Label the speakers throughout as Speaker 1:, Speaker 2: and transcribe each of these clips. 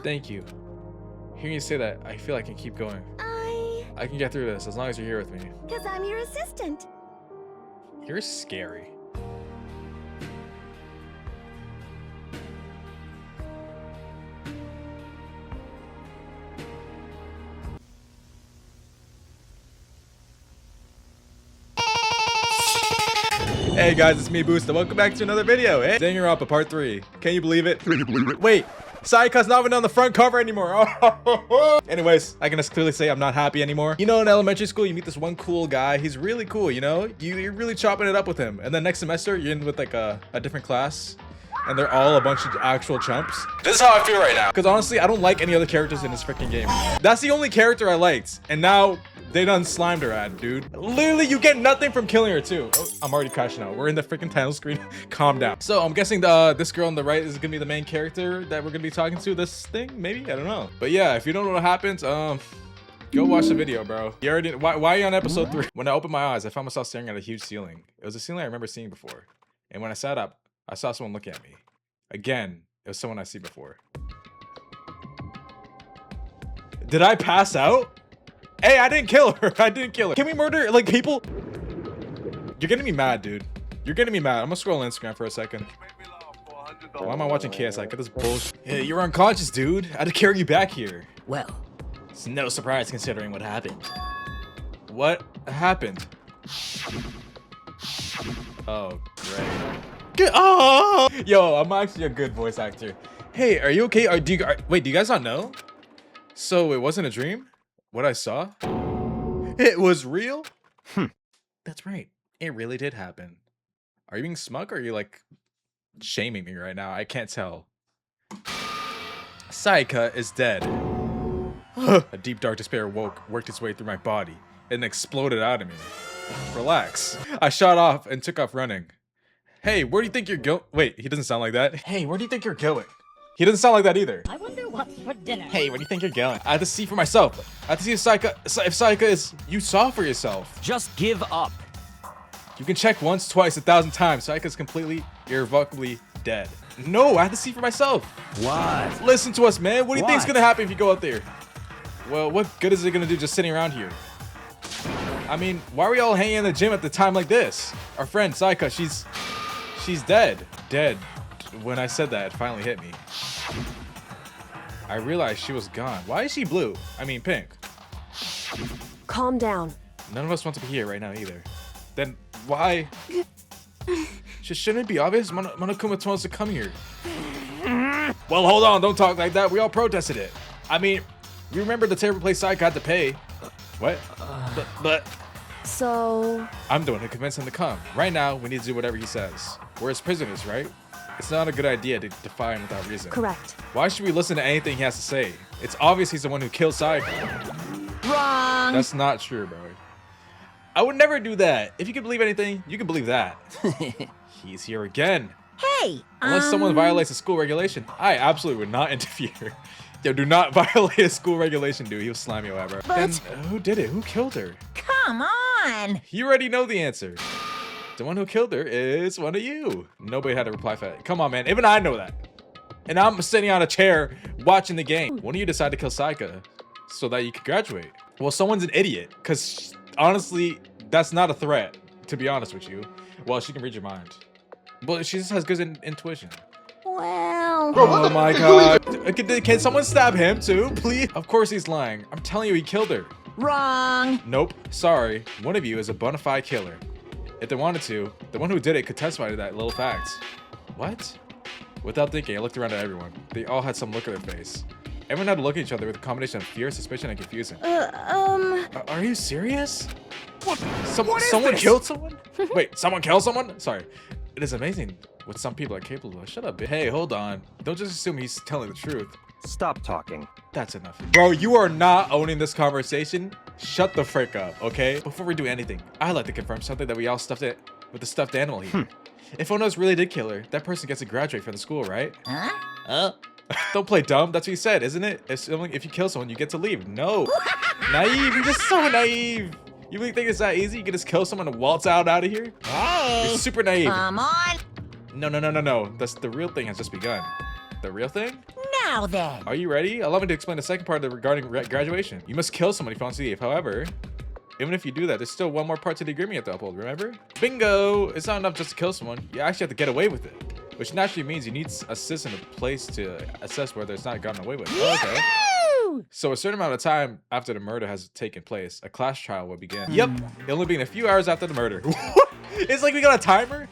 Speaker 1: Thank you. Hearing you say that, I feel I can keep going. I can get through this as long as you're here with me.
Speaker 2: Because I'm your assistant.
Speaker 1: You're scary. Hey guys, it's me, Boosta. Welcome back to another video. Hey, Danganronpa Part 3. Can you believe it? Can you believe it? Wait, Sayaka's not even on the front cover anymore. Anyways, I can just clearly say I'm not happy anymore. You know, in elementary school, you meet this one cool guy. He's really cool, you know? You're really chopping it up with him. And then next semester, you're in with like a different class. And they're all a bunch of actual chumps. This is how I feel right now. Because honestly, I don't like any other characters in this freaking game. That's the only character I liked. And now they done slimed her at, dude. Literally, you get nothing from killing her too. Oh, I'm already crashing out. We're in the freaking title screen. Calm down. So I'm guessing this girl on the right is gonna be the main character that we're gonna be talking to this thing. Maybe, I don't know. But yeah, if you don't know what happens, go watch the video, bro. You already, why are you on episode 3? When I opened my eyes, I found myself staring at a huge ceiling. It was a ceiling I remember seeing before. And when I sat up, I saw someone looking at me. Again, it was someone I see before. Did I pass out? Hey, I didn't kill her. I didn't kill her. Can we murder, like, people? You're getting me mad, dude. You're getting me mad. I'm gonna scroll Instagram for a second. Why am I watching KSI? Get this bullshit. Hey, you're unconscious, dude. I had to carry you back here.
Speaker 3: Well,
Speaker 1: it's no surprise considering what happened. What happened? Oh, great. Good. Oh, yo, I'm actually a good voice actor. Hey, are you okay? Wait, do you guys not know? So it wasn't a dream? What I saw? It was real? That's right. It really did happen. Are you being smug or are you like shaming me right now? I can't tell. Sayaka is dead. A deep dark despair worked its way through my body and exploded out of me. Relax. I shot off and took off running. Hey, where do you think you're going? Wait, he doesn't sound like that. Hey, where do you think you're going? He doesn't sound like that either.
Speaker 3: I wonder what's for dinner.
Speaker 1: Hey, where do you think you're going? I have to see for myself. I have to see if Sayaka is... You saw for yourself.
Speaker 4: Just give up.
Speaker 1: You can check once, twice, 1,000 times. Sayaka's completely, irrevocably dead. No, I have to see for myself.
Speaker 4: What?
Speaker 1: Listen to us, man. What do you think's gonna happen if you go out there? Well, what good is it gonna do just sitting around here? I mean, why are we all hanging in the gym at the time like this? Our friend Sayaka, she's dead. Dead. When I said that, it finally hit me. I realized she was gone. Why is she blue? I mean pink.
Speaker 2: Calm down.
Speaker 1: None of us want to be here right now either. Then why? Shouldn't it be obvious? Monokuma wants to come here. Well, hold on. Don't talk like that. We all protested it. I mean, you remember the terrible place Sayaka had to pay. What? But...
Speaker 2: So...
Speaker 1: I'm the one who convinced him to come. Right now, we need to do whatever he says. We're his prisoners, right? It's not a good idea to defy him without reason.
Speaker 2: Correct.
Speaker 1: Why should we listen to anything he has to say? It's obvious he's the one who killed Sayaka.
Speaker 3: Wrong.
Speaker 1: That's not true, bro. I would never do that. If you can believe anything, you can believe that. He's here again.
Speaker 3: Hey,
Speaker 1: Unless someone violates a school regulation, I absolutely would not interfere. Yo, do not violate a school regulation, dude. He'll slime you ever. Then who did it? Who killed her?
Speaker 3: Come on.
Speaker 1: You already know the answer. The one who killed her is one of you. Nobody had to reply for that. Come on, man. Even I know that. And I'm sitting on a chair watching the game. When do you decide to kill Sayaka so that you can graduate? Well, someone's an idiot. Because honestly, that's not a threat, to be honest with you. Well, she can read your mind. But she just has good intuition.
Speaker 3: Well...
Speaker 1: Oh my god. Can someone stab him too, please? Of course he's lying. I'm telling you, he killed her.
Speaker 3: Wrong.
Speaker 1: Nope. Sorry. One of you is a bona fide killer. If they wanted to, the one who did it could testify to that little fact. What? Without thinking, I looked around at everyone. They all had some look on their face. Everyone had to look at each other with a combination of fear, suspicion, and confusion. Are you serious? What? Someone killed someone? Wait, someone killed someone? Sorry. It is amazing what some people are capable of. Shut up, bitch. Hey, hold on. Don't just assume he's telling the truth.
Speaker 4: Stop talking.
Speaker 1: That's enough. Bro, you are not owning this conversation. Shut the frick up, okay? Before we do anything, I'd like to confirm something that we all stuffed it with the stuffed animal here. If Onos really did kill her, that person gets to graduate from the school, right?
Speaker 3: Huh?
Speaker 1: Don't play dumb. That's what you said, isn't it? If you kill someone, you get to leave. No. Naive. You're just so naive. You really think it's that easy? You can just kill someone and waltz out of here?
Speaker 3: Hey.
Speaker 1: You're super naive.
Speaker 3: Come on.
Speaker 1: No. That's the real thing has just begun. The real thing?
Speaker 3: Now then.
Speaker 1: Are you ready? Allow me to explain the second part regarding graduation. You must kill somebody if you want to leave. However, even if you do that, there's still one more part to the agreement you have to uphold, remember? Bingo! It's not enough just to kill someone. You actually have to get away with it. Which naturally means you need a system in place to assess whether it's not gotten away with. Oh, okay. So a certain amount of time after the murder has taken place, a class trial will begin. Yep, it'll only be a few hours after the murder. It's like we got a timer.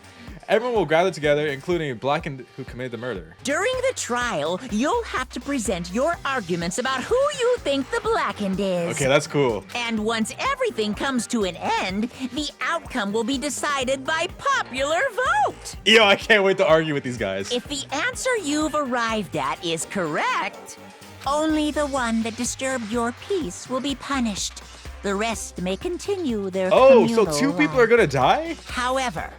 Speaker 1: Everyone will gather together, including Blackened, who committed the murder.
Speaker 3: During the trial, you'll have to present your arguments about who you think the Blackened is.
Speaker 1: Okay, that's cool.
Speaker 3: And once everything comes to an end, the outcome will be decided by popular vote.
Speaker 1: Yo, I can't wait to argue with these guys.
Speaker 3: If the answer you've arrived at is correct, only the one that disturbed your peace will be punished. The rest may continue their
Speaker 1: Oh, so
Speaker 3: communal
Speaker 1: two people
Speaker 3: life.
Speaker 1: are gonna die?
Speaker 3: However,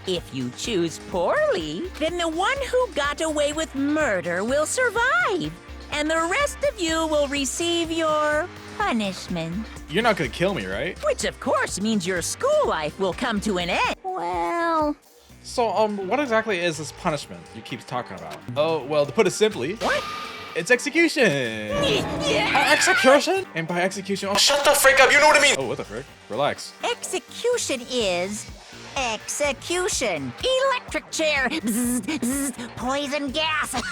Speaker 3: if you choose poorly, then the one who got away with murder will survive, and the rest of you will receive your punishment.
Speaker 1: You're not gonna kill me, right?
Speaker 3: Which of course means your school life will come to an end. Well,
Speaker 1: So, what exactly is this punishment you keep talking about? Oh, well, to put it simply,
Speaker 3: what?
Speaker 1: it's execution.
Speaker 3: Yeah.
Speaker 1: Execution? And by execution, oh, shut the frick up, you know what I mean? Oh, what the frick? Relax.
Speaker 3: Execution is execution. Electric chair. Bzz, bzz, poison gas.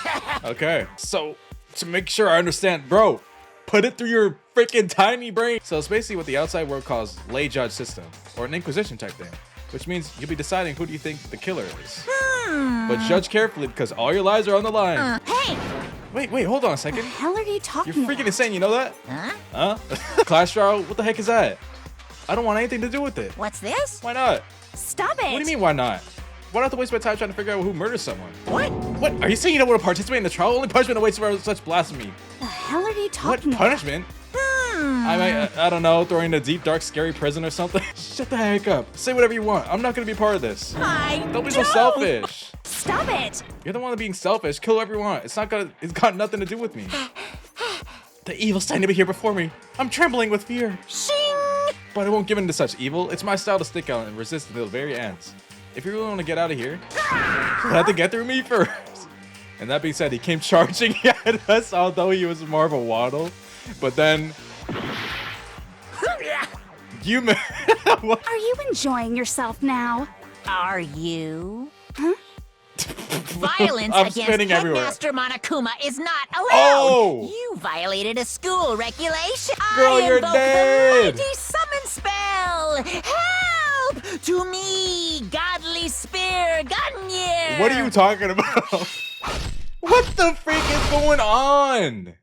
Speaker 1: Okay, so to make sure I understand, bro, put it through your freaking tiny brain. So it's basically what the outside world calls lay judge system, or an inquisition type thing, which means you'll be deciding who do you think the killer is. But judge carefully because all your lives are on the line.
Speaker 3: Hey,
Speaker 1: Wait, hold on a second.
Speaker 2: The hell are you talking
Speaker 1: You're freaking
Speaker 2: about?
Speaker 1: insane, you know that?
Speaker 3: huh?
Speaker 1: Huh? Class trial? What the heck is that? I don't want anything to do with it.
Speaker 3: What's this?
Speaker 1: Why not?
Speaker 2: Stop it!
Speaker 1: What do you mean, why not? Why do I have to waste my time trying to figure out who murdered someone?
Speaker 3: What?
Speaker 1: What? Are you saying you don't want to participate in the trial? Only punishment awaits for such blasphemy.
Speaker 2: The hell are you
Speaker 1: What
Speaker 2: talking about?
Speaker 1: punishment? I don't know, throwing in a deep, dark, scary prison or something. Shut the heck up. Say whatever you want. I'm not gonna be part of this. Don't be so selfish.
Speaker 2: Stop it!
Speaker 1: You're the one being selfish. Kill whoever you want. It's got nothing to do with me. The evil's trying to be here before me. I'm trembling with fear.
Speaker 3: Shing!
Speaker 1: But I won't give in to such evil. It's my style to stick out and resist until the very end. If you really want to get out of here, you'll have to get through me first. And that being said, he came charging at us, although he was more of a waddle. But then... You what?
Speaker 2: Are you enjoying yourself now?
Speaker 3: Are you?
Speaker 2: Huh?
Speaker 3: Violence
Speaker 1: I'm
Speaker 3: against
Speaker 1: spinning everywhere.
Speaker 3: Headmaster Monokuma is not allowed.
Speaker 1: Oh!
Speaker 3: You violated a school regulation.
Speaker 1: Girl,
Speaker 3: I
Speaker 1: you're
Speaker 3: invoke
Speaker 1: dead.
Speaker 3: the mighty summon spell. Help to me, godly spear, Gunyear.
Speaker 1: What are you talking about? What the freak is going on?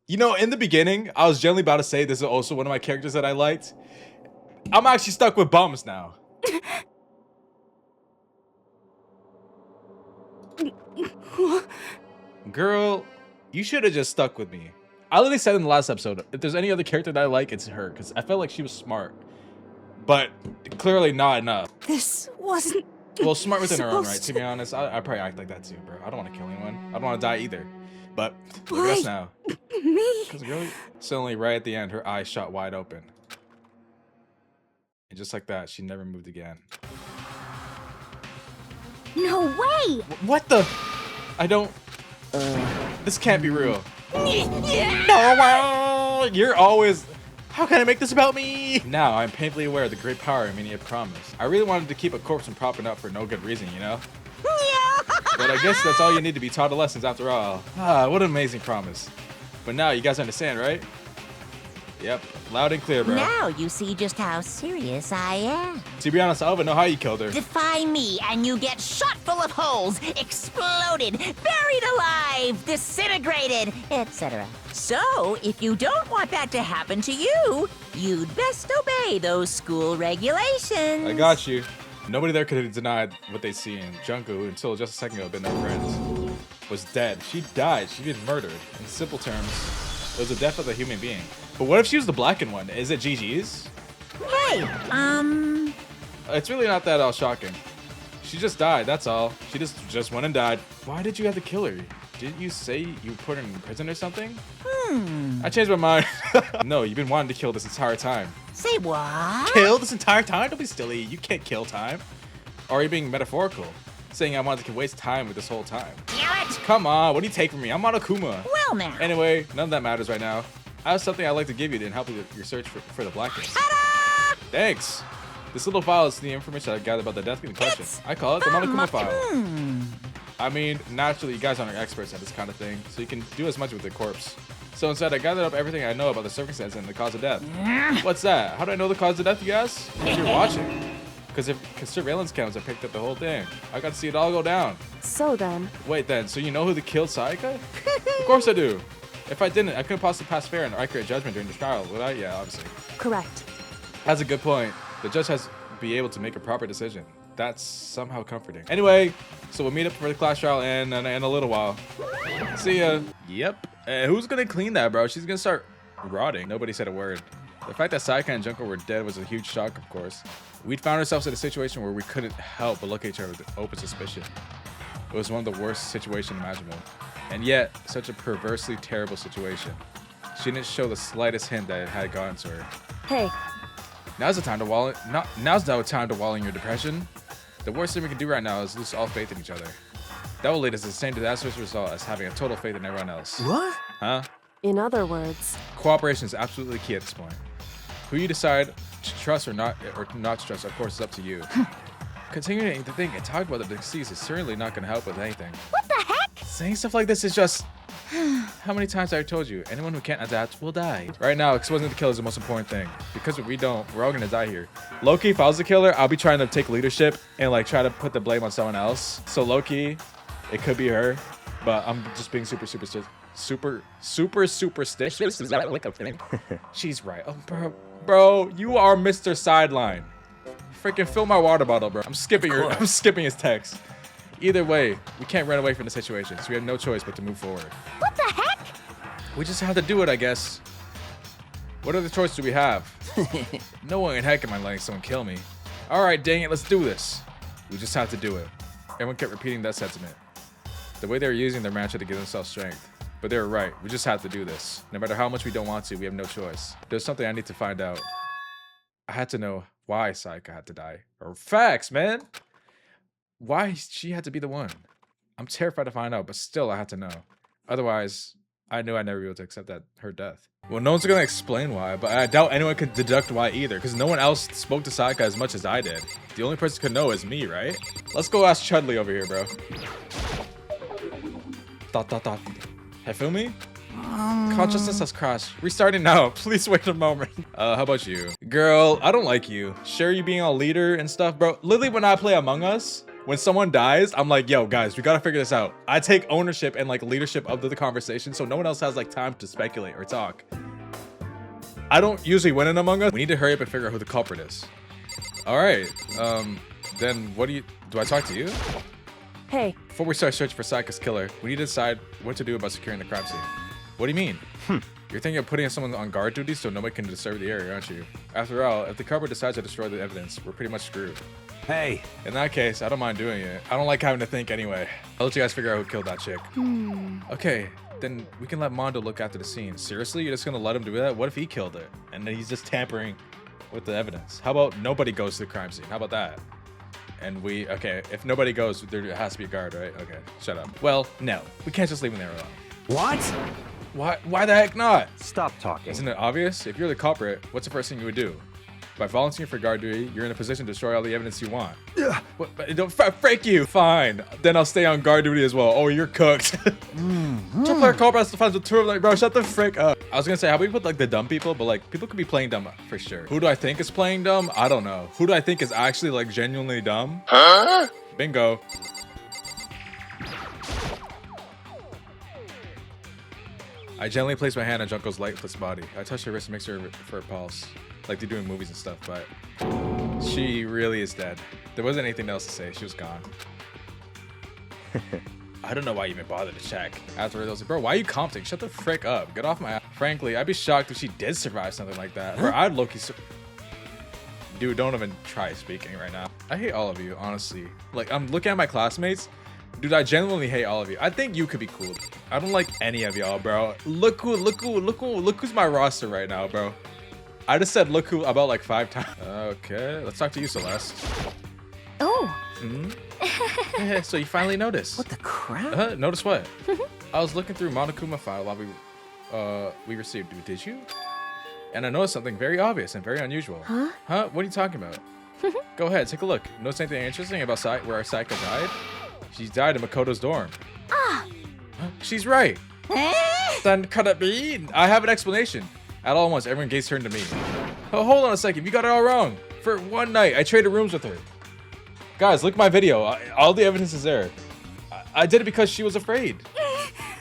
Speaker 1: You know, in the beginning, I was generally about to say this is also one of my characters that I liked. I'm actually stuck with bums now. Girl, you should have just stuck with me. I literally said in the last episode, if there's any other character that I like, it's her. Because I felt like she was smart. But clearly not enough.
Speaker 2: This wasn't...
Speaker 1: Well, smart within her own right,
Speaker 2: supposed
Speaker 1: to be honest. I probably act like that too, bro. I don't want to kill anyone. I don't want to die either. But look at us
Speaker 2: Why?
Speaker 1: now.
Speaker 2: Me?
Speaker 1: Because really, suddenly right at the end, her eyes shot wide open. And just like that, she never moved again.
Speaker 2: No way!
Speaker 1: What the? I don't... this can't be real.
Speaker 3: Yeah.
Speaker 1: No, you're always... How can I make this about me? Now, I'm painfully aware of the great power in many have promised. I really wanted to keep a corpse from propping up for no good reason, you know? But I guess that's all you need to be taught lessons after all. Ah, what an amazing promise. But now you guys understand, right? Yep, loud and clear, bro.
Speaker 3: Now you see just how serious I am.
Speaker 1: To be honest, I don't even know how you killed her.
Speaker 3: Defy me and you get shot full of holes, exploded, buried alive, disintegrated, etc. So, if you don't want that to happen to you, you'd best obey those school regulations.
Speaker 1: I got you. Nobody there could have denied what they see in Junko until just a second ago had been their friends. Was dead. She died. She been murdered. In simple terms, it was the death of a human being. But what if she was the blackened one? Is it GG's?
Speaker 3: Hey,
Speaker 1: It's really not that all shocking. She just died, that's all. She just went and died. Why did you have to kill her? Didn't you say you put her in prison or something? I changed my mind. No, you've been wanting to kill this entire time.
Speaker 3: Say what?
Speaker 1: Kill this entire time? Don't be silly. You can't kill time. Or are you being metaphorical? Saying I wanted to waste time with this whole time.
Speaker 3: Damn it! What?
Speaker 1: Come on, what do you take from me? I'm Monokuma.
Speaker 3: Well now.
Speaker 1: Anyway, none of that matters right now. I have something I'd like to give you to help you with your search for the blackness.
Speaker 3: Ta-da!
Speaker 1: Thanks. This little file is the information I gathered about the death in question.
Speaker 3: It's
Speaker 1: I call it the Monokuma file.
Speaker 3: Hmm.
Speaker 1: I mean, naturally, you guys aren't experts at this kind of thing, so you can do as much with the corpse. So instead, I gathered up everything I know about the circumstance and the cause of death. What's that? How do I know the cause of death, you guys? Because you're watching. Because surveillance cameras have picked up the whole thing. I got to see it all go down.
Speaker 2: So then,
Speaker 1: Wait then, so you know who killed Sayaka? Of course I do. If I didn't, I couldn't possibly pass fair and accurate judgment during the trial, would I? Yeah, obviously.
Speaker 2: correct.
Speaker 1: That's a good point. The judge has to be able to make a proper decision. That's somehow comforting. Anyway, so we'll meet up for the class trial in a little while. See ya. Yep. Who's gonna clean that, bro? She's gonna start rotting. Nobody said a word. The fact that Sayaka and Junko were dead was a huge shock, of course. We'd found ourselves in a situation where we couldn't help but look at each other with open suspicion. It was one of the worst situations imaginable. And yet, such a perversely terrible situation. She didn't show the slightest hint that it had gotten to her.
Speaker 2: Hey,
Speaker 1: Now's the time to wallow. Now's no time to wallow in your depression. The worst thing we can do right now is lose all faith in each other. That will lead us to the same disastrous result as having a total faith in everyone else.
Speaker 4: What?
Speaker 1: Huh?
Speaker 2: in other words,
Speaker 1: Cooperation is absolutely key at this point. Who you decide to trust or not to trust, of course, is up to you. Continuing to think and talk about the deceased is certainly not going to help with anything.
Speaker 2: what the heck?
Speaker 1: Saying stuff like this is just... How many times have I told you? Anyone who can't adapt will die. Right now, exposing the killer is the most important thing. Because if we don't, we're all gonna die here. Low-key, if I was the killer, I'll be trying to take leadership and like try to put the blame on someone else. So low-key, it could be her, but I'm just being super superstitious. She's right. Oh, bro, you are Mr. Sideline. Freaking fill my water bottle, bro. I'm skipping his text. Either way, we can't run away from the situation, so we have no choice but to move forward.
Speaker 2: What the heck?
Speaker 1: We just have to do it, I guess. What other choice do we have? No one in heck am I letting someone kill me. All right, dang it, let's do this. We just have to do it. Everyone kept repeating that sentiment. The way they were using their mantra to give themselves strength. But they were right, we just have to do this. No matter how much we don't want to, we have no choice. There's something I need to find out. I had to know why Sayaka had to die. Or facts, man. Why she had to be the one. I'm terrified to find out, but still I had to know. Otherwise, I knew I'd never be able to accept that her death. Well, no one's gonna explain why, but I doubt anyone could deduct why either, because no one else spoke to Sayaka as much as I did. The only person who could know is me, right? Let's go ask Chudley over here, bro. Hey, feel me? Consciousness has crashed. Restarting now. Please wait a moment. How about you? Girl, I don't like you. Sure, you being a leader and stuff, bro. Literally, when I play Among Us, when someone dies, I'm like, yo, guys, we gotta figure this out. I take ownership and like leadership of the conversation so no one else has like time to speculate or talk. I don't usually win in Among Us. We need to hurry up and figure out who the culprit is. All right, then what do I talk to you?
Speaker 2: Hey,
Speaker 1: Before we start searching for Sayaka's killer, we need to decide what to do about securing the crime scene. What do you mean? You're thinking of putting someone on guard duty so nobody can disturb the area, aren't you? After all, if the culprit decides to destroy the evidence, we're pretty much screwed.
Speaker 4: Hey,
Speaker 1: In that case, I don't mind doing it. I don't like having to think anyway. I'll let you guys figure out who killed that chick. Okay, then we can let Mondo look after the scene. Seriously? You're just gonna let him do that? What if he killed it? And then he's just tampering with the evidence. How about nobody goes to the crime scene? How about that? And okay, if nobody goes, there has to be a guard, right? Okay, shut up. Well, no, we can't just leave him there alone.
Speaker 4: what?
Speaker 1: Why the heck not?
Speaker 4: Stop talking.
Speaker 1: Isn't it obvious? If you're the culprit, what's the first thing you would do? By volunteering for guard duty, you're in a position to destroy all the evidence you want. What, but don't freak you. Fine. Then I'll stay on guard duty as well. Oh, you're cooked. Top player culprit has to find the two of them. Like, bro, shut the frick up. I was gonna say, how about we put like the dumb people, but like people could be playing dumb for sure. Who do I think is playing dumb? I don't know. Who do I think is actually like genuinely dumb? Huh? Bingo. I gently place my hand on Junko's lifeless body. I touch her wrist and make sure for a pulse, like they do in movies and stuff, but she really is dead. There wasn't anything else to say. She was gone. I don't know why you even bothered to check. Afterwards, I was like, bro, why are you commenting? Shut the frick up. Get off my ass. Frankly, I'd be shocked if she did survive something like that. Or I'd low-key Dude, don't even try speaking right now. I hate all of you, honestly. Like, I'm looking at my classmates. Dude, I genuinely hate all of you. I think you could be cool. I don't like any of y'all, bro. Look who's my roster right now, bro. I just said look who about like 5 times. Okay, let's talk to you, Celeste.
Speaker 2: oh,
Speaker 1: So you finally noticed.
Speaker 3: What the crap?
Speaker 1: Notice what? I was looking through Monokuma file while we received. Did you? And I noticed something very obvious and very unusual.
Speaker 2: Huh?
Speaker 1: Huh? What are you talking about? Go ahead, take a look. Notice anything interesting about where our Saika died? She died in Makoto's dorm.
Speaker 2: Ah!
Speaker 1: Huh? She's right. Then could it be? I have an explanation. At all once, everyone gazed turned to me. Oh, hold on a second. You got it all wrong. For one night, I traded rooms with her. Guys, look at my video. All the evidence is there. I did it because she was afraid.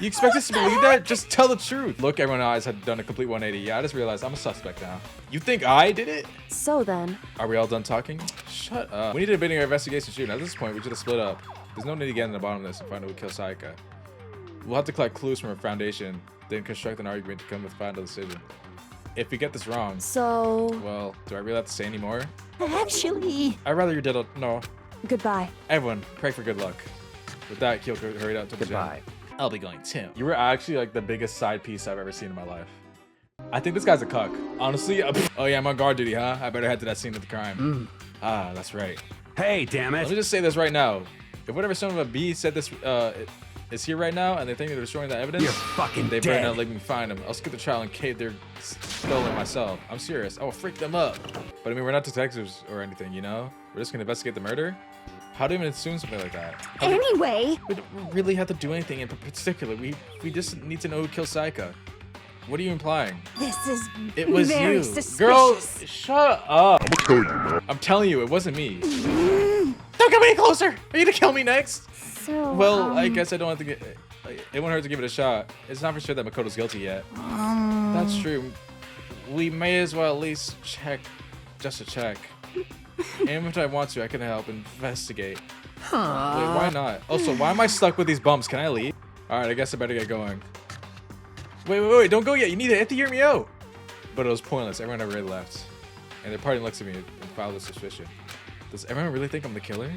Speaker 1: You expect us to believe that? Just tell the truth. Look, everyone's eyes had done a complete 180. Yeah, I just realized I'm a suspect now. You think I did it?
Speaker 2: So then,
Speaker 1: Are we all done talking? Shut up. We need to begin our investigation soon. At this point, we should have split up. There's no need to get in the bottom of this and find out who killed Saika. We'll have to collect clues from her foundation, then construct an argument to come with a final decision. If we get this wrong,
Speaker 2: so
Speaker 1: well, do I really have to say any more?
Speaker 3: Actually,
Speaker 1: I'd rather you did no.
Speaker 2: goodbye.
Speaker 1: Everyone, pray for good luck. With that, Kyoko hurried out to the gym.
Speaker 4: Goodbye.
Speaker 1: I'll be going too. You were actually like the biggest side piece I've ever seen in my life. I think this guy's a cuck. Honestly, oh yeah, I'm on guard duty, huh? I better head to that scene of the crime. Ah, that's right.
Speaker 4: Hey, damn
Speaker 1: Let me
Speaker 4: it.
Speaker 1: just say this right now. If whatever son of a B said this is here right now and they think they're destroying that evidence,
Speaker 4: You're fucking
Speaker 1: they better
Speaker 4: dead.
Speaker 1: not let me find them. I'll skip the trial and cave their skull in myself. I'm serious. I will freak them up. But I mean, we're not detectives or anything, you know? We're just gonna investigate the murder. How do you even assume something like that?
Speaker 2: Anyway,
Speaker 1: We don't really have to do anything in particular. We just need to know who killed Saika. What are you implying?
Speaker 3: this is
Speaker 1: It was
Speaker 3: very
Speaker 1: you.
Speaker 3: suspicious.
Speaker 1: Girl, shut up. I'm telling you, it wasn't me. Don't come any closer. Are you gonna kill me next?
Speaker 2: so
Speaker 1: Well, I guess I don't have to get. It won't hurt to give it a shot. It's not for sure that Makoto's guilty yet. That's true. We may as well at least check, just to check. And if I want to, I can help investigate. Wait, why not? Also, why am I stuck with these bumps? Can I leave? All right, I guess I better get going. Wait, don't go yet. You need to hear me out. But it was pointless. Everyone already left. And their party looks at me and filed a suspicion. Does everyone really think I'm the killer?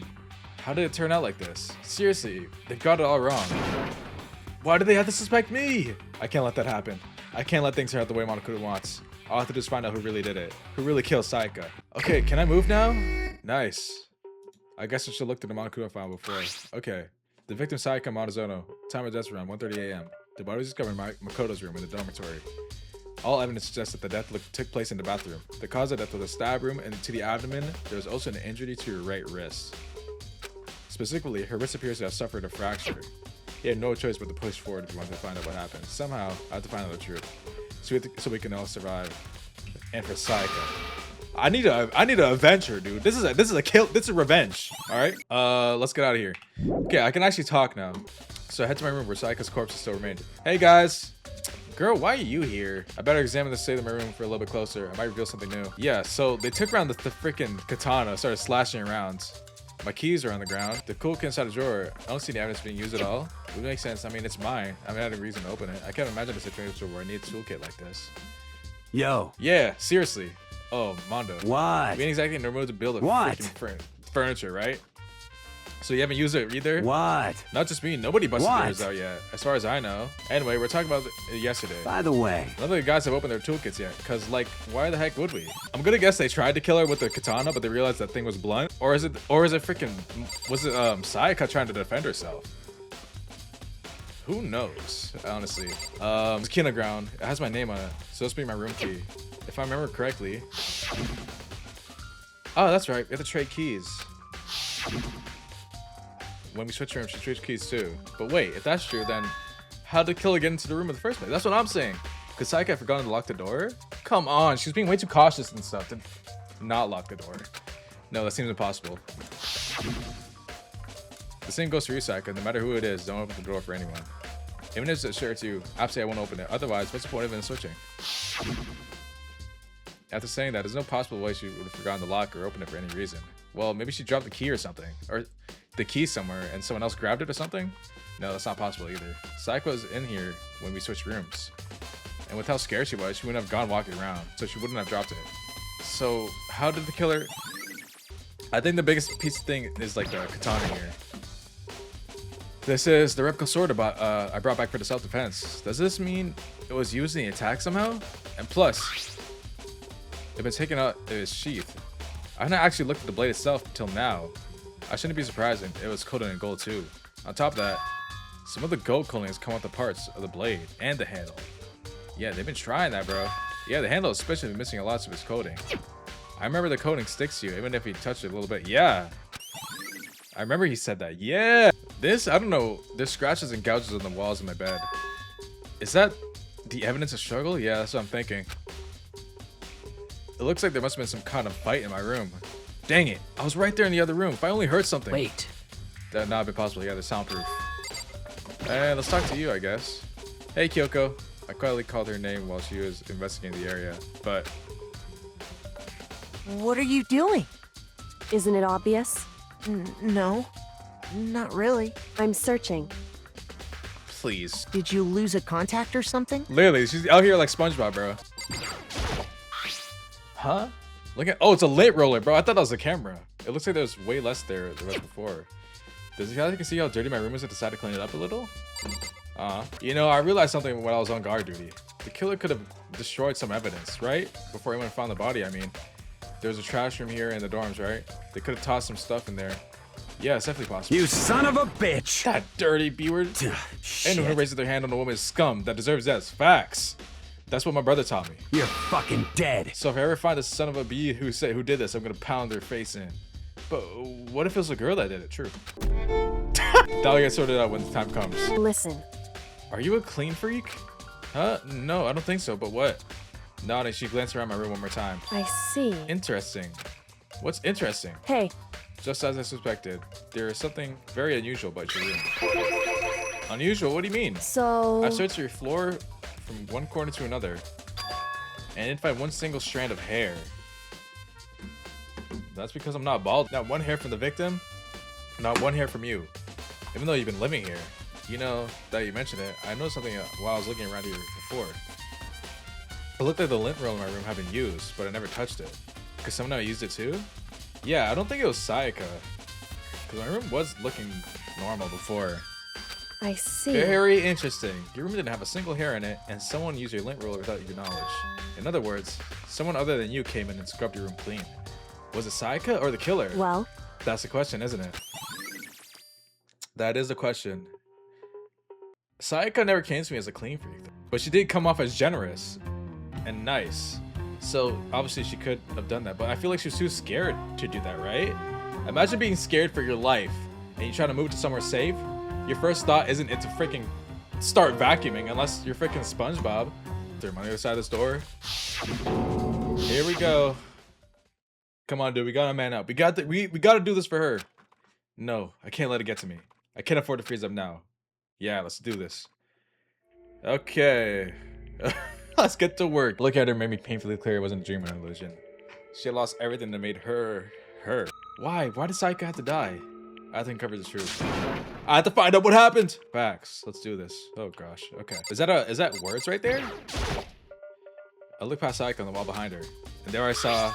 Speaker 1: How did it turn out like this? Seriously, they've got it all wrong. Why do they have to suspect me? I can't let that happen. I can't let things turn out the way Monokuma wants. I'll have to just find out who really did it. Who really killed Saika. Okay, can I move now? Nice. I guess I should look through the Monokuma file before. Okay. The victim Saika Monozono. Time of death around 1:30 a.m. The body was discovered in Makoto's room in the dormitory. All evidence suggests that the death took place in the bathroom. The cause of death was a stab wound and to the abdomen. There was also an injury to her right wrist. Specifically, her wrist appears to have suffered a fracture. He had no choice but to push forward if he wanted to find out what happened. Somehow, I have to find out the truth, so we can all survive. And for Saika, I need to avenge her, dude. This is a kill. This is revenge. All right. Let's get out of here. Okay, I can actually talk now. So I head to my room where Saika's corpse still remained. Hey guys. Girl, why are you here? I better examine the state of my room for a little bit closer. I might reveal something new. Yeah, so they took around the freaking katana, started slashing around. My keys are on the ground. The cool kit inside the drawer. I don't see any evidence being used at all. It would make sense. I mean, it's mine. I haven't had a reason to open it. I can't imagine a situation where I need a toolkit like this.
Speaker 4: Yo.
Speaker 1: Yeah, seriously. Oh, Mondo.
Speaker 4: What?
Speaker 1: We ain't exactly in the mood to build a
Speaker 4: What?
Speaker 1: freaking furniture, right? So you haven't used it either?
Speaker 4: What?
Speaker 1: Not just me. Nobody busted
Speaker 4: What?
Speaker 1: theirs out yet, as far as I know. Anyway, we're talking about it yesterday.
Speaker 4: By the way,
Speaker 1: None of the guys have opened their toolkits yet, because, like, why the heck would we? I'm gonna guess they tried to kill her with the katana, but they realized that thing was blunt. Or is it freaking, was it, Sayaka trying to defend herself? Who knows, honestly. It's Kina ground. It has my name on it, so it's be my room key. If I remember correctly. Oh, that's right, we have to trade keys. When we switch rooms, she switched keys too. But wait, if that's true, then how did the killer get into the room in the first place? That's what I'm saying. Could Sayaka have forgotten to lock the door? Come on, she's being way too cautious and stuff to not lock the door. No, that seems impossible. The same goes for you, Sayaka. No matter who it is, don't open the door for anyone. Even if it's sure to, absolutely I won't open it. Otherwise, what's the point of even switching? After saying that, there's no possible way she would have forgotten to lock or open it for any reason. Well, maybe she dropped the key or something. Or the key somewhere and someone else grabbed it or something? No, that's not possible either. Sayaka was in here when we switched rooms. And with how scared she was, she wouldn't have gone walking around. So she wouldn't have dropped it. So how did the killer... I think the biggest piece of thing is like the katana here. This is the replica sword I brought back for the self-defense. Does this mean it was used in the attack somehow? And plus, it's been taken out of its sheath. I haven't actually looked at the blade itself until now. I shouldn't be surprised it was coated in gold too. On top of that, some of the gold coatings come with the parts of the blade and the handle. Yeah, they've been trying that, bro. Yeah, the handle especially been missing a lot of its coating. I remember the coating sticks to you even if you touch it a little bit. Yeah. I remember he said that. Yeah. This, I don't know. There's scratches and gouges on the walls of my bed. Is that the evidence of struggle? Yeah, that's what I'm thinking. It looks like there must have been some kind of fight in my room. Dang it. I was right there in the other room. If I only heard something.
Speaker 4: Wait.
Speaker 1: That would not be possible. Yeah, they're soundproof. And let's talk to you, I guess. Hey, Kyoko. I quietly called her name while she was investigating the area, but...
Speaker 3: What are you doing?
Speaker 2: Isn't it obvious?
Speaker 3: No, not really.
Speaker 2: I'm searching.
Speaker 1: Please.
Speaker 3: Did you lose a contact or something?
Speaker 1: Literally, she's out here like SpongeBob, bro. Huh? Look at... Oh, it's a lint roller, bro. I thought that was a camera. It looks like there's way less there than before. Does you guys see how dirty my room is? I decided to clean it up a little. You know, I realized something when I was on guard duty. The killer could have destroyed some evidence, right? Before anyone found the body, I mean. There's a trash room here in the dorms, right? They could have tossed some stuff in there. Yeah, it's definitely possible.
Speaker 4: You son of a bitch!
Speaker 1: That dirty B-word. Anyone who raises their hand on a woman is scum that deserves death. Facts. That's what my brother taught me.
Speaker 4: You're fucking dead.
Speaker 1: So if I ever find a son of a B who did this, I'm gonna pound their face in. But what if it was a girl that did it? True. That'll get sorted out when the time comes.
Speaker 2: Listen.
Speaker 1: Are you a clean freak? Huh? No, I don't think so, but what? Nodding, she glanced around my room one more time.
Speaker 2: I see.
Speaker 1: Interesting. What's interesting?
Speaker 2: Hey.
Speaker 1: Just as I suspected, there is something very unusual about your room. Unusual? What do you mean?
Speaker 2: So...
Speaker 1: I searched your floor from one corner to another and didn't find one single strand of hair. That's because I'm not bald. Not one hair from the victim, not one hair from you. Even though you've been living here. You know, that you mentioned it, I noticed something while I was looking around here before. It looked like the lint roll in my room had been used, but I never touched it. Could someone have used it too? Yeah, I don't think it was Sayaka. Because my room was looking normal before.
Speaker 2: I see.
Speaker 1: Very interesting. Your room didn't have a single hair in it, and someone used your lint roller without your knowledge. In other words, someone other than you came in and scrubbed your room clean. Was it Sayaka or the killer?
Speaker 2: Well...
Speaker 1: That's the question, isn't it? That is the question. Sayaka never came to me as a clean freak, but she did come off as generous and nice. So obviously she could have done that, but I feel like she was too scared to do that, right? Imagine being scared for your life and you try to move to somewhere safe. Your first thought isn't to freaking start vacuuming unless you're freaking SpongeBob. Throw him on the other side of this door. Here we go. Come on, dude. We gotta man up. We gotta do this for her. No, I can't let it get to me. I can't afford to freeze up now. Yeah, let's do this. Okay. Let's get to work. Look at her made me painfully clear it wasn't a dream or an illusion. She had lost everything that made her, her. Why? Why did Sayaka have to die? I have to uncover the truth. I have to find out what happened. Facts. Let's do this. Oh gosh. Okay. Is that words right there? I looked past Sayaka on the wall behind her, and there I saw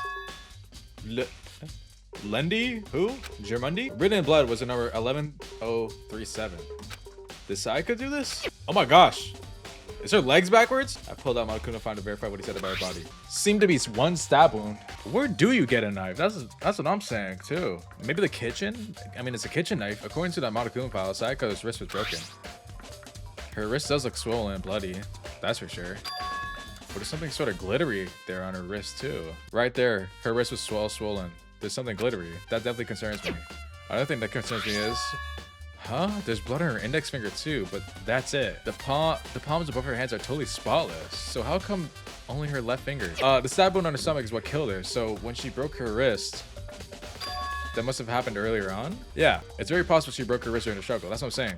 Speaker 1: Lendi? Who? Germundi? Written in blood was the number 11037. Did Sayaka do this? Oh my gosh. Is her legs backwards? I pulled out my Kuno to verify what he said about her body. Seemed to be one stab wound. Where do you get a knife? That's what I'm saying too. Maybe the kitchen? I mean, it's a kitchen knife. According to that Monokuma file, Sayaka's wrist was broken. Her wrist does look swollen and bloody. That's for sure. But there's something sort of glittery there on her wrist too. Right there, her wrist was swollen. There's something glittery. That definitely concerns me. Another thing that concerns me is, there's blood on her index finger too, but that's it. The palms above her hands are totally spotless. So how come only her left finger? The stab wound on her stomach is what killed her. So when she broke her wrist, that must have happened earlier on. Yeah, it's very possible she broke her wrist during the struggle. That's what I'm saying.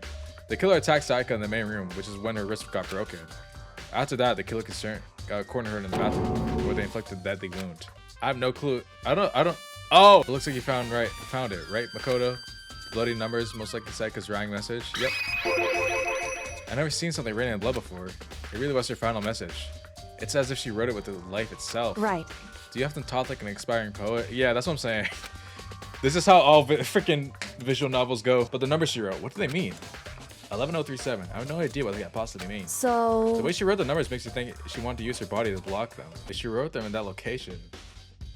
Speaker 1: The killer attacked Sayaka in the main room, which is when her wrist got broken. After that, the killer cornered her in the bathroom, where they inflicted a deadly wound. I have no clue. I don't. Oh, it looks like you found it, right, Makoto? Bloody numbers, most likely Sayaka's rang message. Yep. I've never seen something written in blood before. It really was her final message. It's as if she wrote it with the life itself.
Speaker 2: Right.
Speaker 1: Do you often talk like an expiring poet? Yeah, that's what I'm saying. This is how all freaking visual novels go. But the numbers she wrote, what do they mean? 11037. I have no idea what that possibly means.
Speaker 2: So...
Speaker 1: The way she wrote the numbers makes you think she wanted to use her body to block them. If she wrote them in that location,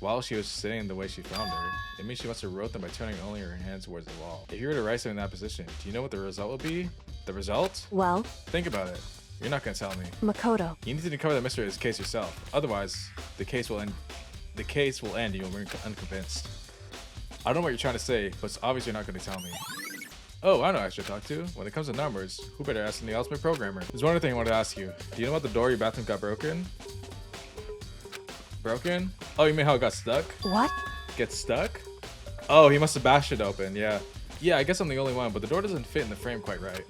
Speaker 1: while she was sitting the way she found her. It means she must have wrote them by turning only her hand towards the wall. If you were to write something in that position, do you know what the result would be? The result?
Speaker 2: Well,
Speaker 1: Think about it. You're not gonna tell me.
Speaker 2: Makoto.
Speaker 1: You need to uncover the mystery of this case yourself. Otherwise, the case will end. The case will end and you'll be unconvinced. I don't know what you're trying to say, but it's obvious you're not gonna tell me. Oh, I know who I should talk to. When it comes to numbers, who better ask than the ultimate programmer? There's one other thing I wanted to ask you. Do you know about the door your bathroom got broken? Broken? Oh, you mean how it got stuck?
Speaker 2: What?
Speaker 1: Get stuck? Oh, he must have bashed it open, yeah. Yeah, I guess I'm the only one, but the door doesn't fit in the frame quite right.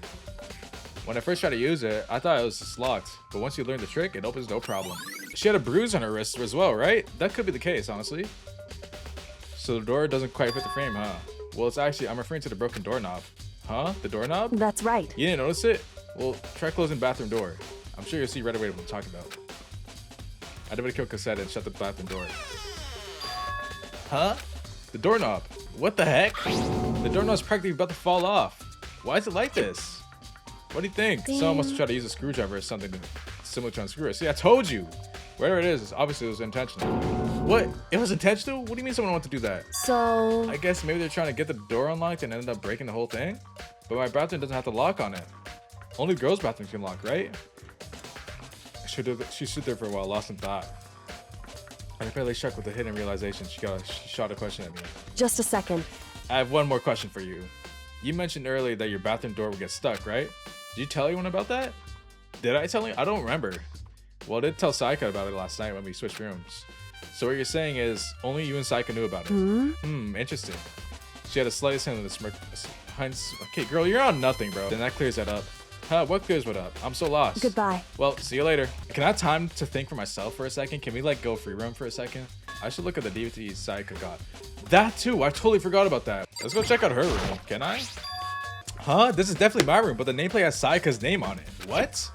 Speaker 1: When I first tried to use it, I thought it was just locked, but once you learn the trick, it opens no problem. She had a bruise on her wrist as well, right? That could be the case, honestly. So the door doesn't quite fit the frame, huh? Well, it's actually, I'm referring to the broken doorknob. Huh? The doorknob?
Speaker 2: That's right.
Speaker 1: You didn't notice it? Well, try closing the bathroom door. I'm sure you'll see right away what I'm talking about. I did kill cassette and shut the bathroom door. Huh? The doorknob. What the heck? The doorknob's practically about to fall off. Why is it like this? What do you think? Someone must have tried to use a screwdriver or something similar to unscrew it. See, I told you. Whatever it is, obviously it was intentional. What? It was intentional? What do you mean someone wanted to do that?
Speaker 2: So...
Speaker 1: I guess maybe they're trying to get the door unlocked and ended up breaking the whole thing? But my bathroom doesn't have the lock on it. Only girls' bathrooms can lock, right? She stood there for a while, lost in thought. And apparently struck with a hidden realization. She shot a question at me.
Speaker 2: Just a second.
Speaker 1: I have one more question for you. You mentioned earlier that your bathroom door would get stuck, right? Did you tell anyone about that? Did I tell you? I don't remember. Well, I did tell Saika about it last night when we switched rooms. So what you're saying is only you and Saika knew about it. Interesting. She had a slight hint of the smirk. Okay, girl, you're on nothing, bro. Then that clears that up. Huh, what clears what up? I'm so lost.
Speaker 2: Goodbye.
Speaker 1: Well, see you later. Can I have time to think for myself for a second? Can we, like, go free roam for a second? I should look at the DVD Saika got. That, too. I totally forgot about that. Let's go check out her room. Can I? Huh? This is definitely my room, but the nameplate has Saika's name on it. What?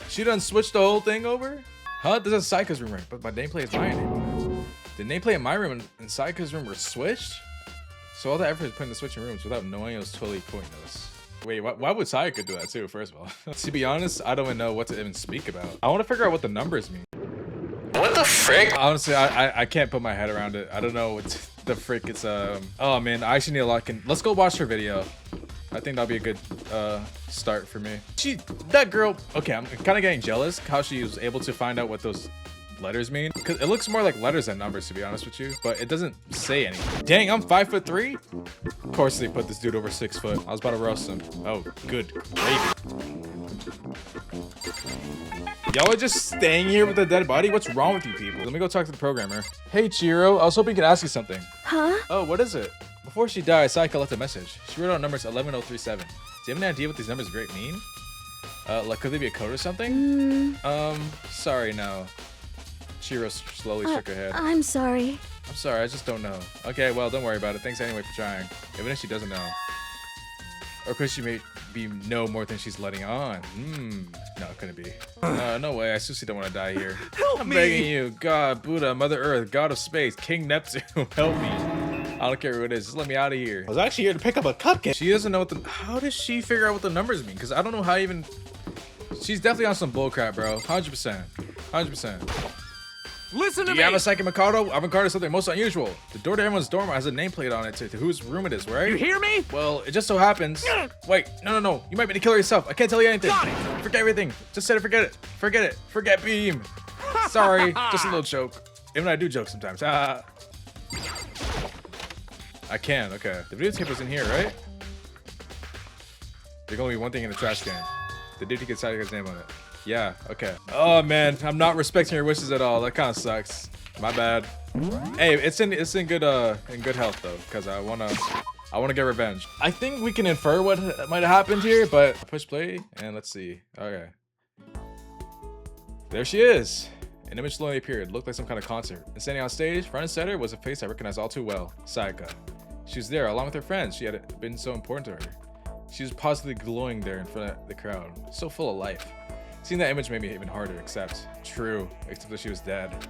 Speaker 1: She done switched the whole thing over? Huh? This is Saika's room, but my nameplate is my name. The nameplate in my room and Saika's room were switched? So all the effort is put into switching rooms without knowing it was totally pointless. Wait, why would Saika do that too, first of all? To be honest, I don't even know what to even speak about. I want to figure out what the numbers mean.
Speaker 4: What the frick?
Speaker 1: Honestly, I can't put my head around it. I don't know what the frick it's oh man, I actually need a lot. Let's go watch her video. I think that'll be a good start for me. That girl, okay, I'm kind of getting jealous how she was able to find out what those letters mean, because it looks more like letters than numbers, to be honest with you, but it doesn't say anything. Dang, I'm 5'3". Of course they put this dude over 6 foot. I was about to roast him. Oh, good gravy. Y'all are just staying here with a dead body? What's wrong with you people? Let me go talk to the programmer. Hey Chiro, I was hoping you could ask you something.
Speaker 2: Huh?
Speaker 1: Oh, what is it? Before she died, Saika left a message. She wrote out numbers 11037. Do you have any idea what these numbers great mean? Like, could they be a code or something? Sorry, no. Chiro slowly shook her head.
Speaker 2: I'm sorry.
Speaker 1: I'm sorry, I just don't know. Okay, well, don't worry about it. Thanks anyway for trying. Even if she doesn't know. Or could she maybe know more than she's letting on? No, it couldn't be. No way, I seriously don't want to die here. I'm begging you, God, Buddha, Mother Earth, God of Space, King Neptune, help me. I don't care who it is, just let me out of here. I was actually here to pick up a cupcake. She doesn't know what how does she figure out what the numbers mean? Because I don't know how even, she's definitely on some bullcrap, bro. 100%, 100%.
Speaker 4: Listen to
Speaker 1: Do
Speaker 4: me!
Speaker 1: you have a second Mikado? I've encountered something most unusual. The door to everyone's dorm has a nameplate on it to whose room it is, right?
Speaker 4: You hear me?
Speaker 1: Well, it just so happens. Wait, no. You might be the killer yourself. I can't tell you anything.
Speaker 4: Got it.
Speaker 1: Forget everything. Just said it, forget it. Forget it. Forget Beam. Sorry, just a little joke. Even I do joke sometimes. I can, okay. The videotape was in here, right? There's only one thing in the trash can. The dude who gets his name on it. Yeah, okay. Oh man, I'm not respecting your wishes at all. That kind of sucks. My bad. Hey, it's in good health though, because I wanna get revenge. I think we can infer what might have happened here, but push play and let's see. Okay. There she is. An image slowly appeared. Looked like some kind of concert. And standing on stage, front and center, was a face I recognized all too well. Saika. She was there along with her friends. She had been so important to her. She was positively glowing there in front of the crowd. So full of life. Seeing that image made me even harder, except that she was dead.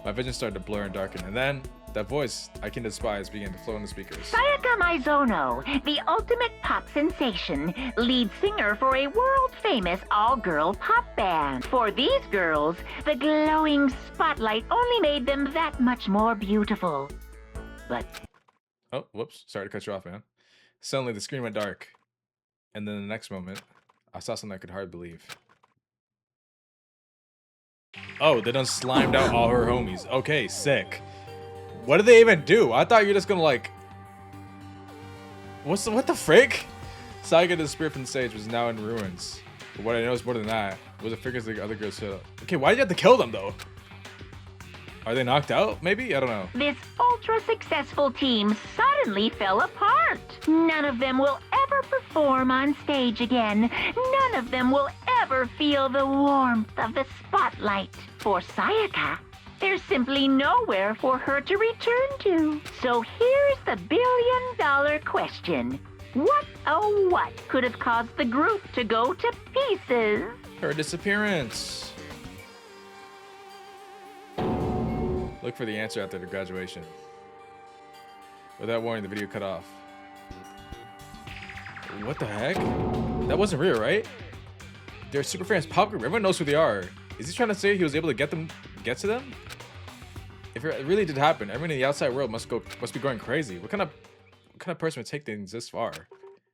Speaker 1: My vision started to blur and darken, and then That voice I can despise began to flow in the speakers.
Speaker 5: Sayaka Maizono, the ultimate pop sensation, lead singer for a world-famous all-girl pop band. For these girls, the glowing spotlight only made them that much more beautiful. But...
Speaker 1: Oh, whoops. Sorry to cut you off, man. Suddenly, the screen went dark. And then the next moment, I saw something I could hardly believe. Oh, they done slimed out all her homies. Okay, sick. What did they even do? I thought you were just gonna like... What the frick? Sayaka, the spirit from the stage, was now in ruins. But what I noticed more than that was the figures the other girls hit. Okay, why did you have to kill them though? Are they knocked out? Maybe? I don't know.
Speaker 5: this ultra-successful team suddenly fell apart. None of them will ever perform on stage again. None of them will ever feel the warmth of the spotlight. For Sayaka, there's simply nowhere for her to return to. So here's the billion-dollar question. What, oh what, could have caused the group to go to pieces?
Speaker 1: Her disappearance. Look for the answer after the graduation. Without warning, the video cut off. What the heck? That wasn't real, right? They're super fans pop group. Everyone knows who they are. Is he trying to say he was able to get to them? If it really did happen, everyone in the outside world must be going crazy. What kind of person would take things this far?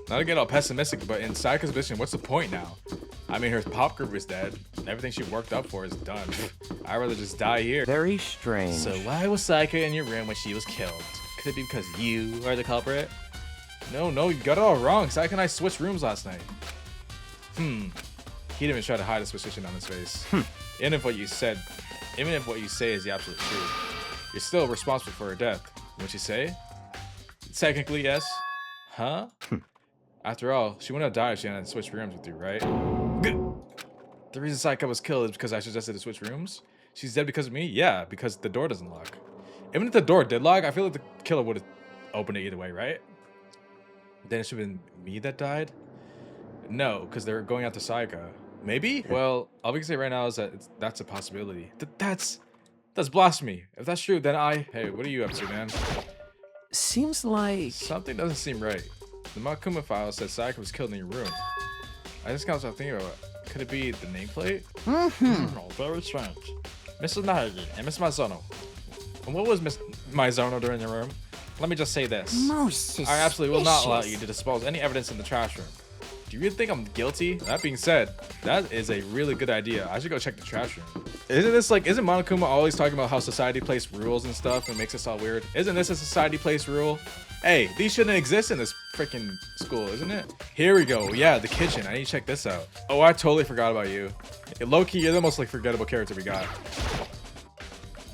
Speaker 1: Not to get all pessimistic, but in Sayaka's position, what's the point now? I mean, her pop group is dead. And everything she worked up for is done. I'd rather just die here.
Speaker 6: Very strange.
Speaker 1: So why was Sayaka in your room when she was killed? Could it be because you are the culprit? No, you got it all wrong. Sayaka and I switched rooms last night. He didn't even try to hide a suspicion on his face. Even if what you say is the absolute truth, you're still responsible for her death. Wouldn't you say? Technically, yes. Huh? After all, she wouldn't have died if she hadn't switched rooms with you, right? The reason Sayaka was killed is because I suggested to switch rooms? She's dead because of me? Yeah, because the door doesn't lock. Even if the door did lock, I feel like the killer would have opened it either way, right? Then it should have been me that died? No, because they're going after Sayaka. Maybe? Well, all we can say right now is that that's a possibility. That's blasphemy. If that's true, then Hey, what are you up to, man?
Speaker 6: Seems like...
Speaker 1: Something doesn't seem right. The Makuma file says Sayaka was killed in your room. I just got something thinking about it. Could it be the nameplate? Oh, very strange. Mrs. Nahagi and Miss Maizono. And what was Miss Maizono doing in your room? Let me just say this.
Speaker 2: Most
Speaker 1: I absolutely will not allow you to dispose any evidence in the trash room. Do you really think I'm guilty? That being said, that is a really good idea. I should go check the trash room. Isn't Monokuma always talking about how society places rules and stuff and makes us all weird? Isn't this a society place rule? Hey, these shouldn't exist in this freaking school, isn't it? Here we go. Yeah, the kitchen. I need to check this out. Oh, I totally forgot about you. Low-key, you're the most forgettable character we got.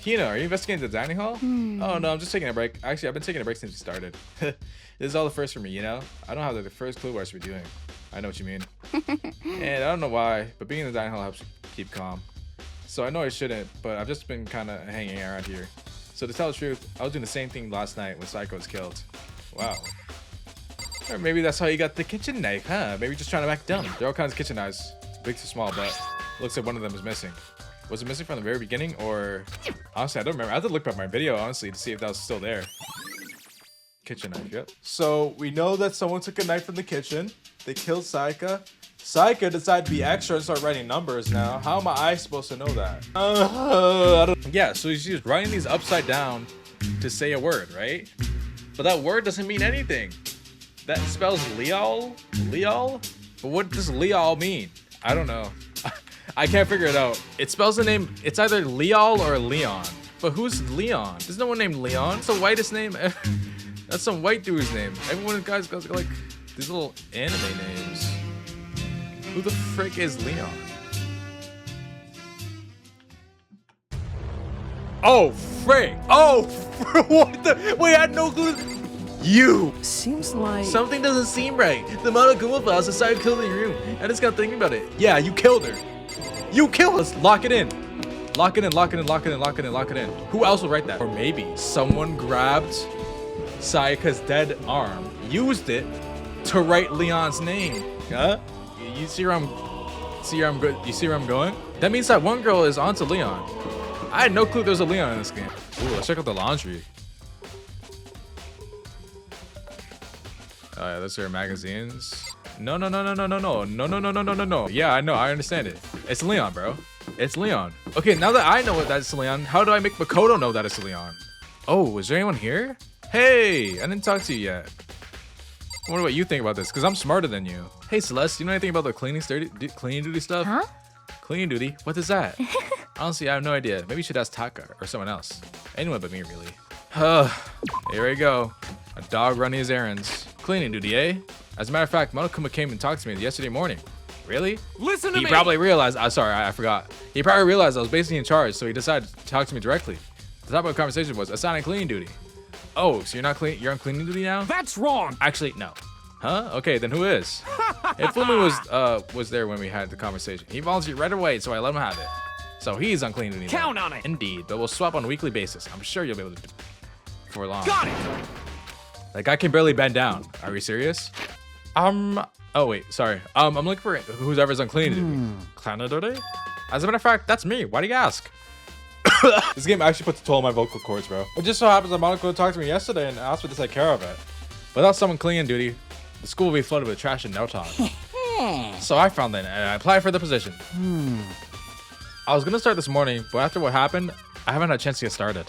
Speaker 1: Hina, are you investigating the dining hall? Oh no, I'm just taking a break. Actually, I've been taking a break since we started. This is all the first for me, you know? I don't have the first clue what I should be doing. I know what you mean. And I don't know why, but being in the dining hall helps keep calm. So I know I shouldn't, but I've just been kind of hanging around here. So to tell the truth, I was doing the same thing last night when Sayaka was killed. Wow. Or maybe that's how you got the kitchen knife, huh? Maybe just trying to act dumb. There are all kinds of kitchen knives. Big to small, but looks like one of them is missing. Was it missing from the very beginning, or... Honestly, I don't remember. I have to look back my video, honestly, to see if that was still there. Kitchen knife, yep. So, we know that someone took a knife from the kitchen. They killed Sayaka. Sayaka decided to be extra and start writing numbers now. How am I supposed to know that? I don't... Yeah, so she's writing these upside down to say a word, right? But that word doesn't mean anything. That spells Leal? Leal? But what does Leal mean? I don't know. I can't figure it out. It spells the name, it's either Leal or Leon. But who's Leon? There's no one named Leon. It's the whitest name. That's some white dude's name. Everyone in guys got like these little anime names. Who the frick is Leon? Oh, frick. Oh, what the? Wait, I had no clue. You.
Speaker 6: Seems like...
Speaker 1: Something doesn't seem right. The Monokuma files decided to kill her in your room. I just got thinking about it. Yeah, you killed her. You killed us. Lock it in. Lock it in, lock it in, lock it in, lock it in, lock it in. Who else would write that? Or maybe someone grabbed Sayaka's dead arm, used it to write Leon's name. Huh? You see where I'm going? That means that one girl is onto Leon. I had no clue there was a Leon in this game. Ooh, let's check out the laundry. Those are magazines. No. Yeah, I know. I understand it. It's Leon, bro. It's Leon. Okay, now that I know what that's Leon, how do I make Makoto know that it's Leon? Oh, is there anyone here? Hey, I didn't talk to you yet. I wonder what you think about this, because I'm smarter than you. Hey, Celeste, you know anything about the cleaning duty stuff?
Speaker 2: Huh?
Speaker 1: Cleaning duty? What is that? Honestly, I have no idea. Maybe you should ask Taka or someone else. Anyone but me, really. Here we go. A dog running his errands. Cleaning duty, eh? As a matter of fact, Monokuma came and talked to me yesterday morning. Really?
Speaker 4: Listen to me.
Speaker 1: He probably realized, sorry, I forgot. He probably realized I was basically in charge, so he decided to talk to me directly. The topic of the conversation was assigning cleaning duty. Oh, so you're on cleaning duty now?
Speaker 4: That's wrong.
Speaker 1: Actually, no. Huh? Okay, then who is? If Fumi was there when we had the conversation. He volunteered right away, so I let him have it. So he's on cleaning duty.
Speaker 4: Count
Speaker 1: now.
Speaker 4: on it.
Speaker 1: Indeed, but we'll swap on a weekly basis. I'm sure you'll be able to do it before long.
Speaker 4: Got it.
Speaker 1: Like, I can barely bend down. Are you serious? Oh wait, sorry. I'm looking for whoever's on cleaning duty. Cleaning duty? As a matter of fact, that's me. Why do you ask? This game actually puts a toll on my vocal cords, bro. It just so happens that Monaco talked to me yesterday and asked me to take care of it. Without someone cleaning duty, the school will be flooded with trash in no time. So I found that and I applied for the position. I was gonna start this morning, but after what happened, I haven't had a chance to get started.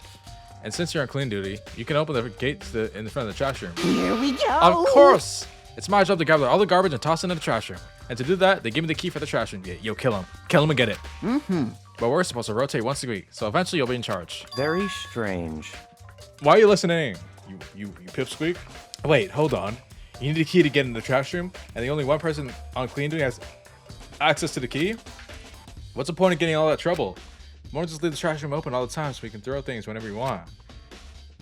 Speaker 1: And since you're on clean duty, you can open the gate in front of the trash room.
Speaker 3: Here we go.
Speaker 1: Of course! It's my job to gather all the garbage and toss it into the trash room. And to do that, they give me the key for the trash room. Yo, kill him. Kill him and get it. But we're supposed to rotate once a week, so eventually you'll be in charge.
Speaker 6: Very strange.
Speaker 1: Why are you listening? You pipsqueak? Wait, hold on. You need a key to get in the trash room, and the only one person on clean duty has access to the key? What's the point of getting all that trouble? More just leave the trash room open all the time so we can throw things whenever we want.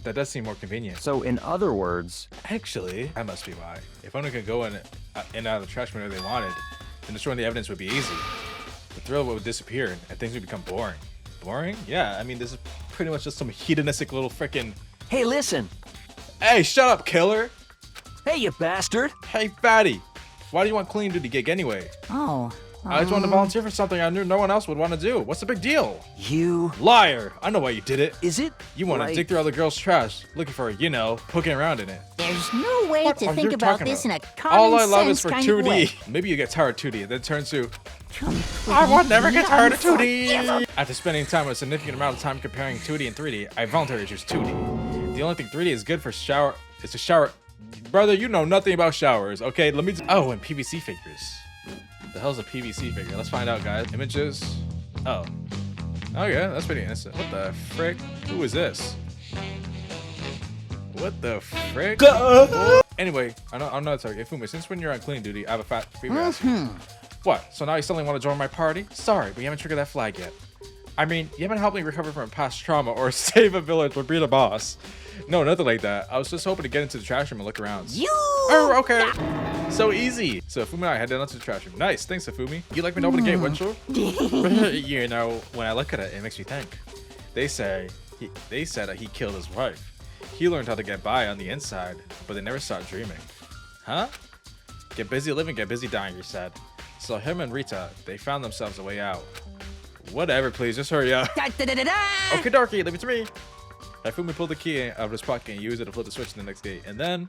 Speaker 1: That does seem more convenient.
Speaker 6: So in other words,
Speaker 1: Actually, that must be why. If anyone could go in and out of the trash whenever they wanted, then destroying the evidence would be easy. The thrill would disappear and things would become boring. Boring? Yeah, I mean, this is pretty much just some hedonistic little frickin'...
Speaker 6: hey, listen.
Speaker 1: Hey, shut up, killer!
Speaker 6: Hey, you bastard.
Speaker 1: Hey, fatty! Why do you want clean duty gig anyway?
Speaker 3: Oh.
Speaker 1: I just wanted to volunteer for something I knew no one else would want to do. What's the big deal?
Speaker 6: You...
Speaker 1: Liar! I know why you did it.
Speaker 6: Is it?
Speaker 1: You want to
Speaker 6: like...
Speaker 1: dig through other girls' trash, looking for, poking around in it.
Speaker 3: There's no way
Speaker 1: What
Speaker 3: to
Speaker 1: are
Speaker 3: think
Speaker 1: you
Speaker 3: about
Speaker 1: talking
Speaker 3: this in
Speaker 1: about?
Speaker 3: a common
Speaker 1: All I love is
Speaker 3: sense
Speaker 1: for
Speaker 3: kind of way.
Speaker 1: 2D. Maybe you get tired of 2D, then turns to...
Speaker 3: Completely
Speaker 1: I will never get tired of 2D!
Speaker 3: unforgivable.
Speaker 1: After spending time with a significant amount of time comparing 2D and 3D, I voluntarily choose 2D. The only thing 3D is good for is to shower... Brother, you know nothing about showers, okay? Let me... Oh, and PVC figures. The hell's a PVC figure? Let's find out, guys. Images. Oh. Oh, yeah, that's pretty innocent. What the frick? Who is this? What the frick? Anyway, I'm not sorry. Ifumi, since when you're on clean duty, I have a favor to ask you. What? So now you suddenly want to join my party? Sorry, but you haven't triggered that flag yet. I mean, you haven't helped me recover from past trauma or save a village or be the boss. No, nothing like that. I was just hoping to get into the trash room and look around. Oh, okay. So easy. So Fumi and I headed onto the trash room. Nice. Thanks, Fumi. You'd like me to open the gate, wouldn't you? You know, when I look at it, it makes me think. They said that he killed his wife. He learned how to get by on the inside, but they never stopped dreaming. Huh? Get busy living, get busy dying, you said. So him and Rita, they found themselves a way out. Whatever, please, just hurry up. Okay, Darky, leave it to me. Fumi pulled the key out of his pocket and used it to flip the switch in the next gate, and then...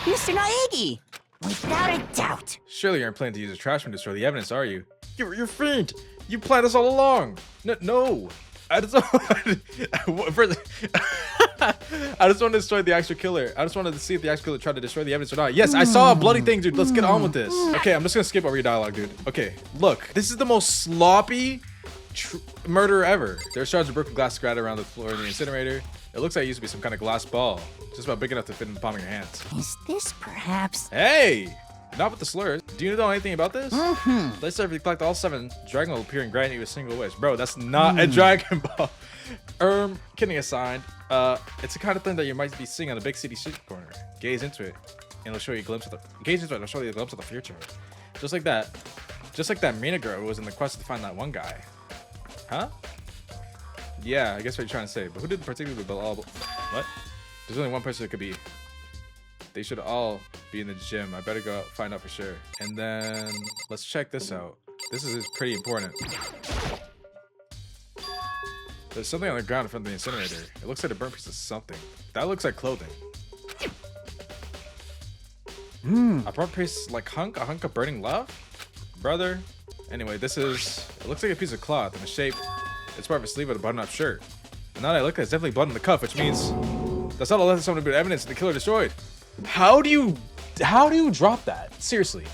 Speaker 3: Mr. Naegi! Without a doubt.
Speaker 1: Surely you aren't planning to use a trash room to destroy the evidence, are you? You're fiend! You planned this all along! No! I just I just wanted to destroy the actual killer. I just wanted to see if the actual killer tried to destroy the evidence or not. Yes, I saw a bloody thing, dude. Let's get on with this. Okay, I'm just gonna skip over your dialogue, dude. Okay, look. This is the most sloppy murder ever. There's shards of broken glass scattered around the floor in the incinerator. It looks like it used to be some kind of glass ball. Just about big enough to fit in the palm of your hands.
Speaker 3: Is this perhaps...
Speaker 1: Hey! Not with the slurs. Do you know anything about this? Let's say if you collect all 7, dragon will appear and grant you a single wish. Bro, that's not a Dragon Ball. Kidding aside, it's the kind of thing that you might be seeing on a big city street corner. Gaze into it, and it'll show you a glimpse of the future. Just like that Mina girl who was in the quest to find that one guy. Huh? Yeah, I guess what you're trying to say. But who did particularly what? There's only one person it could be. They should all be in the gym. I better go out, find out for sure. And then let's check this out. This is pretty important. There's something on the ground in front of the incinerator. It looks like a burnt piece of something. That looks like clothing. A burnt piece like a hunk of burning love? Brother. Anyway, this is, it looks like a piece of cloth in a shape. It's part of a sleeve with a button-up shirt. And now that I look at it, it's definitely blood on the cuff, which means that's not a lesson something but evidence the killer destroyed. How do you drop that? Seriously.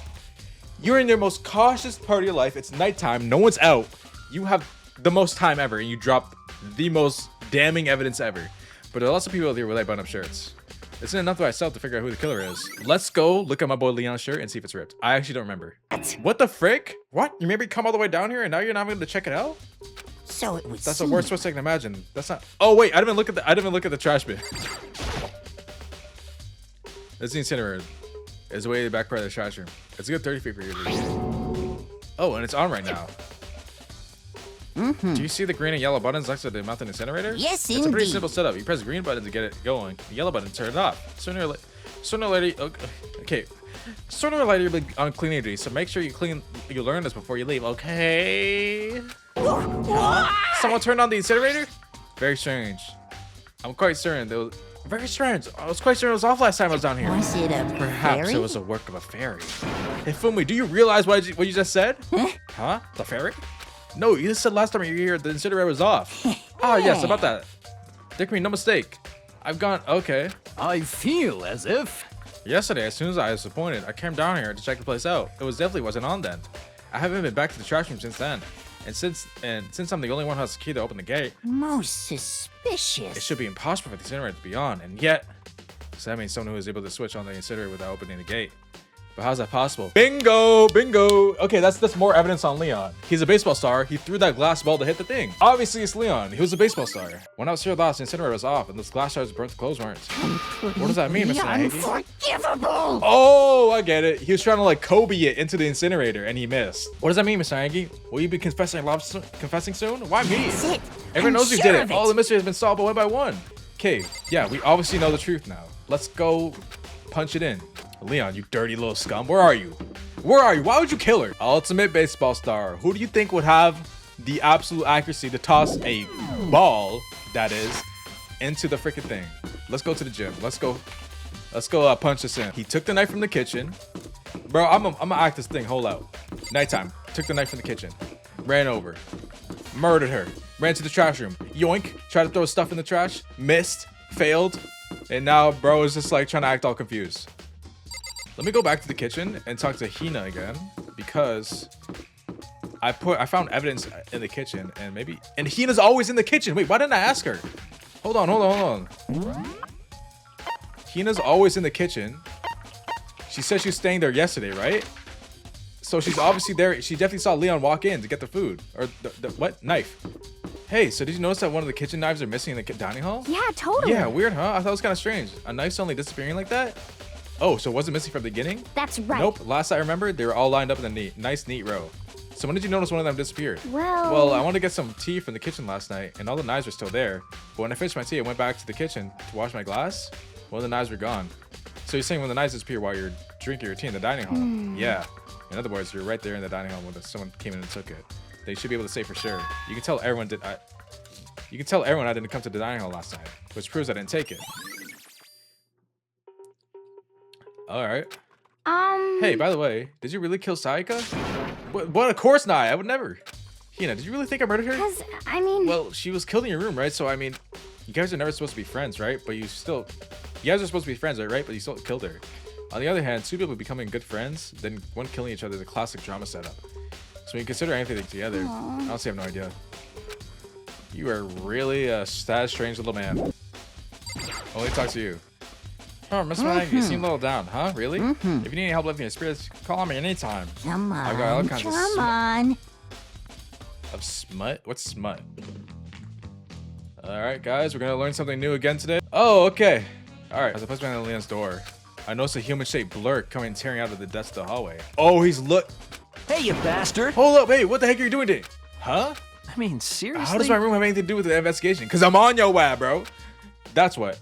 Speaker 1: You're in your most cautious part of your life. It's nighttime. No one's out. You have the most time ever, and you drop the most damning evidence ever. But there are lots of people out there with like button-up shirts. Isn't enough by itself to figure out who the killer is. Let's go look at my boy Leon's shirt and see if it's ripped. I actually don't remember. What the frick? What? You made me come all the way down here and now you're not able to check it out?
Speaker 3: So it was.
Speaker 1: That's the worst twist I can imagine. That's not. Oh wait, I didn't even look at the trash bin. It's the incinerator. It's way in the back part of the trash room. It's a good 30 feet for you. Oh, and it's on right now. Do you see the green and yellow buttons next to the mountain incinerator?
Speaker 3: Yes,
Speaker 1: It's a pretty
Speaker 3: indeed.
Speaker 1: simple setup. You press the green button to get it going. The yellow button to turn it off. Sooner or later, okay. Sooner or later you'll be on cleaning duty, so make sure you learn this before you leave, okay? Someone turned on the incinerator? Very strange. I'm quite certain there was very strange. I was quite certain it was off last time I was down here.
Speaker 3: Was it a
Speaker 1: Perhaps
Speaker 3: fairy?
Speaker 1: it was a work of a fairy. Hey Fumi, do you realize what you just said? Huh? The fairy? No, you just said last time you were here the incinerator was off. Ah, yes, about that. There can be no mistake. I've gone, okay.
Speaker 7: I feel as if...
Speaker 1: Yesterday, as soon as I was appointed, I came down here to check the place out. It definitely wasn't on then. I haven't been back to the trash room since then. And since I'm the only one who has the key to open the gate,
Speaker 3: Most suspicious.
Speaker 1: it should be impossible for the incinerator to be on. And yet, so that means someone who is able to switch on the incinerator without opening the gate. But how's that possible? Bingo! Bingo! Okay, that's more evidence on Leon. He's a baseball star. He threw that glass ball to hit the thing. Obviously, it's Leon. He was a baseball star. When I was here last, the incinerator was off, and those glass shards burnt the clothes weren't. What does that mean, Mr. Nahigi?
Speaker 3: Unforgivable.
Speaker 1: Oh, I get it. He was trying to like Kobe it into the incinerator, and he missed. What does that mean, Mr. Nahigi? Will you be confessing soon? Why me?
Speaker 3: That's it.
Speaker 1: Everyone
Speaker 3: I'm
Speaker 1: knows you
Speaker 3: sure
Speaker 1: did
Speaker 3: of
Speaker 1: it. All the mystery has been solved one by one. Okay, yeah, we obviously know the truth now. Let's go punch it in. Leon, you dirty little scum. Where are you? Where are you? Why would you kill her? Ultimate baseball star. Who do you think would have the absolute accuracy to toss a ball, that is, into the freaking thing? Let's go to the gym. Let's go punch this in. He took the knife from the kitchen. Bro, I'm gonna act this thing whole out. Nighttime. Took the knife from the kitchen. Ran over. Murdered her. Ran to the trash room. Yoink. Tried to throw stuff in the trash. Missed. Failed. And now bro is just like trying to act all confused. Let me go back to the kitchen and talk to Hina again, because I found evidence in the kitchen, and Hina's always in the kitchen. Wait, why didn't I ask her? Hold on. Hina's always in the kitchen. She said she was staying there yesterday, right? So she's obviously there. She definitely saw Leon walk in to get the food, or the what? Knife. Hey, so did you notice that one of the kitchen knives are missing in the dining hall?
Speaker 2: Yeah, totally.
Speaker 1: Yeah, weird, huh? I thought it was kind of strange. A knife suddenly disappearing like that? Oh, so it wasn't missing from the beginning?
Speaker 2: That's right.
Speaker 1: Nope. Last I remember, they were all lined up in a nice, neat row. So when did you notice one of them disappeared?
Speaker 2: Well,
Speaker 1: I wanted to get some tea from the kitchen last night, and all the knives were still there. But when I finished my tea, I went back to the kitchen to wash my glass. One of the knives were gone. So you're saying when the knives disappear while you're drinking your tea in the dining hall? Yeah. In other words, you're right there in the dining hall when someone came in and took it. They should be able to say for sure. You can tell everyone I didn't come to the dining hall last night, which proves I didn't take it. All right. Hey, by the way, did you really kill Sayaka? What? Of course not. I would never. Hina, did you really think I murdered her?
Speaker 2: because, I mean...
Speaker 1: Well, she was killed in your room, right? So, I mean, you guys are never supposed to be friends, right? But you guys are supposed to be friends, right? But you still killed her. On the other hand, two people becoming good friends, then one killing each other is a classic drama setup. So when you consider anything together, I honestly have no idea. You are really a sad, strange little man. Only talk to you. Oh, Miss Mag, you seem a little down, huh? Really? If you need any help lifting your spirits, call me anytime.
Speaker 3: Come on.
Speaker 1: I've got all kinds of
Speaker 3: Come on.
Speaker 1: Of smut? What's smut? Alright, guys, we're gonna learn something new again today. Oh, okay. Alright, as I push behind Leon's door, I noticed a human-shaped blur coming and tearing out of the depths of the hallway. Oh, he's
Speaker 6: Hey, you bastard!
Speaker 1: Hold up, hey, what the heck are you doing today? Huh?
Speaker 6: I mean, seriously?
Speaker 1: How does my room have anything to do with the investigation? Because I'm on your web, bro. That's what.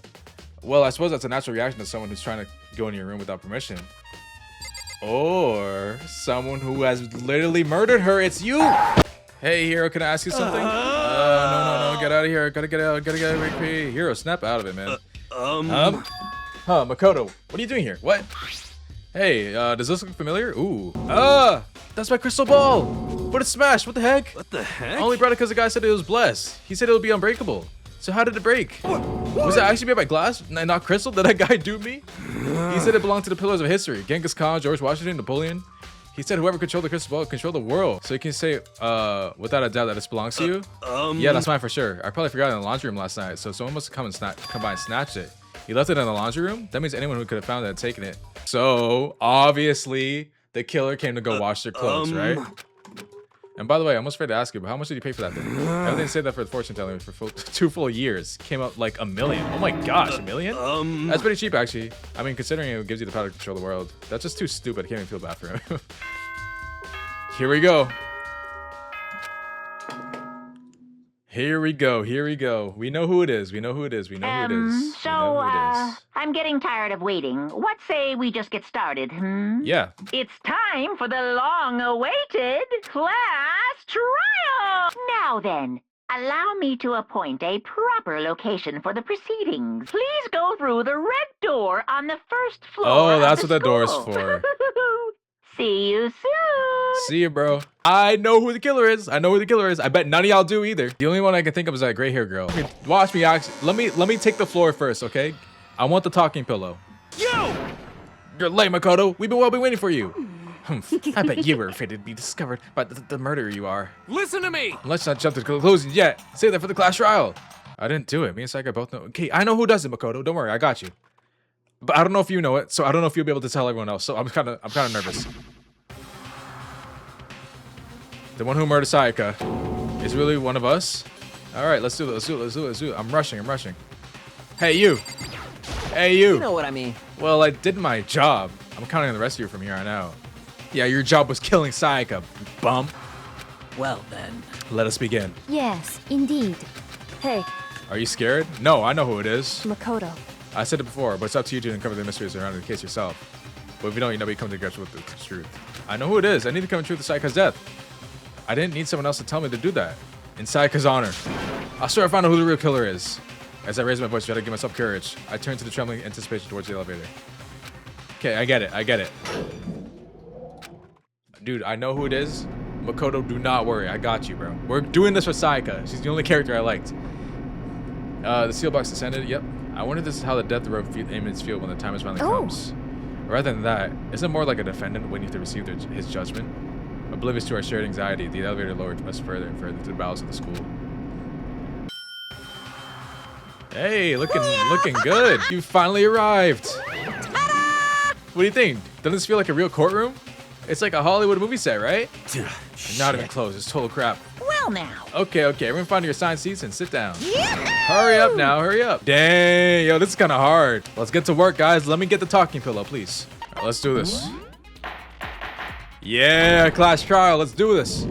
Speaker 1: Well, I suppose that's a natural reaction to someone who's trying to go in your room without permission. Or someone who has literally murdered her. It's you. Hey, Hero, can I ask you something? No. Get out of here. Gotta get out. Gotta get out. Hero, snap out of it, man. Makoto, what are you doing here? What? Hey, does this look familiar? Ooh. That's my crystal ball. But it's smashed. What the heck?
Speaker 6: What the heck?
Speaker 1: I only brought it because the guy said it was blessed. He said it would be unbreakable. So how did it break? Was it actually made by glass and not crystal? Did that guy do me? He said it belonged to the pillars of history. Genghis Khan, George Washington, Napoleon. He said whoever controlled the crystal ball controlled the world. So you can say, without a doubt that this belongs to you? Yeah, that's mine for sure. I probably forgot it in the laundry room last night, so someone must have come by and snatched it. He left it in the laundry room? That means anyone who could have found it had taken it. So, obviously, the killer came to go wash their clothes, right? And by the way, I almost forgot to ask you, but how much did you pay for that thing? Everything said that for the fortune telling for 2 full years. Came out like $1 million. Oh my gosh, $1 million? That's pretty cheap, actually. I mean, considering it gives you the power to control the world. That's just too stupid. I can't even feel bad for him. Here we go. Here we go. Here we go. We know who it is. We know who it is. We know who it is.
Speaker 5: So,
Speaker 1: we know who it is.
Speaker 5: I'm getting tired of waiting. What say we just get started,
Speaker 1: Yeah.
Speaker 5: It's time for the long-awaited class trial! Now then, allow me to appoint a proper location for the proceedings. Please go through the red door on the first floor.
Speaker 1: Oh, that's
Speaker 5: of
Speaker 1: what
Speaker 5: the
Speaker 1: the door's
Speaker 5: school.
Speaker 1: for.
Speaker 5: See you soon!
Speaker 1: See you, bro. I know who the killer is. I know who the killer is. I bet none of y'all do either. The only one I can think of is that gray hair girl. Okay, watch me, actually. Let me take the floor first, okay? I want the talking pillow. You're late, Makoto. We've been waiting for you. I bet you were afraid to be discovered by the murderer you are.
Speaker 7: Listen to me.
Speaker 1: Let's not jump to conclusions yet. Save that for the class trial. I didn't do it. Me and Saika both know. Okay, I know who does it, Makoto. Don't worry, I got you. But I don't know if you know it, so I don't know if you'll be able to tell everyone else. So I'm kind of nervous. The one who murdered Sayaka is really one of us. All right, let's do it. Let's do it. I'm rushing. Hey, you. Hey, you.
Speaker 6: You know what I mean.
Speaker 1: Well, I did my job. I'm counting on the rest of you from here on out. Yeah, your job was killing Sayaka, bum.
Speaker 6: Well then.
Speaker 1: Let us begin.
Speaker 2: Yes, indeed. Hey,
Speaker 1: Are you scared? No, I know who it is.
Speaker 2: Makoto.
Speaker 1: I said it before, but it's up to you to uncover the mysteries around the case yourself. But if you don't, you never come to grips with the truth. I know who it is. I need to come to truth of Sayaka's death. I didn't need someone else to tell me to do that. In Sayaka's honor. I swear I found out who the real killer is. As I raised my voice, I had to give myself courage. I turned to the trembling anticipation towards the elevator. Okay, I get it. Dude, I know who it is. Makoto, do not worry. I got you, bro. We're doing this for Sayaka. She's the only character I liked. The seal box descended. Yep. I wonder if this is how the death row inmates feel when the time finally comes. Rather than that, isn't it more like a defendant waiting to receive his judgment? Oblivious to our shared anxiety, the elevator lowered us further and further to the bowels of the school. Hey, looking good. You finally arrived. What do you think? Doesn't this feel like a real courtroom? It's like a Hollywood movie set, right? Not even close. It's total crap.
Speaker 3: Well now.
Speaker 1: Okay. Everyone find your assigned seats and sit down.
Speaker 3: Yahoo!
Speaker 1: Hurry up now, hurry up. Dang, yo, this is kind of hard. Let's get to work, guys. Let me get the talking pillow, please. All right, let's do this. Yeah, class trial. Let's do this.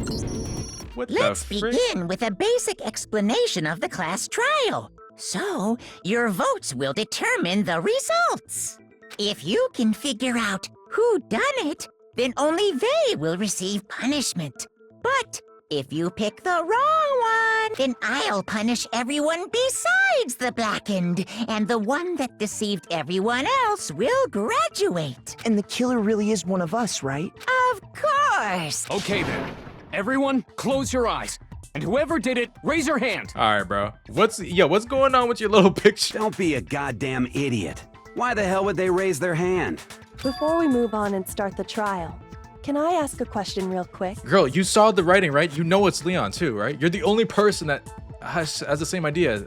Speaker 1: What
Speaker 3: Let's
Speaker 1: the frick?
Speaker 3: begin with a basic explanation of the class trial. So, your votes will determine the results. If you can figure out who done it, then only they will receive punishment. But if you pick the wrong one, then I'll punish everyone besides the blackened, and the one that deceived everyone else will graduate.
Speaker 8: And the killer really is one of us, right?
Speaker 3: Of course.
Speaker 7: Okay then. Everyone, close your eyes. And whoever did it, raise your hand.
Speaker 1: All right, bro. What's going on with your little picture?
Speaker 9: Don't be a goddamn idiot. Why the hell would they raise their hand?
Speaker 2: Before we move on and start the trial, can I ask a question real quick?
Speaker 1: Girl, you saw the writing, right? You know it's Leon too, right? You're the only person that has the same idea.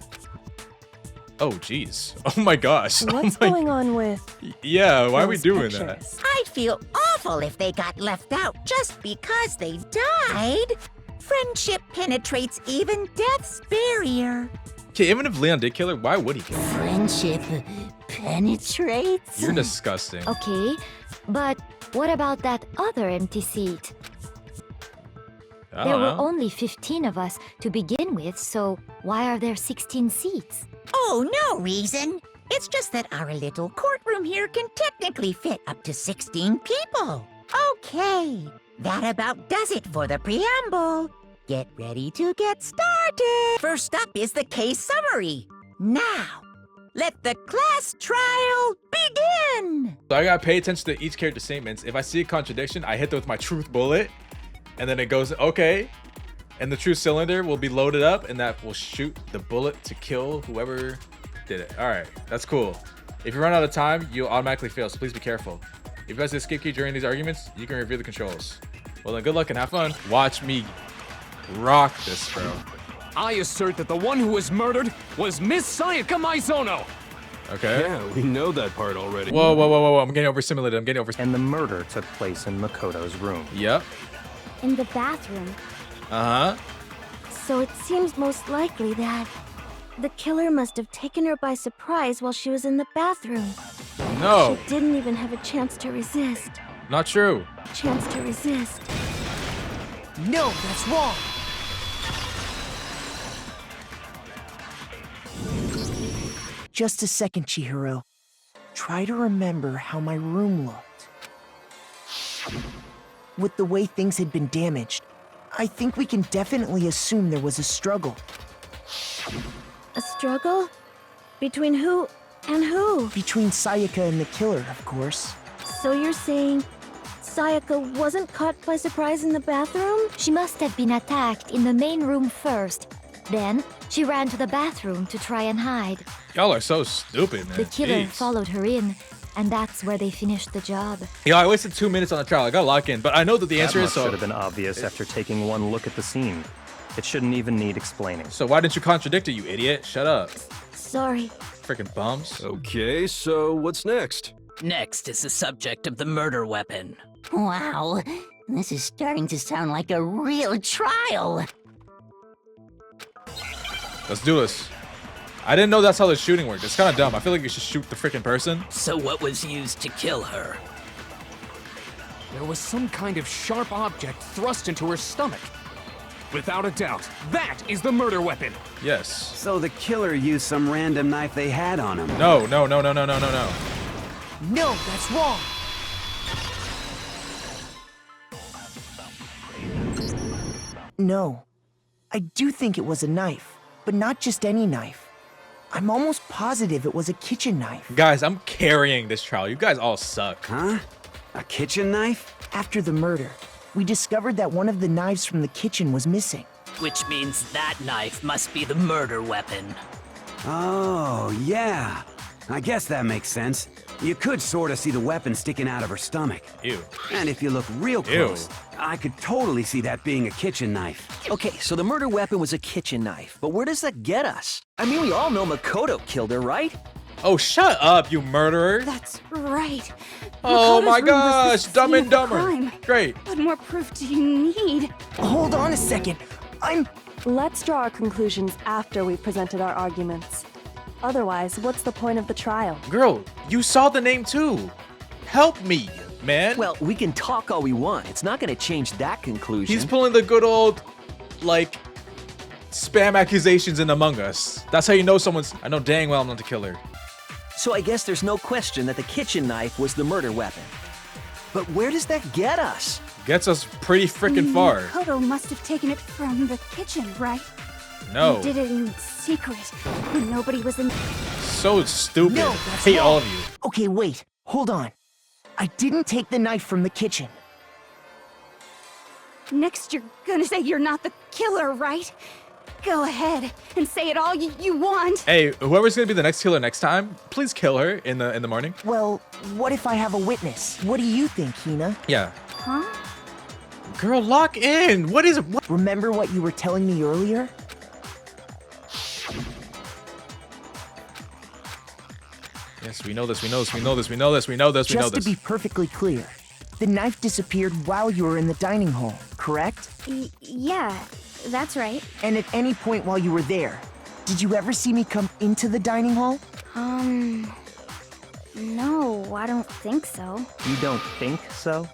Speaker 1: Oh, jeez. Oh my gosh.
Speaker 2: What's going on with
Speaker 1: Yeah, why are we
Speaker 2: those
Speaker 1: doing
Speaker 2: pictures?
Speaker 3: I'd feel awful if they got left out just because they died. Friendship penetrates even death's barrier.
Speaker 1: that? Okay, even if Leon did kill her, why would he kill her?
Speaker 3: Friendship penetrates?
Speaker 1: You're disgusting.
Speaker 10: Okay, but what about that other empty seat?
Speaker 1: I
Speaker 10: There
Speaker 1: don't
Speaker 10: were
Speaker 1: know.
Speaker 10: only 15 of us to begin with, so why are there 16 seats?
Speaker 3: Oh, no reason. It's just that our little courtroom here can technically fit up to 16 people. Okay, that about does it for the preamble. Get ready to get started. First up is the case summary. Now, Let the class trial begin!
Speaker 1: So I gotta pay attention to each character's statements. If I see a contradiction, I hit them with my truth bullet, and then it goes, okay. And the truth cylinder will be loaded up, and that will shoot the bullet to kill whoever did it. All right, that's cool. If you run out of time, you'll automatically fail, so please be careful. If you press the escape key during these arguments, you can review the controls. Well then, good luck and have fun. Watch me rock this, bro.
Speaker 7: I assert that the one who was murdered was Miss Sayaka Maizono.
Speaker 1: Okay.
Speaker 4: Yeah, we know that part already.
Speaker 1: Whoa, whoa, whoa, whoa, whoa. I'm getting overstimulated. I'm getting over.
Speaker 6: And the murder took place in Makoto's room.
Speaker 1: Yep.
Speaker 10: In the bathroom.
Speaker 1: Uh-huh.
Speaker 10: So it seems most likely that the killer must have taken her by surprise while she was in the bathroom.
Speaker 1: No.
Speaker 10: She didn't even have a chance to resist.
Speaker 1: Not true.
Speaker 10: Chance to resist.
Speaker 8: No, that's wrong. Just a second, Chihiro. Try to remember how my room looked. With the way things had been damaged, I think we can definitely assume there was a struggle.
Speaker 10: A struggle? Between who and who?
Speaker 8: Between Sayaka and the killer, of course.
Speaker 10: So you're saying Sayaka wasn't caught by surprise in the bathroom? She must have been attacked in the main room first. Then, she ran to the bathroom to try and hide.
Speaker 1: Y'all are so stupid, man.
Speaker 10: The killer
Speaker 1: Jeez.
Speaker 10: followed her in, and that's where they finished the job.
Speaker 1: Yo, I wasted 2 minutes on the trial. I gotta lock in, but I know that the answer
Speaker 6: That
Speaker 1: is so.
Speaker 6: should have been obvious after taking one look at the scene. It shouldn't even need explaining.
Speaker 1: So why didn't you contradict it, you idiot? Shut up.
Speaker 10: Sorry.
Speaker 1: Freaking bums.
Speaker 4: Okay, so what's next?
Speaker 6: Next is the subject of the murder weapon.
Speaker 3: Wow, this is starting to sound like a real trial.
Speaker 1: Let's do this. I didn't know that's how the shooting worked. It's kind of dumb. I feel like you should shoot the freaking person.
Speaker 6: So what was used to kill her?
Speaker 7: There was some kind of sharp object thrust into her stomach. Without a doubt, that is the murder weapon.
Speaker 1: Yes.
Speaker 9: So the killer used some random knife they had on him.
Speaker 1: No, no, no, no, no, no, no, no.
Speaker 8: No, that's wrong. No. I do think it was a knife, but not just any knife. I'm almost positive it was a kitchen knife.
Speaker 1: Guys, I'm carrying this trial. You guys all suck.
Speaker 9: Huh? A kitchen knife?
Speaker 8: After the murder, we discovered that one of the knives from the kitchen was missing.
Speaker 6: Which means that knife must be the murder weapon.
Speaker 9: Oh, yeah. I guess that makes sense. You could sort of see the weapon sticking out of her stomach.
Speaker 1: Ew.
Speaker 9: And if you look real close, I could totally see that being a kitchen knife.
Speaker 11: Okay, so the murder weapon was a kitchen knife, but where does that get us? I mean, we all know Makoto killed her, right?
Speaker 1: Oh, shut up, you murderer.
Speaker 12: That's right.
Speaker 1: Oh
Speaker 12: Makoto's
Speaker 1: my
Speaker 12: room was
Speaker 1: gosh,
Speaker 12: the
Speaker 1: Dumb
Speaker 12: scene
Speaker 1: and
Speaker 12: of the
Speaker 1: Dumber.
Speaker 12: crime.
Speaker 1: Great.
Speaker 12: What more proof do you need?
Speaker 8: Hold on a second.
Speaker 2: Let's draw our conclusions after we've presented our arguments. Otherwise, what's the point of the trial?
Speaker 1: Girl, you saw the name too. Help me, man.
Speaker 11: Well, we can talk all we want. It's not going to change that conclusion.
Speaker 1: He's pulling the good old, like, spam accusations in Among Us. That's how you know someone's... I know dang well I'm not the killer.
Speaker 11: So I guess there's no question that the kitchen knife was the murder weapon. But where does that get us?
Speaker 1: Gets us pretty freaking far.
Speaker 12: Makoto must have taken it from the kitchen, right?
Speaker 1: No.
Speaker 12: He did it in secret when nobody was in.
Speaker 1: So stupid.
Speaker 8: No, that's
Speaker 1: Hate
Speaker 8: wrong.
Speaker 1: all of you.
Speaker 8: Okay, wait. Hold on. I didn't take the knife from the kitchen.
Speaker 12: Next, you're gonna say you're not the killer, right? Go ahead and say it all you want.
Speaker 1: Hey, whoever's gonna be the next killer next time, please kill her in the morning.
Speaker 8: Well, what if I have a witness? What do you think, Hina?
Speaker 1: Yeah.
Speaker 12: Huh?
Speaker 1: Girl, lock in. What is it? What?
Speaker 8: Remember what you were telling me earlier?
Speaker 1: Yes, we know this. We know this. We know this. We know this. We know this. We know
Speaker 8: Just
Speaker 1: this.
Speaker 8: to be perfectly clear, the knife disappeared while you were in the dining hall, correct?
Speaker 10: Yeah, that's right.
Speaker 8: And at any point while you were there, did you ever see me come into the dining hall?
Speaker 10: No, I don't think so.
Speaker 11: You don't think so?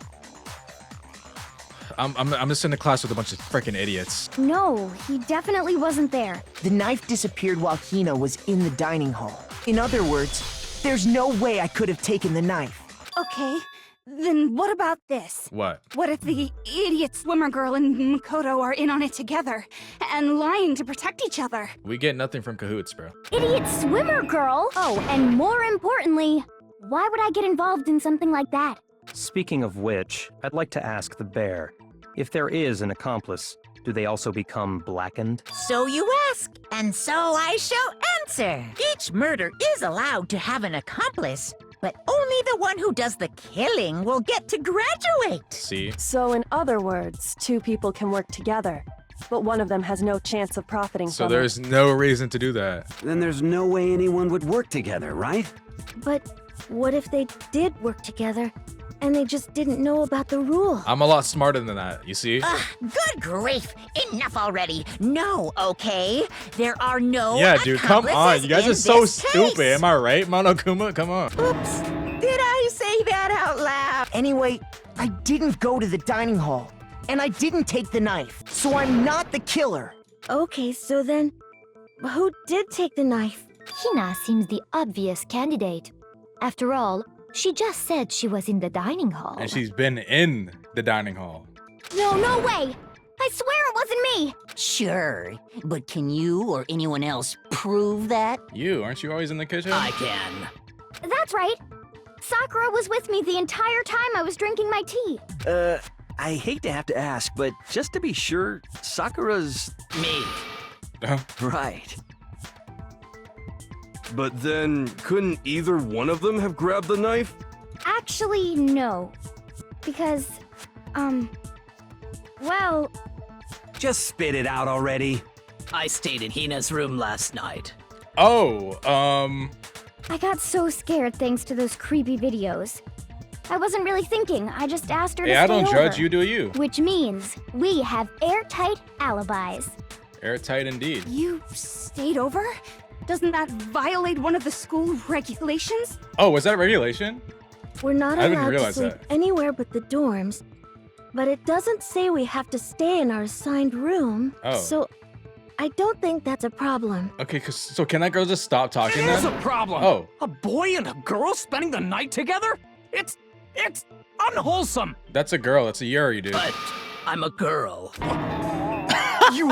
Speaker 1: I'm just in the class with a bunch of freaking idiots.
Speaker 10: No, he definitely wasn't there.
Speaker 8: The knife disappeared while Hina was in the dining hall. In other words, there's no way I could have taken the knife.
Speaker 12: Okay, Then what about this?
Speaker 1: What?
Speaker 12: What if the idiot swimmer girl and Makoto are in on it together and lying to protect each other?
Speaker 1: We get nothing from cahoots, bro.
Speaker 10: Idiot swimmer girl! Oh, and more importantly, why would I get involved in something like that?
Speaker 6: Speaking of which, I'd like to ask the bear, if there is an accomplice, do they also become blackened?
Speaker 3: So you ask, and so I shall answer. Each murder is allowed to have an accomplice, but only the one who does the killing will get to graduate.
Speaker 1: See?
Speaker 2: So in other words, two people can work together, but one of them has no chance of profiting
Speaker 1: So
Speaker 2: from it.
Speaker 1: there's no reason to do that.
Speaker 9: Then there's no way anyone would work together, right?
Speaker 10: But what if they did work together and they just didn't know about the rule?
Speaker 1: I'm a lot smarter than that, you see?
Speaker 3: Good grief! Enough already! No, okay? There are no
Speaker 1: Yeah, dude, come on. You guys are
Speaker 3: accomplices
Speaker 1: so
Speaker 3: in this
Speaker 1: stupid.
Speaker 3: case.
Speaker 1: Am I right, Monokuma? Come on.
Speaker 3: Oops. Did I say that out loud?
Speaker 8: Anyway, I didn't go to the dining hall, and I didn't take the knife, so I'm not the killer.
Speaker 10: Okay, so then, who did take the knife? Hina seems the obvious candidate. After all, she just said she was in the dining hall.
Speaker 1: And she's been in the dining hall.
Speaker 10: No, no way! I swear it wasn't me!
Speaker 3: Sure, but can you or anyone else prove that?
Speaker 1: You, aren't you always in the kitchen?
Speaker 3: I can.
Speaker 10: That's right. Sakura was with me the entire time I was drinking my tea.
Speaker 11: I hate to have to ask, but just to be sure, Sakura's...
Speaker 3: Me.
Speaker 11: Right.
Speaker 4: But then, couldn't either one of them have grabbed the knife?
Speaker 10: Actually, no. Because, well...
Speaker 9: Just spit it out already.
Speaker 3: I stayed in Hina's room last night.
Speaker 1: Oh,
Speaker 10: I got so scared thanks to those creepy videos. I wasn't really thinking, I just asked her to
Speaker 1: hey,
Speaker 10: stay
Speaker 1: I don't
Speaker 10: over.
Speaker 1: judge, you do you.
Speaker 10: Which means, we have airtight alibis.
Speaker 1: Airtight indeed.
Speaker 12: You stayed over? Doesn't that violate one of the school regulations?
Speaker 1: Oh, was that a regulation?
Speaker 10: We're not
Speaker 1: I didn't
Speaker 10: allowed to
Speaker 1: realize
Speaker 10: sleep
Speaker 1: that.
Speaker 10: anywhere but the dorms. But it doesn't say we have to stay in our assigned room.
Speaker 1: Oh.
Speaker 10: So, I don't think that's a problem.
Speaker 1: Okay, so can that girl just stop talking
Speaker 7: It is a
Speaker 1: then?
Speaker 7: problem!
Speaker 1: Oh.
Speaker 7: A boy and a girl spending the night together? It's unwholesome!
Speaker 1: That's a girl. That's a Yuri, dude.
Speaker 3: But I'm a girl.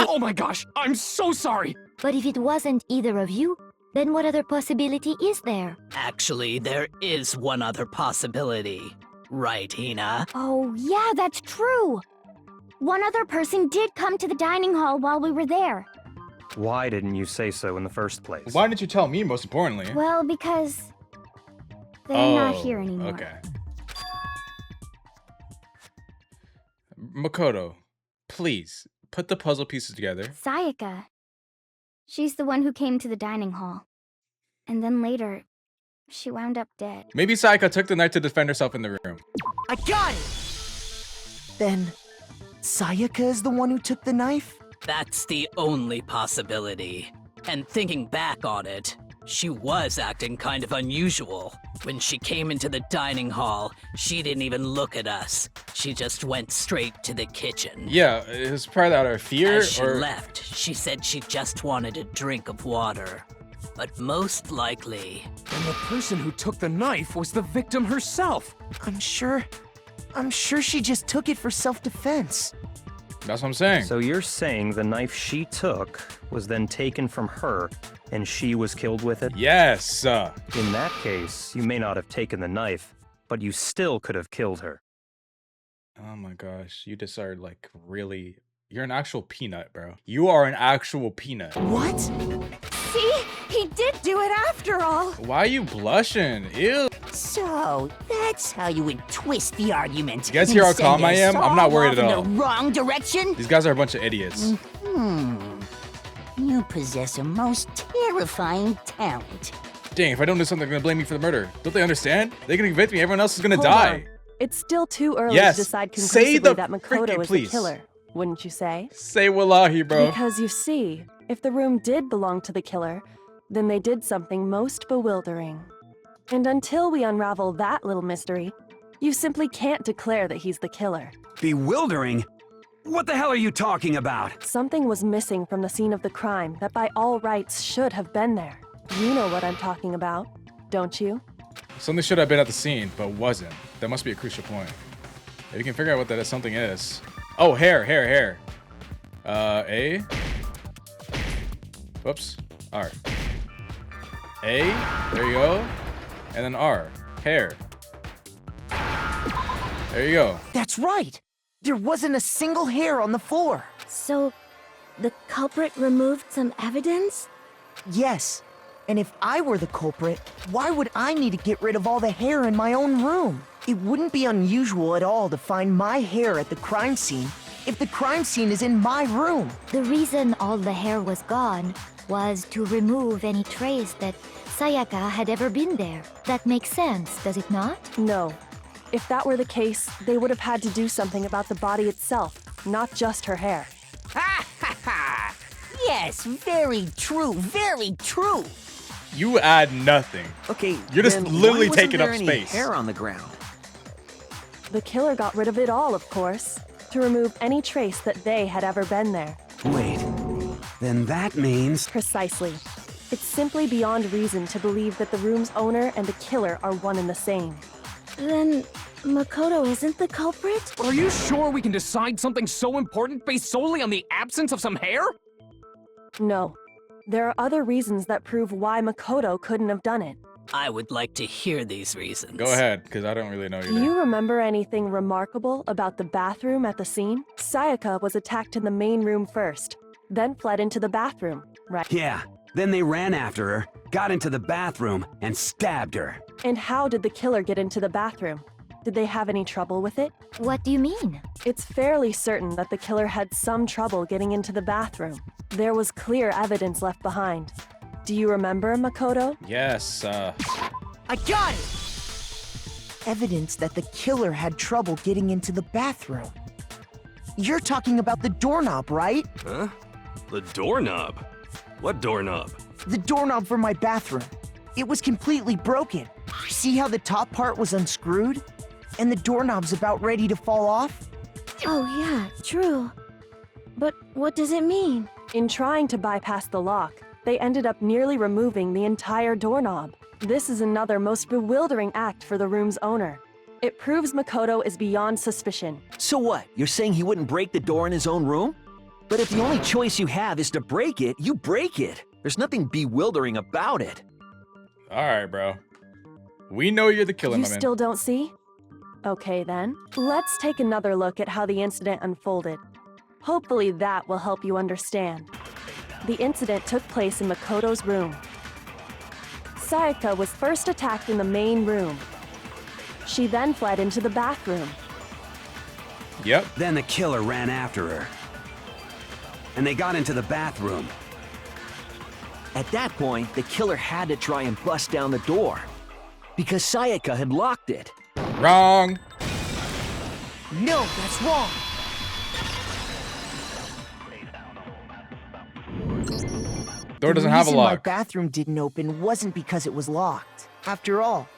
Speaker 7: Oh my gosh, I'm so sorry!
Speaker 10: But if it wasn't either of you, then what other possibility is there?
Speaker 3: Actually, there is one other possibility. Right, Hina?
Speaker 10: Oh, yeah, that's true. One other person did come to the dining hall while we were there.
Speaker 6: Why didn't you say so in the first place?
Speaker 1: Why didn't you tell me, most importantly?
Speaker 10: Well, because they're not here anymore.
Speaker 1: Okay. Makoto, please, put the puzzle pieces together.
Speaker 10: Sayaka. She's the one who came to the dining hall. And then later, she wound up dead.
Speaker 1: Maybe Sayaka took the knife to defend herself in the room.
Speaker 8: I got it! Then, Sayaka is the one who took the knife?
Speaker 3: That's the only possibility. And thinking back on it, she was acting kind of unusual. When she came into the dining hall, she didn't even look at us. She just went straight to the kitchen.
Speaker 1: Yeah, it was probably out of fear
Speaker 3: As she
Speaker 1: or...
Speaker 3: left, she said she just wanted a drink of water. But most likely...
Speaker 7: And the person who took the knife was the victim herself.
Speaker 8: I'm sure she just took it for self-defense.
Speaker 1: That's what I'm saying.
Speaker 6: So you're saying the knife she took was then taken from her and she was killed with it?
Speaker 1: Yes!
Speaker 6: In that case, you may not have taken the knife, but you still could have killed her.
Speaker 1: Oh my gosh, you just are like really... You're an actual peanut, bro. You are an actual peanut.
Speaker 8: What?
Speaker 12: See? He did do it after all.
Speaker 1: Why are you blushing? Ew.
Speaker 3: So, that's how you would twist the argument.
Speaker 1: You guys hear how calm I am? I'm not worried at all.
Speaker 3: In the wrong direction?
Speaker 1: These guys are a bunch of idiots.
Speaker 3: You possess a most terrifying talent.
Speaker 1: Dang, if I don't do something, they're gonna blame me for the murder. Don't they understand? They can convict me, everyone else is gonna
Speaker 2: Hold
Speaker 1: die.
Speaker 2: on. It's still too early
Speaker 1: Yes,
Speaker 2: to decide
Speaker 1: say
Speaker 2: conclusively
Speaker 1: the
Speaker 2: that Makoto
Speaker 1: freaking
Speaker 2: is
Speaker 1: please.
Speaker 2: the killer, wouldn't you say?
Speaker 1: Say wallahi, bro.
Speaker 2: Because you see, if the room did belong to the killer, then they did something most bewildering. And until we unravel that little mystery, you simply can't declare that he's the killer.
Speaker 9: Bewildering? What the hell are you talking about?
Speaker 2: Something was missing from the scene of the crime that by all rights should have been there. You know what I'm talking about, don't you?
Speaker 1: Something should have been at the scene, but wasn't. That must be a crucial point. If you can figure out what that something is. Oh, hair. A. Whoops. R. A. There you go. And then R. Hair. There you go.
Speaker 8: That's right. There wasn't a single hair on the floor.
Speaker 10: So, the culprit removed some evidence?
Speaker 8: Yes. And if I were the culprit, why would I need to get rid of all the hair in my own room? It wouldn't be unusual at all to find my hair at the crime scene if the crime scene is in my room.
Speaker 10: The reason all the hair was gone was to remove any trace that Sayaka had ever been there. That makes sense, does it not?
Speaker 2: No. If that were the case, they would have had to do something about the body itself, not just her hair.
Speaker 3: Ha ha ha! Yes, very true, very true.
Speaker 1: You add nothing.
Speaker 11: Okay,
Speaker 1: You're just
Speaker 11: then
Speaker 1: literally
Speaker 11: why wasn't
Speaker 1: taking
Speaker 11: there
Speaker 1: up
Speaker 11: any
Speaker 1: space.
Speaker 11: hair on the ground.
Speaker 2: The killer got rid of it all, of course, to remove any trace that they had ever been there.
Speaker 9: Wait, then that means...
Speaker 2: Precisely. It's simply beyond reason to believe that the room's owner and the killer are one and the same.
Speaker 10: Then, Makoto isn't the culprit?
Speaker 7: Are you sure we can decide something so important based solely on the absence of some hair?
Speaker 2: No. There are other reasons that prove why Makoto couldn't have done it.
Speaker 13: I would like to hear these reasons.
Speaker 1: Go ahead, because I don't really know
Speaker 2: Do
Speaker 1: either.
Speaker 2: you remember anything remarkable about the bathroom at the scene? Sayaka was attacked in the main room first, then fled into the bathroom, right?
Speaker 9: Yeah, then they ran after her, got into the bathroom, and stabbed her.
Speaker 2: And how did the killer get into the bathroom? Did they have any trouble with it?
Speaker 10: What do you mean?
Speaker 2: It's fairly certain that the killer had some trouble getting into the bathroom. There was clear evidence left behind. Do you remember, Makoto?
Speaker 1: Yes,
Speaker 8: I got it! Evidence that the killer had trouble getting into the bathroom. You're talking about the doorknob, right?
Speaker 4: Huh? The doorknob? What doorknob?
Speaker 8: The doorknob for my bathroom. It was completely broken. See how the top part was unscrewed? And the doorknob's about ready to fall off?
Speaker 10: Oh yeah, true. But what does it mean?
Speaker 2: In trying to bypass the lock, they ended up nearly removing the entire doorknob. This is another most bewildering act for the room's owner. It proves Makoto is beyond suspicion.
Speaker 11: So what? You're saying he wouldn't break the door in his own room? But if the only choice you have is to break it, you break it. There's nothing bewildering about it.
Speaker 1: All right, bro. We know you're the killer,
Speaker 2: You
Speaker 1: my man.
Speaker 2: still don't see? Okay then, let's take another look at how the incident unfolded. Hopefully that will help you understand. The incident took place in Makoto's room. Sayaka was first attacked in the main room. She then fled into the bathroom.
Speaker 1: Yep.
Speaker 9: Then the killer ran after her. And they got into the bathroom.
Speaker 11: At that point, the killer had to try and bust down the door. Because Sayaka had locked it.
Speaker 1: Wrong.
Speaker 8: No, that's wrong.
Speaker 1: Door doesn't have a
Speaker 8: The reason my
Speaker 1: lock.
Speaker 8: bathroom didn't open wasn't because it was locked. After all,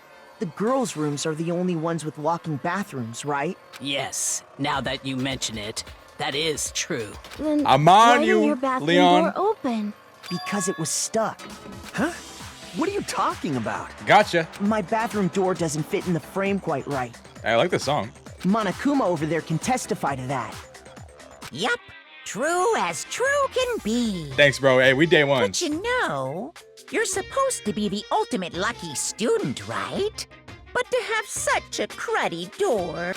Speaker 8: the girls' rooms are the only ones with locking bathrooms, right?
Speaker 13: Yes, now that you mention it, that is true.
Speaker 10: Then
Speaker 1: I'm
Speaker 10: why
Speaker 1: on
Speaker 10: didn't
Speaker 1: you,
Speaker 10: your bathroom
Speaker 1: Leon.
Speaker 10: door open?
Speaker 8: Because it was stuck.
Speaker 11: Huh? What are you talking about?
Speaker 1: Gotcha.
Speaker 8: My bathroom door doesn't fit in the frame quite right.
Speaker 1: I like this song.
Speaker 8: Monokuma over there can testify to that.
Speaker 3: Yup, true as true can be.
Speaker 1: Thanks, bro. Hey, we day one.
Speaker 3: But you know, you're supposed to be the ultimate lucky student, right? But to have such a cruddy door,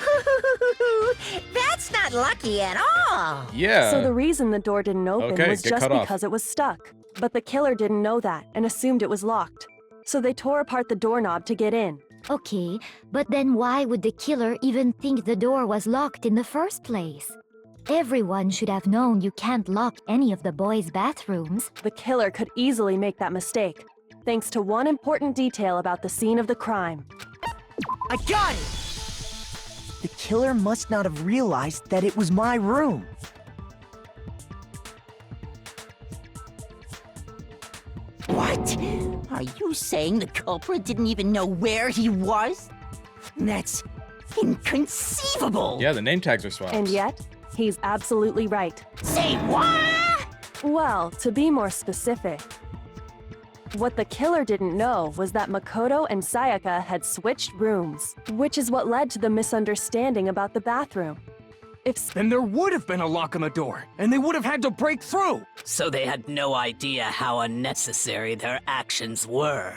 Speaker 3: that's not lucky at all.
Speaker 1: Yeah.
Speaker 2: So the reason the door didn't open
Speaker 1: Okay,
Speaker 2: was
Speaker 1: get
Speaker 2: just
Speaker 1: cut off.
Speaker 2: because it was stuck. But the killer didn't know that and assumed it was locked. So they tore apart the doorknob to get in.
Speaker 10: Okay, but then why would the killer even think the door was locked in the first place? Everyone should have known you can't lock any of the boys' bathrooms.
Speaker 2: The killer could easily make that mistake, thanks to one important detail about the scene of the crime.
Speaker 8: I got it! The killer must not have realized that it was my room.
Speaker 3: What? Are you saying the culprit didn't even know where he was? That's inconceivable.
Speaker 1: Yeah, the name tags are swapped.
Speaker 2: And yet, he's absolutely right.
Speaker 3: Say what?
Speaker 2: Well, to be more specific, What the killer didn't know was that Makoto and Sayaka had switched rooms, which is what led to the misunderstanding about the bathroom.
Speaker 7: Then there would have been a lock on the door, and they would have had to break through!
Speaker 13: So they had no idea how unnecessary their actions were.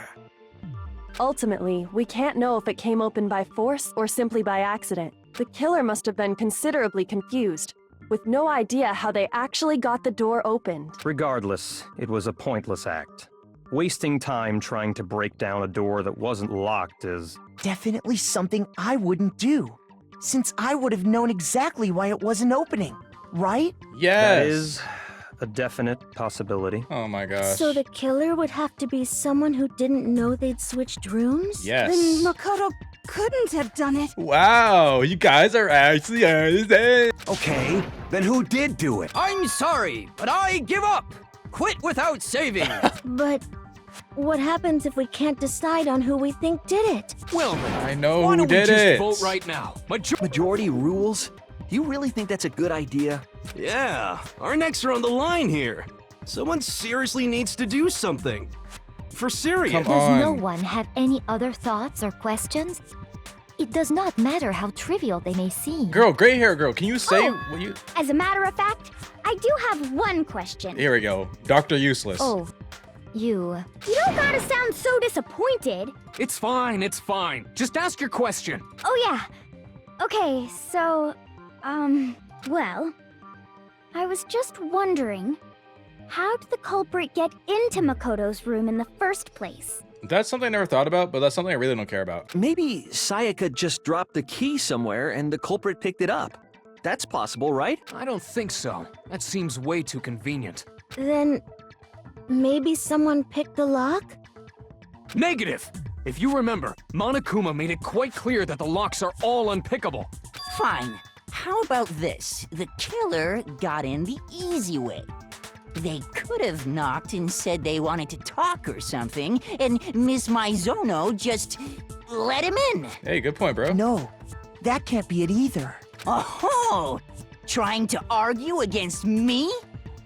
Speaker 2: Ultimately, we can't know if it came open by force or simply by accident. The killer must have been considerably confused, with no idea how they actually got the door opened.
Speaker 6: Regardless, it was a pointless act. Wasting time trying to break down a door that wasn't locked is...
Speaker 8: Definitely something I wouldn't do, since I would have known exactly why it wasn't opening, right?
Speaker 1: Yes.
Speaker 6: That is a definite possibility.
Speaker 1: Oh my gosh.
Speaker 10: So the killer would have to be someone who didn't know they'd switched rooms?
Speaker 1: Yes.
Speaker 12: Then Makoto couldn't have done it.
Speaker 1: Wow, you guys are actually understanding.
Speaker 9: Okay, then who did do it?
Speaker 14: I'm sorry, but I give up. Quit without saving.
Speaker 10: But what happens if we can't decide on who we think did it?
Speaker 7: Well then,
Speaker 1: I know
Speaker 7: why
Speaker 1: who
Speaker 7: don't we
Speaker 1: did
Speaker 7: just
Speaker 1: it.
Speaker 7: vote right now?
Speaker 11: Majority rules? You really think that's a good idea?
Speaker 4: Yeah, our necks are on the line here. Someone seriously needs to do something. For serious.
Speaker 1: Come
Speaker 10: Does
Speaker 1: on.
Speaker 10: no one have any other thoughts or questions? It does not matter how trivial they may seem.
Speaker 1: Girl, gray hair girl, can you say
Speaker 15: Oh.
Speaker 1: what you...
Speaker 15: As a matter of fact, I do have one question.
Speaker 1: Here we go. Dr. Useless.
Speaker 10: Oh, you.
Speaker 15: You don't gotta sound so disappointed.
Speaker 7: It's fine, it's fine. Just ask your question.
Speaker 15: Oh yeah. Okay, so, well, I was just wondering, how did the culprit get into Makoto's room in the first place?
Speaker 1: That's something I never thought about, but that's something I really don't care about.
Speaker 11: Maybe Sayaka just dropped the key somewhere and the culprit picked it up. That's possible, right?
Speaker 7: I don't think so. That seems way too convenient.
Speaker 10: Then maybe someone picked the lock?
Speaker 7: Negative! If you remember, Monokuma made it quite clear that the locks are all unpickable.
Speaker 3: Fine. How about this? The killer got in the easy way. They could have knocked and said they wanted to talk or something, and Miss Maizono just let him in.
Speaker 1: Hey, good point, bro.
Speaker 8: No, that can't be it either.
Speaker 3: Oh, trying to argue against me?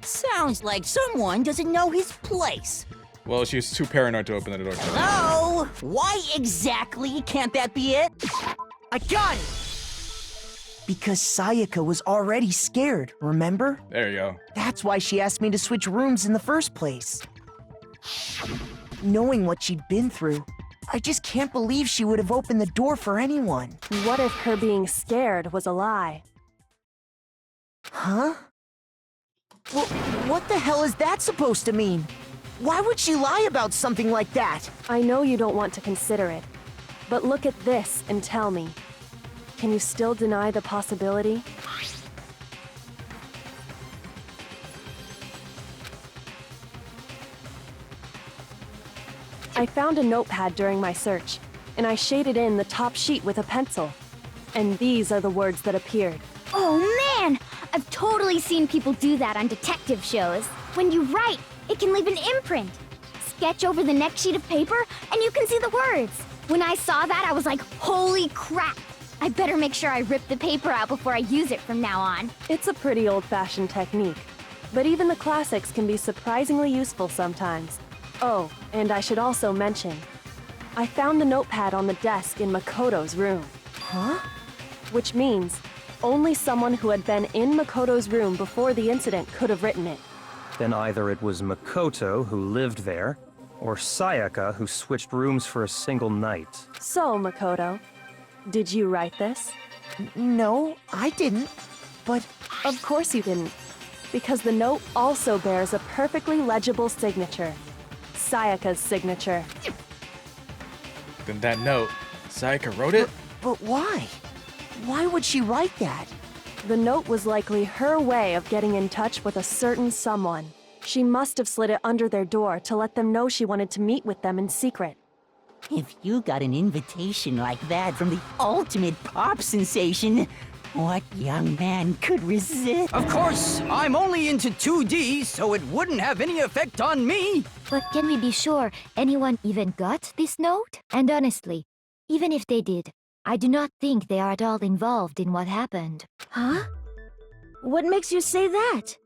Speaker 3: Sounds like someone doesn't know his place.
Speaker 1: Well, she was too paranoid to open the door.
Speaker 3: Hello? Why exactly can't that be it?
Speaker 8: I got it! Because Sayaka was already scared, remember?
Speaker 1: There you go.
Speaker 8: That's why she asked me to switch rooms in the first place. Knowing what she'd been through, I just can't believe she would have opened the door for anyone.
Speaker 2: What if her being scared was a lie?
Speaker 8: Huh? Well, what the hell is that supposed to mean? Why would she lie about something like that?
Speaker 2: I know you don't want to consider it, but look at this and tell me. Can you still deny the possibility? I found a notepad during my search, and I shaded in the top sheet with a pencil. And these are the words that appeared.
Speaker 15: Oh man! I've totally seen people do that on detective shows. When you write, it can leave an imprint. Sketch over the next sheet of paper, and you can see the words. When I saw that, I was like, holy crap! I better make sure I rip the paper out before I use it from now on.
Speaker 2: It's a pretty old-fashioned technique, but even the classics can be surprisingly useful sometimes. Oh, and I should also mention, I found the notepad on the desk in Makoto's room.
Speaker 8: Huh?
Speaker 2: Which means only someone who had been in Makoto's room before the incident could have written it.
Speaker 6: Then either it was Makoto who lived there, or Sayaka who switched rooms for a single night.
Speaker 2: So, Makoto, did you write this?
Speaker 8: No, I didn't. But
Speaker 2: of course you didn't, because the note also bears a perfectly legible signature. Sayaka's signature.
Speaker 1: Then that note, Sayaka wrote it?
Speaker 8: But why? Why would she write that?
Speaker 2: The note was likely her way of getting in touch with a certain someone. She must have slid it under their door to let them know she wanted to meet with them in secret.
Speaker 3: If you got an invitation like that from the ultimate pop sensation, what young man could resist?
Speaker 14: Of course, I'm only into 2D, so it wouldn't have any effect on me.
Speaker 10: But can we be sure anyone even got this note? And honestly, even if they did, I do not think they are at all involved in what happened.
Speaker 12: Huh? What makes you say that?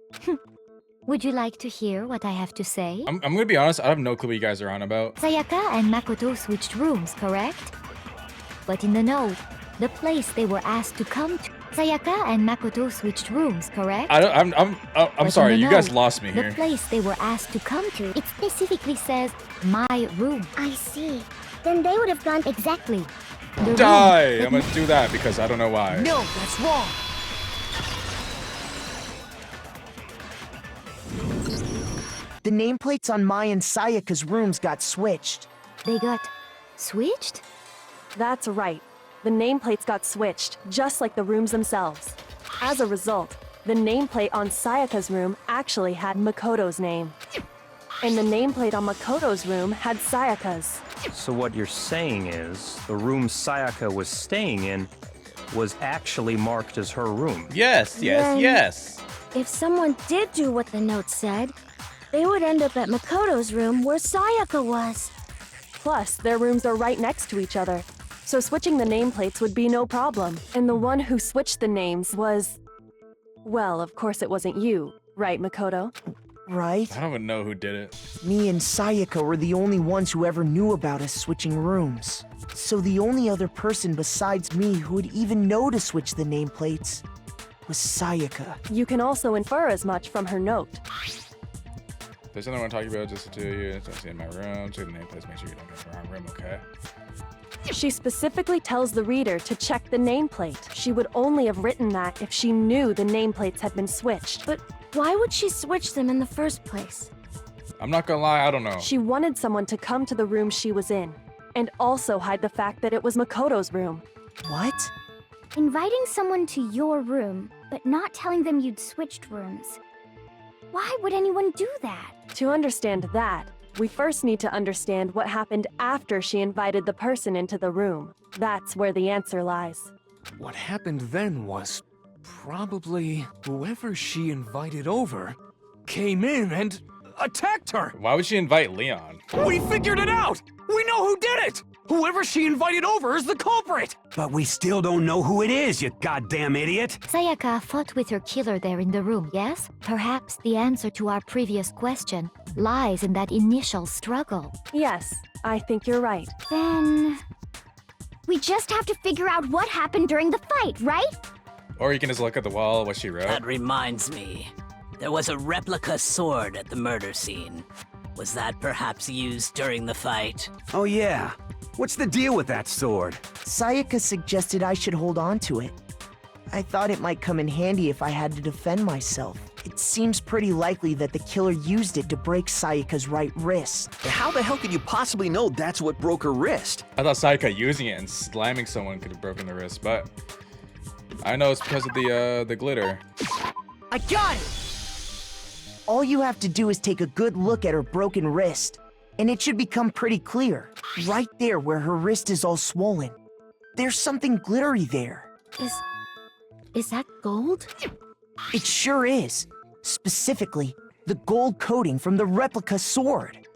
Speaker 10: Would you like to hear what I have to say?
Speaker 1: I'm gonna be honest, I have no clue what you guys are on about.
Speaker 10: Sayaka and Makoto switched rooms, correct? But in the note, the place they were asked to come to. Sayaka and Makoto switched rooms, correct?
Speaker 1: I'm sorry, you guys lost me
Speaker 10: The
Speaker 1: here.
Speaker 10: place they were asked to come to, it specifically says my room.
Speaker 15: I see. Then they would have gone exactly.
Speaker 1: Die! I'm gonna do that because I don't know why.
Speaker 8: No, that's wrong. The nameplates on Mai and Sayaka's rooms got switched.
Speaker 10: They got switched?
Speaker 2: That's right. The nameplates got switched, just like the rooms themselves. As a result, the nameplate on Sayaka's room actually had Makoto's name. And the nameplate on Makoto's room had Sayaka's.
Speaker 6: So what you're saying is, the room Sayaka was staying in was actually marked as her room.
Speaker 1: Yes,
Speaker 15: Then-
Speaker 1: yes.
Speaker 15: If someone did do what the note said, they would end up at Makoto's room where Sayaka was.
Speaker 2: Plus, their rooms are right next to each other, so switching the nameplates would be no problem. And the one who switched the names was... Well, of course it wasn't you, right, Makoto?
Speaker 8: Right?
Speaker 1: I don't even know who did it.
Speaker 8: Me and Sayaka were the only ones who ever knew about us switching rooms. So the only other person besides me who would even know to switch the nameplates was Sayaka.
Speaker 2: You can also infer as much from her note.
Speaker 1: There's something I want to talk about just to do you. Don't see in my room. Check the nameplates. Make sure you don't get the wrong room, okay?
Speaker 2: She specifically tells the reader to check the nameplate. She would only have written that if she knew the nameplates had been switched.
Speaker 15: But why would she switch them in the first place?
Speaker 1: I'm not gonna lie, I don't know.
Speaker 2: She wanted someone to come to the room she was in, and also hide the fact that it was Makoto's room.
Speaker 8: What?
Speaker 15: Inviting someone to your room, but not telling them you'd switched rooms. Why would anyone do that?
Speaker 2: To understand that, we first need to understand what happened after she invited the person into the room. That's where the answer lies.
Speaker 7: What happened then was probably whoever she invited over came in and attacked her.
Speaker 1: Why would she invite Leon?
Speaker 7: We figured it out! We know who did it! Whoever she invited over is the culprit!
Speaker 9: But we still don't know who it is, you goddamn idiot!
Speaker 10: Sayaka fought with her killer there in the room, yes? Perhaps the answer to our previous question lies in that initial struggle.
Speaker 2: Yes, I think you're right.
Speaker 15: Then... we just have to figure out what happened during the fight, right?
Speaker 1: Or you can just look at the wall, what she wrote.
Speaker 13: That reminds me. There was a replica sword at the murder scene. Was that perhaps used during the fight?
Speaker 9: Oh yeah. What's the deal with that sword?
Speaker 8: Sayaka suggested I should hold on to it. I thought it might come in handy if I had to defend myself. It seems pretty likely that the killer used it to break Sayaka's right wrist.
Speaker 11: How the hell could you possibly know that's what broke her wrist?
Speaker 1: I thought Sayaka using it and slamming someone could have broken the wrist, but I know it's because of the glitter.
Speaker 8: I got it! All you have to do is take a good look at her broken wrist, and it should become pretty clear. Right there where her wrist is all swollen. There's something glittery there.
Speaker 10: Is that gold?
Speaker 8: It sure is. Specifically, the gold coating from the replica sword.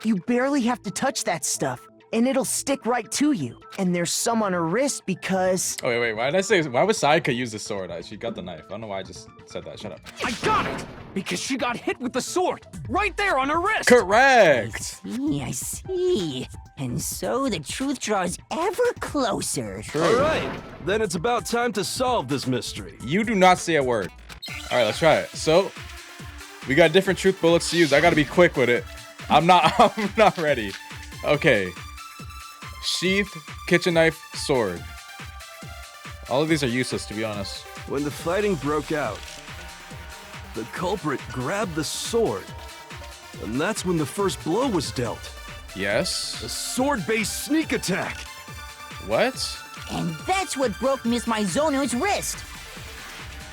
Speaker 8: You barely have to touch that stuff, and it'll stick right to you. And there's some on her wrist because...
Speaker 1: Oh, wait, why did I say... Why would Sayaka use the sword? She got the knife. I don't know why I just said that. Shut up.
Speaker 7: I got it! Because she got hit with the sword! Right there on her wrist!
Speaker 1: Correct!
Speaker 3: I see. And so the truth draws ever closer.
Speaker 4: Alright, then it's about time to solve this mystery.
Speaker 1: You do not say a word. Alright, let's try it. So, we got different truth bullets to use. I gotta be quick with it. I'm not ready. Okay. Sheath, kitchen knife, sword. All of these are useless, to be honest.
Speaker 4: When the fighting broke out, the culprit grabbed the sword. And that's when the first blow was dealt.
Speaker 1: Yes?
Speaker 4: A sword-based sneak attack.
Speaker 1: What?
Speaker 3: And that's what broke Miss Maizono's wrist.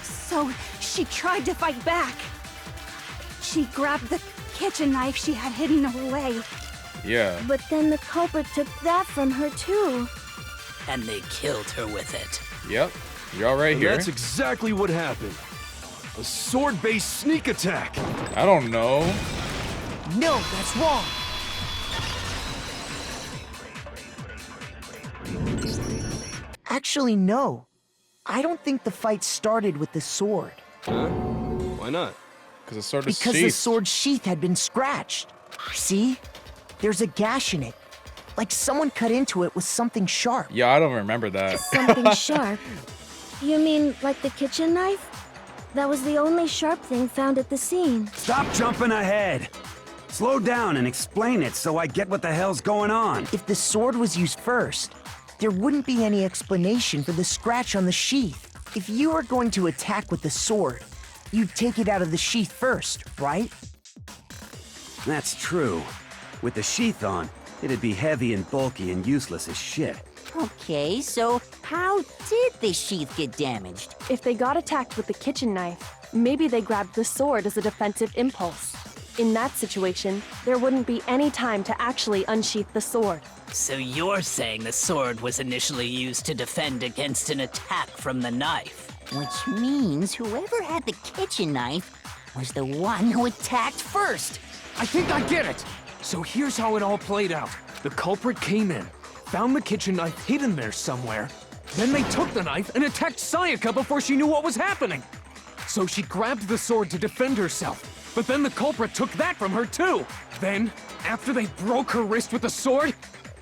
Speaker 12: So she tried to fight back. She grabbed the kitchen knife she had hidden away.
Speaker 1: Yeah.
Speaker 15: But then the culprit took that from her too.
Speaker 13: And they killed her with it.
Speaker 1: Yep. You're all right
Speaker 4: And
Speaker 1: here.
Speaker 4: that's exactly what happened. A sword-based sneak attack.
Speaker 1: I don't know.
Speaker 8: No, that's wrong. Actually, no. I don't think the fight started with the sword.
Speaker 4: Huh? Why not?
Speaker 1: Because the sword is
Speaker 8: Because the
Speaker 1: sheathed.
Speaker 8: sword's sheath had been scratched. See? There's a gash in it. Like someone cut into it with something sharp.
Speaker 1: Yeah, I don't remember that.
Speaker 10: Something sharp? You mean like the kitchen knife? That was the only sharp thing found at the scene.
Speaker 9: Stop jumping ahead. Slow down and explain it so I get what the hell's going on.
Speaker 8: If the sword was used first, there wouldn't be any explanation for the scratch on the sheath. If you were going to attack with the sword, you'd take it out of the sheath first, right?
Speaker 9: That's true. With the sheath on, it'd be heavy and bulky and useless as shit.
Speaker 3: Okay, so how did the sheath get damaged?
Speaker 2: If they got attacked with the kitchen knife, maybe they grabbed the sword as a defensive impulse. In that situation, there wouldn't be any time to actually unsheath the sword.
Speaker 13: So you're saying the sword was initially used to defend against an attack from the knife?
Speaker 3: Which means whoever had the kitchen knife was the one who attacked first.
Speaker 7: I think I get it. So here's how it all played out. The culprit came in, found the kitchen knife hidden there somewhere. Then they took the knife and attacked Sayaka before she knew what was happening. So she grabbed the sword to defend herself. But then the culprit took that from her too. Then, after they broke her wrist with the sword,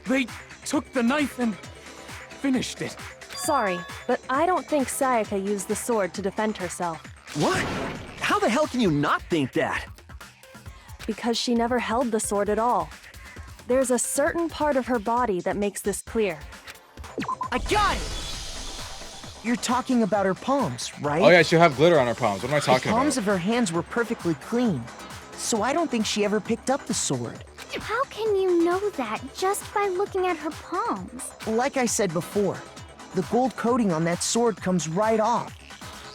Speaker 7: they took the knife and finished it.
Speaker 2: Sorry, but I don't think Sayaka used the sword to defend herself.
Speaker 11: What? How the hell can you not think that?
Speaker 2: Because she never held the sword at all. There's a certain part of her body that makes this clear.
Speaker 8: I got it! You're talking about her palms, right?
Speaker 1: Oh yeah, she'll have glitter on her palms. What am I
Speaker 8: The
Speaker 1: talking
Speaker 8: palms
Speaker 1: about?
Speaker 8: of her hands were perfectly clean. So I don't think she ever picked up the sword.
Speaker 15: How can you know that just by looking at her palms?
Speaker 8: Like I said before, the gold coating on that sword comes right off.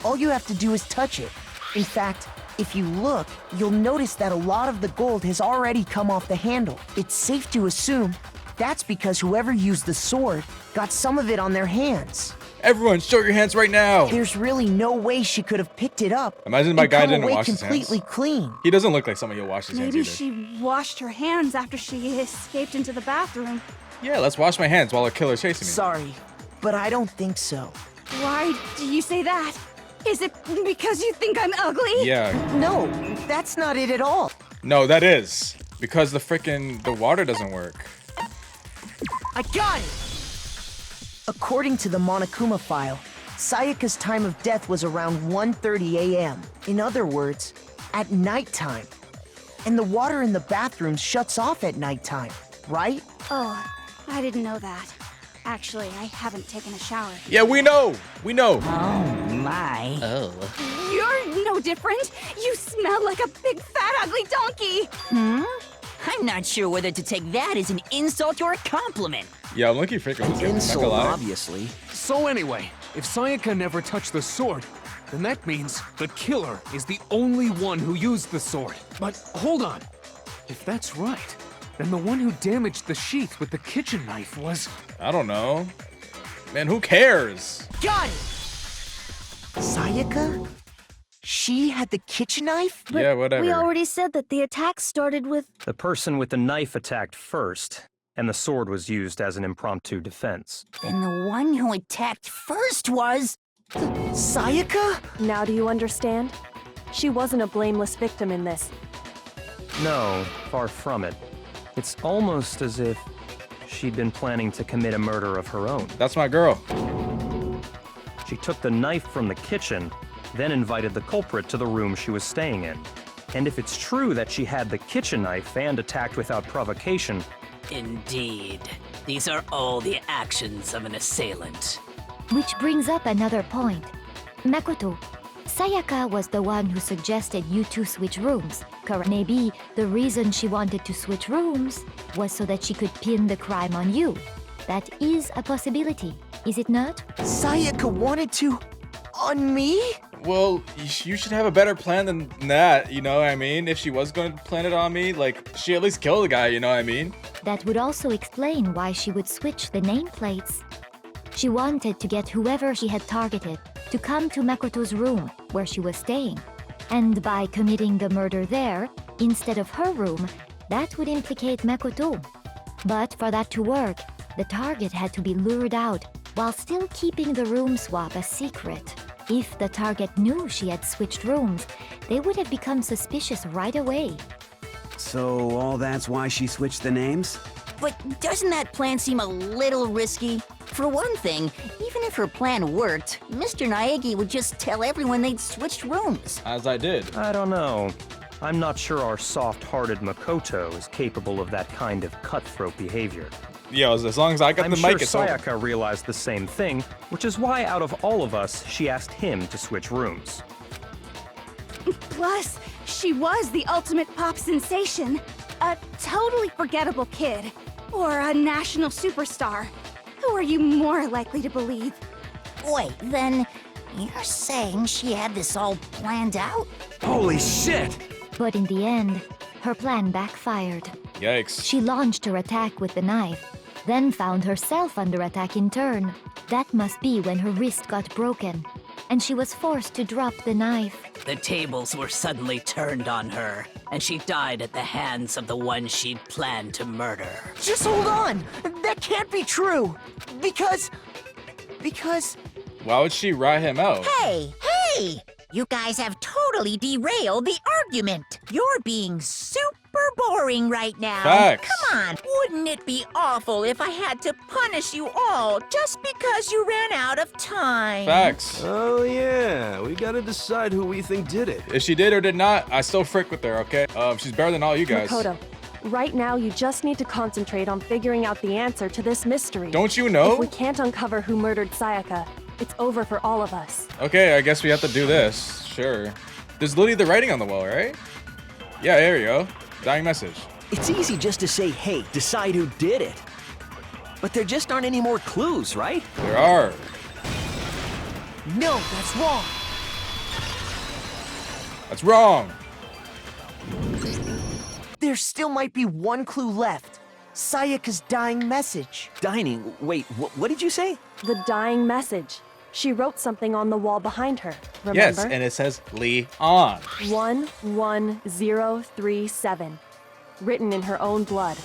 Speaker 8: All you have to do is touch it. In fact, if you look, you'll notice that a lot of the gold has already come off the handle. It's safe to assume that's because whoever used the sword got some of it on their hands.
Speaker 1: Everyone, show your hands right now.
Speaker 8: There's really no way she could have picked it up.
Speaker 1: Imagine my
Speaker 8: and
Speaker 1: guy
Speaker 8: come
Speaker 1: didn't
Speaker 8: away
Speaker 1: wash his hands.
Speaker 8: completely clean.
Speaker 1: He doesn't look like someone who'll wash his
Speaker 12: Maybe
Speaker 1: hands either.
Speaker 12: she washed her hands after she escaped into the bathroom.
Speaker 1: Yeah, let's wash my hands while a killer's chasing me.
Speaker 8: Sorry, but I don't think so.
Speaker 12: Why do you say that? Is it because you think I'm ugly?
Speaker 1: Yeah.
Speaker 8: No, that's not it at all.
Speaker 1: No, that is. Because the water doesn't work.
Speaker 8: I got it! According to the Monokuma file, Sayaka's time of death was around 1:30 a.m. In other words, at nighttime. And the water in the bathroom shuts off at nighttime, right?
Speaker 12: Oh, I didn't know that. Actually, I haven't taken a shower.
Speaker 1: Yeah, we know. We know.
Speaker 3: Oh my.
Speaker 1: Oh.
Speaker 12: You're no different. You smell like a big fat ugly donkey.
Speaker 3: I'm not sure whether to take that as an insult or a compliment.
Speaker 1: Yeah, I'm looking freaking with you. I'm not gonna lie.
Speaker 11: Obviously.
Speaker 7: So anyway, if Sayaka never touched the sword, then that means the killer is the only one who used the sword. But hold on. If that's right, then the one who damaged the sheath with the kitchen knife was...
Speaker 1: I don't know. Man, who cares?
Speaker 8: Got it! Sayaka? She had the kitchen knife?
Speaker 10: But
Speaker 1: Yeah, whatever.
Speaker 10: we already said that the attack started with...
Speaker 6: The person with the knife attacked first, and the sword was used as an impromptu defense.
Speaker 3: Then the one who attacked first was...
Speaker 8: Sayaka?
Speaker 2: Now do you understand? She wasn't a blameless victim in this.
Speaker 6: No, far from it. It's almost as if she'd been planning to commit a murder of her own.
Speaker 1: That's my girl.
Speaker 6: She took the knife from the kitchen, then invited the culprit to the room she was staying in. And if it's true that she had the kitchen knife and attacked without provocation...
Speaker 13: Indeed. These are all the actions of an assailant.
Speaker 10: Which brings up another point. Makoto, Sayaka was the one who suggested you two switch rooms. Correct? Maybe the reason she wanted to switch rooms was so that she could pin the crime on you. That is a possibility, is it not?
Speaker 8: Sayaka wanted to... on me?
Speaker 1: Well, you should have a better plan than that, you know what I mean? If she was going to plan it on me, like, she at least kill the guy, you know what I mean?
Speaker 10: That would also explain why she would switch the nameplates. She wanted to get whoever she had targeted to come to Makoto's room where she was staying. And by committing the murder there, instead of her room, that would implicate Makoto. But for that to work, the target had to be lured out while still keeping the room swap a secret. If the target knew she had switched rooms, they would have become suspicious right away.
Speaker 9: So all that's why she switched the names?
Speaker 3: But doesn't that plan seem a little risky? For one thing, even if her plan worked, Mr. Naegi would just tell everyone they'd switched rooms.
Speaker 1: As I did.
Speaker 6: I don't know. I'm not sure our soft-hearted Makoto is capable of that kind of cutthroat behavior.
Speaker 1: Yo, as long as I got
Speaker 6: I'm
Speaker 1: the
Speaker 6: sure
Speaker 1: mic, it's over.
Speaker 6: Sayaka realized the same thing, which is why out of all of us, she asked him to switch rooms.
Speaker 12: Plus, she was the ultimate pop sensation. A totally forgettable kid. Or a national superstar. Who are you more likely to believe?
Speaker 3: Wait, then you're saying she had this all planned out?
Speaker 9: Holy shit!
Speaker 10: But in the end, her plan backfired.
Speaker 1: Yikes.
Speaker 10: She launched her attack with the knife, then found herself under attack in turn. That must be when her wrist got broken, and she was forced to drop the knife.
Speaker 13: The tables were suddenly turned on her, and she died at the hands of the one she'd planned to murder.
Speaker 8: Just hold on! That can't be true! Because...
Speaker 1: Why would she rat him out?
Speaker 3: Hey! You guys have totally derailed the argument. You're being super boring right now.
Speaker 1: Facts.
Speaker 3: Come on, wouldn't it be awful if I had to punish you all just because you ran out of time?
Speaker 1: Facts.
Speaker 4: Oh yeah, we gotta decide who we think did it.
Speaker 1: If she did or did not, I still frick with her, okay? She's better than all you guys.
Speaker 2: Makoto, right now you just need to concentrate on figuring out the answer to this mystery.
Speaker 1: Don't you know?
Speaker 2: If we can't uncover who murdered Sayaka, it's over for all of us.
Speaker 1: Okay, I guess we have to do this. Sure. There's literally the writing on the wall, right? Yeah, there you go. Dying message.
Speaker 11: It's easy just to say, hey, decide who did it. But there just aren't any more clues, right?
Speaker 1: There are.
Speaker 8: No, that's wrong.
Speaker 1: That's wrong.
Speaker 8: There still might be one clue left. Sayaka's dying message.
Speaker 11: Dining? Wait, what did you say?
Speaker 2: The dying message. She wrote something on the wall behind her, remember?
Speaker 1: Yes, and it says Lee on.
Speaker 2: 11037. Written in her own blood.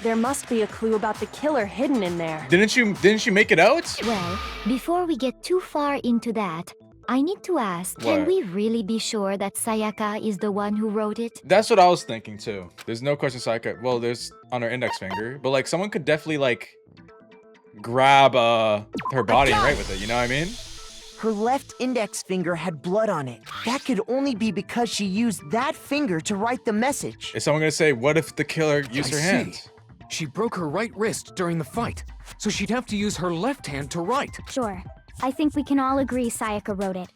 Speaker 2: There must be a clue about the killer hidden in there.
Speaker 1: Didn't you make it out?
Speaker 10: Well, before we get too far into that, I need to ask, can
Speaker 1: What?
Speaker 10: we really be sure that Sayaka is the one who wrote it?
Speaker 1: That's what I was thinking too. There's no question Sayaka, well, there's on her index finger, but like someone could definitely like grab her body and write with it, you know what I mean?
Speaker 8: Her left index finger had blood on it. That could only be because she used that finger to write the message.
Speaker 1: Is someone gonna say, what if the killer used her hand?
Speaker 7: She broke her right wrist during the fight, so she'd have to use her left hand to write.
Speaker 15: Sure. I think we can all agree Sayaka wrote it.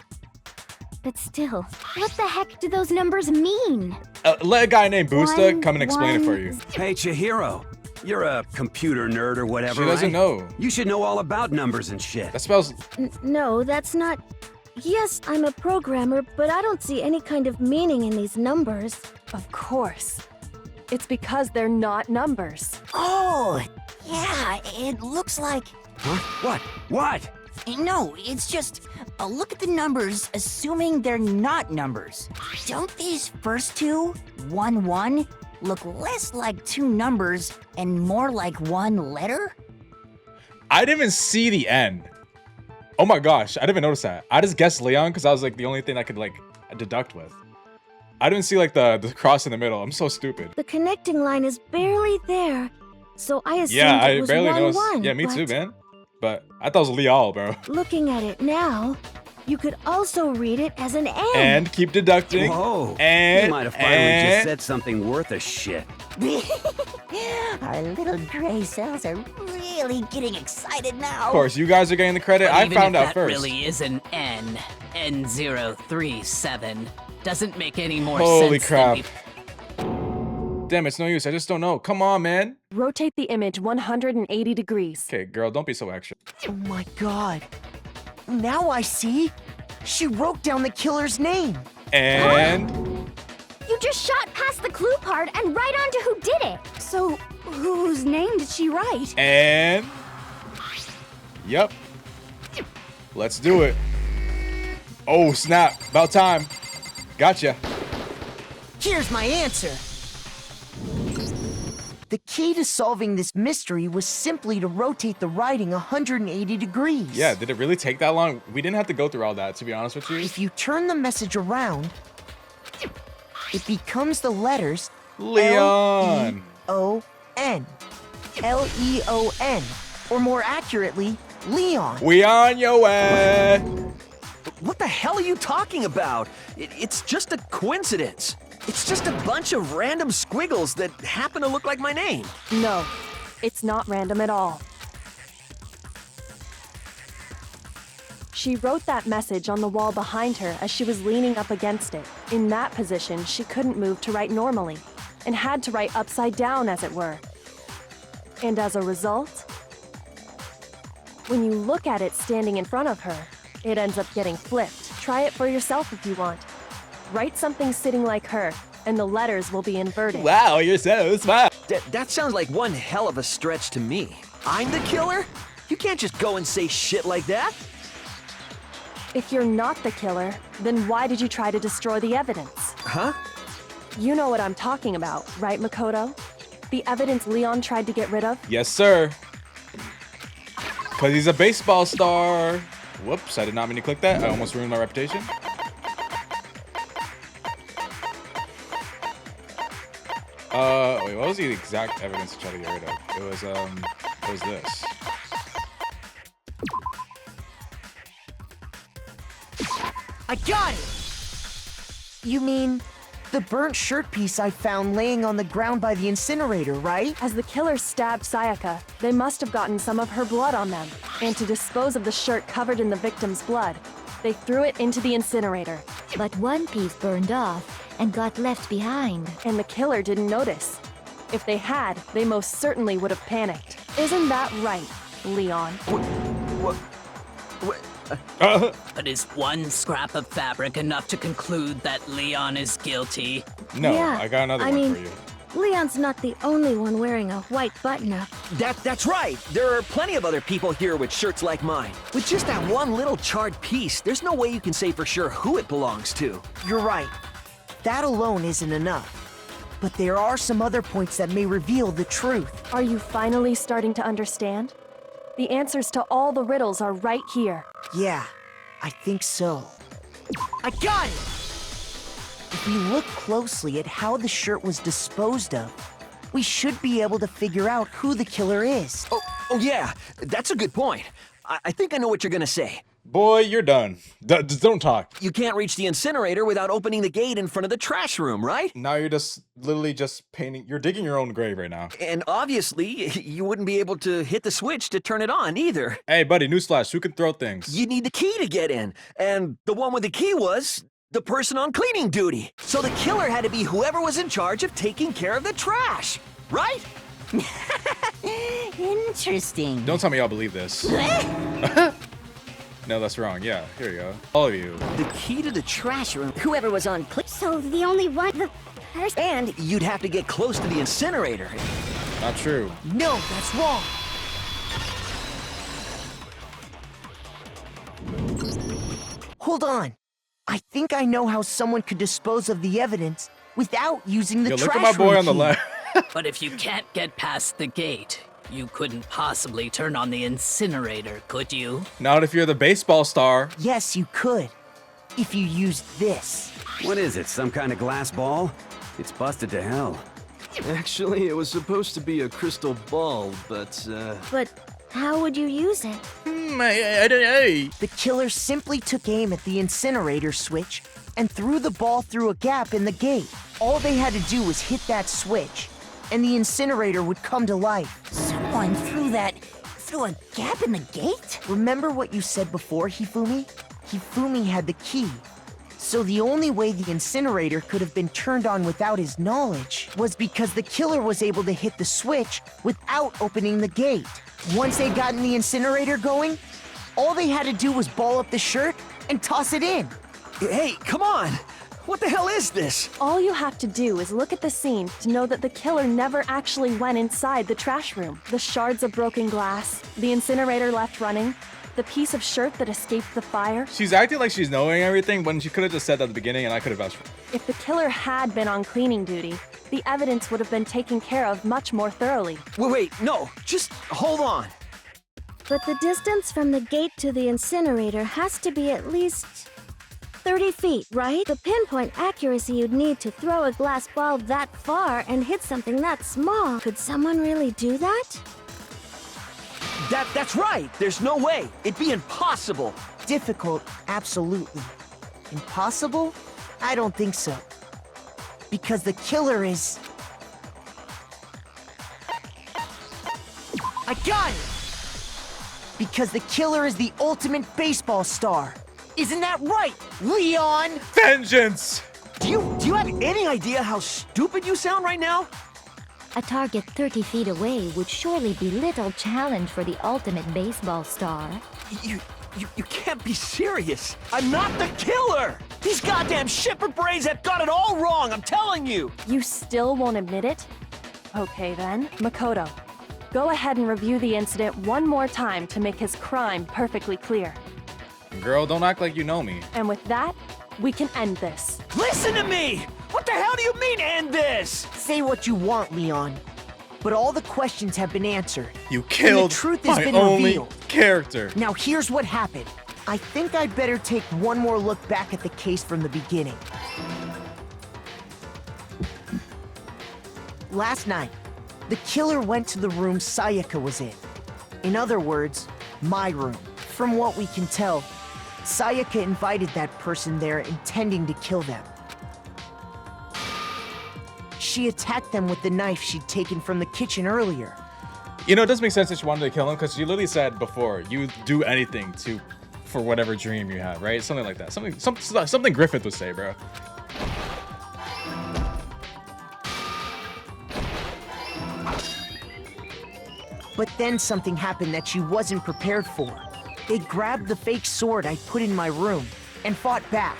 Speaker 15: But still, what the heck do those numbers mean?
Speaker 1: Let a guy named Busta come and explain it for you.
Speaker 9: Hey, Chihiro. You're a computer nerd or whatever,
Speaker 1: She doesn't
Speaker 9: right?
Speaker 1: know.
Speaker 9: You should know all about numbers and shit.
Speaker 1: That spells...
Speaker 16: No, that's not... Yes, I'm a programmer, but I don't see any kind of meaning in these numbers.
Speaker 2: Of course. It's because they're not numbers.
Speaker 3: Oh, yeah, it looks like...
Speaker 9: Huh? What? What?
Speaker 3: No, it's just, look at the numbers, assuming they're not numbers. Don't these first two, 1, 1, look less like two numbers and more like one letter?
Speaker 1: I didn't even see the end. Oh my gosh, I didn't even notice that. I just guessed Leon because I was like the only thing I could like deduct with. I didn't see like the cross in the middle. I'm so stupid.
Speaker 16: The connecting line is barely there, so I assumed
Speaker 1: Yeah,
Speaker 16: it
Speaker 1: I
Speaker 16: was
Speaker 1: barely
Speaker 16: 1,
Speaker 1: noticed.
Speaker 16: 1.
Speaker 1: Yeah, me too,
Speaker 16: but
Speaker 1: man. But I thought it was Leal, bro.
Speaker 16: Looking at it now, you could also read it as an N.
Speaker 1: And keep deducting.
Speaker 9: Whoa.
Speaker 1: And
Speaker 9: you might have finally just said something worth a shit.
Speaker 3: Our little gray cells are really getting excited now.
Speaker 1: Of course, you guys are getting the credit.
Speaker 13: But
Speaker 1: I
Speaker 13: even
Speaker 1: found
Speaker 13: if
Speaker 1: out
Speaker 13: that
Speaker 1: first.
Speaker 13: really is an N, N037, doesn't make any more
Speaker 1: Holy
Speaker 13: sense
Speaker 1: crap.
Speaker 13: than
Speaker 1: Damn, it's no use. I just don't know. Come on, man.
Speaker 2: Rotate the image 180 degrees.
Speaker 1: Okay, girl, don't be so extra.
Speaker 8: Oh my god. Now I see. She wrote down the killer's name.
Speaker 1: And...
Speaker 15: You just shot past the clue part and right on to who did it.
Speaker 12: So, whose name did she write?
Speaker 1: And... Yep. Let's do it. Oh, snap. About time. Gotcha.
Speaker 8: Here's my answer. The key to solving this mystery was simply to rotate the writing 180 degrees.
Speaker 1: Yeah, did it really take that long? We didn't have to go through all that, to be honest with you.
Speaker 8: If you turn the message around, it becomes the letters
Speaker 1: Leon.
Speaker 8: L-E-O-N. L-E-O-N. Or more accurately, Leon.
Speaker 1: We on your way.
Speaker 11: What the hell are you talking about? It's just a coincidence. It's just a bunch of random squiggles that happen to look like my name.
Speaker 2: No, it's not random at all. She wrote that message on the wall behind her as she was leaning up against it. In that position, she couldn't move to write normally, and had to write upside down, as it were. And as a result, when you look at it standing in front of her, it ends up getting flipped. Try it for yourself if you want. Write something sitting like her, and the letters will be inverted.
Speaker 1: Wow, you're so smart.
Speaker 11: That sounds like one hell of a stretch to me. I'm the killer? You can't just go and say shit like that.
Speaker 2: If you're not the killer, then why did you try to destroy the evidence?
Speaker 11: Huh?
Speaker 2: You know what I'm talking about, right, Makoto? The evidence Leon tried to get rid of?
Speaker 1: Yes, sir. Because he's a baseball star. Whoops, I did not mean to click that. I almost ruined my reputation. Wait, what was the exact evidence to try to get rid of? It was this.
Speaker 8: I got it! You mean the burnt shirt piece I found laying on the ground by the incinerator, right?
Speaker 2: As the killer stabbed Sayaka, they must have gotten some of her blood on them. And to dispose of the shirt covered in the victim's blood, they threw it into the incinerator.
Speaker 10: But one piece burned off and got left behind.
Speaker 2: And the killer didn't notice. If they had, they most certainly would have panicked. Isn't that right, Leon?
Speaker 13: But is one scrap of fabric enough to conclude that Leon is guilty?
Speaker 1: No,
Speaker 16: Yeah,
Speaker 1: I got another
Speaker 16: I
Speaker 1: one
Speaker 16: mean,
Speaker 1: for you.
Speaker 16: Leon's not the only one wearing a white button-up.
Speaker 11: That's right. There are plenty of other people here with shirts like mine. With just that one little charred piece, there's no way you can say for sure who it belongs to.
Speaker 8: You're right. That alone isn't enough. But there are some other points that may reveal the truth.
Speaker 2: Are you finally starting to understand? The answers to all the riddles are right here.
Speaker 8: Yeah, I think so. I got it! If we look closely at how the shirt was disposed of, we should be able to figure out who the killer is.
Speaker 11: Oh yeah, that's a good point. I think I know what you're gonna say.
Speaker 1: Boy, you're done. Just don't talk.
Speaker 11: You can't reach the incinerator without opening the gate in front of the trash room, right?
Speaker 1: Now you're just literally just painting. You're digging your own grave right now.
Speaker 11: And obviously, you wouldn't be able to hit the switch to turn it on either.
Speaker 1: Hey, buddy, newsflash. Who can throw things?
Speaker 11: You need the key to get in. And the one with the key was the person on cleaning duty. So the killer had to be whoever was in charge of taking care of the trash, right?
Speaker 3: Interesting.
Speaker 1: Don't tell me y'all believe this. No, that's wrong. Yeah, here you go. All of you.
Speaker 11: The key to the trash room.
Speaker 15: Whoever was on clip. So the only one.
Speaker 11: And you'd have to get close to the incinerator.
Speaker 1: Not true.
Speaker 8: No, that's wrong. Hold on. I think I know how someone could dispose of the evidence without using the
Speaker 1: Yo,
Speaker 8: trash
Speaker 1: look at my boy
Speaker 8: room
Speaker 1: on the
Speaker 8: key.
Speaker 1: left.
Speaker 13: But if you can't get past the gate, you couldn't possibly turn on the incinerator, could you?
Speaker 1: Not if you're the baseball star.
Speaker 8: Yes, you could. If you used this.
Speaker 9: What is it, some kind of glass ball? It's busted to hell.
Speaker 4: Actually, it was supposed to be a crystal ball, but,
Speaker 16: But how would you use it?
Speaker 1: I don't know.
Speaker 8: The killer simply took aim at the incinerator switch and threw the ball through a gap in the gate. All they had to do was hit that switch, and the incinerator would come to life.
Speaker 3: Someone threw a gap in the gate?
Speaker 8: Remember what you said before, Hifumi? Hifumi had the key. So the only way the incinerator could have been turned on without his knowledge was because the killer was able to hit the switch without opening the gate. Once they'd gotten the incinerator going, all they had to do was ball up the shirt and toss it in.
Speaker 11: Hey, come on! What the hell is this?
Speaker 2: All you have to do is look at the scene to know that the killer never actually went inside the trash room. The shards of broken glass, the incinerator left running, The piece of shirt that escaped the fire?
Speaker 1: She's acting like she's knowing everything when she could have just said that at the beginning and I could have vouched for her.
Speaker 2: If the killer had been on cleaning duty, the evidence would have been taken care of much more thoroughly.
Speaker 11: Wait, no, just hold on.
Speaker 16: But the distance from the gate to the incinerator has to be at least 30 feet, right? The pinpoint accuracy you'd need to throw a glass ball that far and hit something that small. Could someone really do that?
Speaker 11: That's right. There's no way. It'd be impossible.
Speaker 8: Difficult, absolutely. Impossible? I don't think so. Because the killer is... I got it! Because the killer is the ultimate baseball star. Isn't that right, Leon?
Speaker 1: Vengeance!
Speaker 11: Do you have any idea how stupid you sound right now?
Speaker 10: A target 30 feet away would surely be little challenge for the ultimate baseball star.
Speaker 11: You can't be serious. I'm not the killer! These goddamn shepherd brains have got it all wrong, I'm telling you!
Speaker 2: You still won't admit it? Okay then, Makoto. Go ahead and review the incident one more time to make his crime perfectly clear.
Speaker 1: Girl, don't act like you know me.
Speaker 2: And with that, we can end this.
Speaker 11: Listen to me! What the hell do you mean, end this?
Speaker 8: Say what you want, Leon. But all the questions have been answered.
Speaker 1: You killed
Speaker 8: the truth has
Speaker 1: my
Speaker 8: been
Speaker 1: only
Speaker 8: revealed.
Speaker 1: character.
Speaker 8: Now here's what happened. I think I'd better take one more look back at the case from the beginning. Last night, the killer went to the room Sayaka was in. In other words, my room. From what we can tell, Sayaka invited that person there intending to kill them. She attacked them with the knife she'd taken from the kitchen earlier.
Speaker 1: You know, it does make sense that she wanted to kill him because she literally said before, you do anything for whatever dream you have, right? Something like that. Something Griffith would say, bro.
Speaker 8: But then something happened that she wasn't prepared for. They grabbed the fake sword I put in my room and fought back.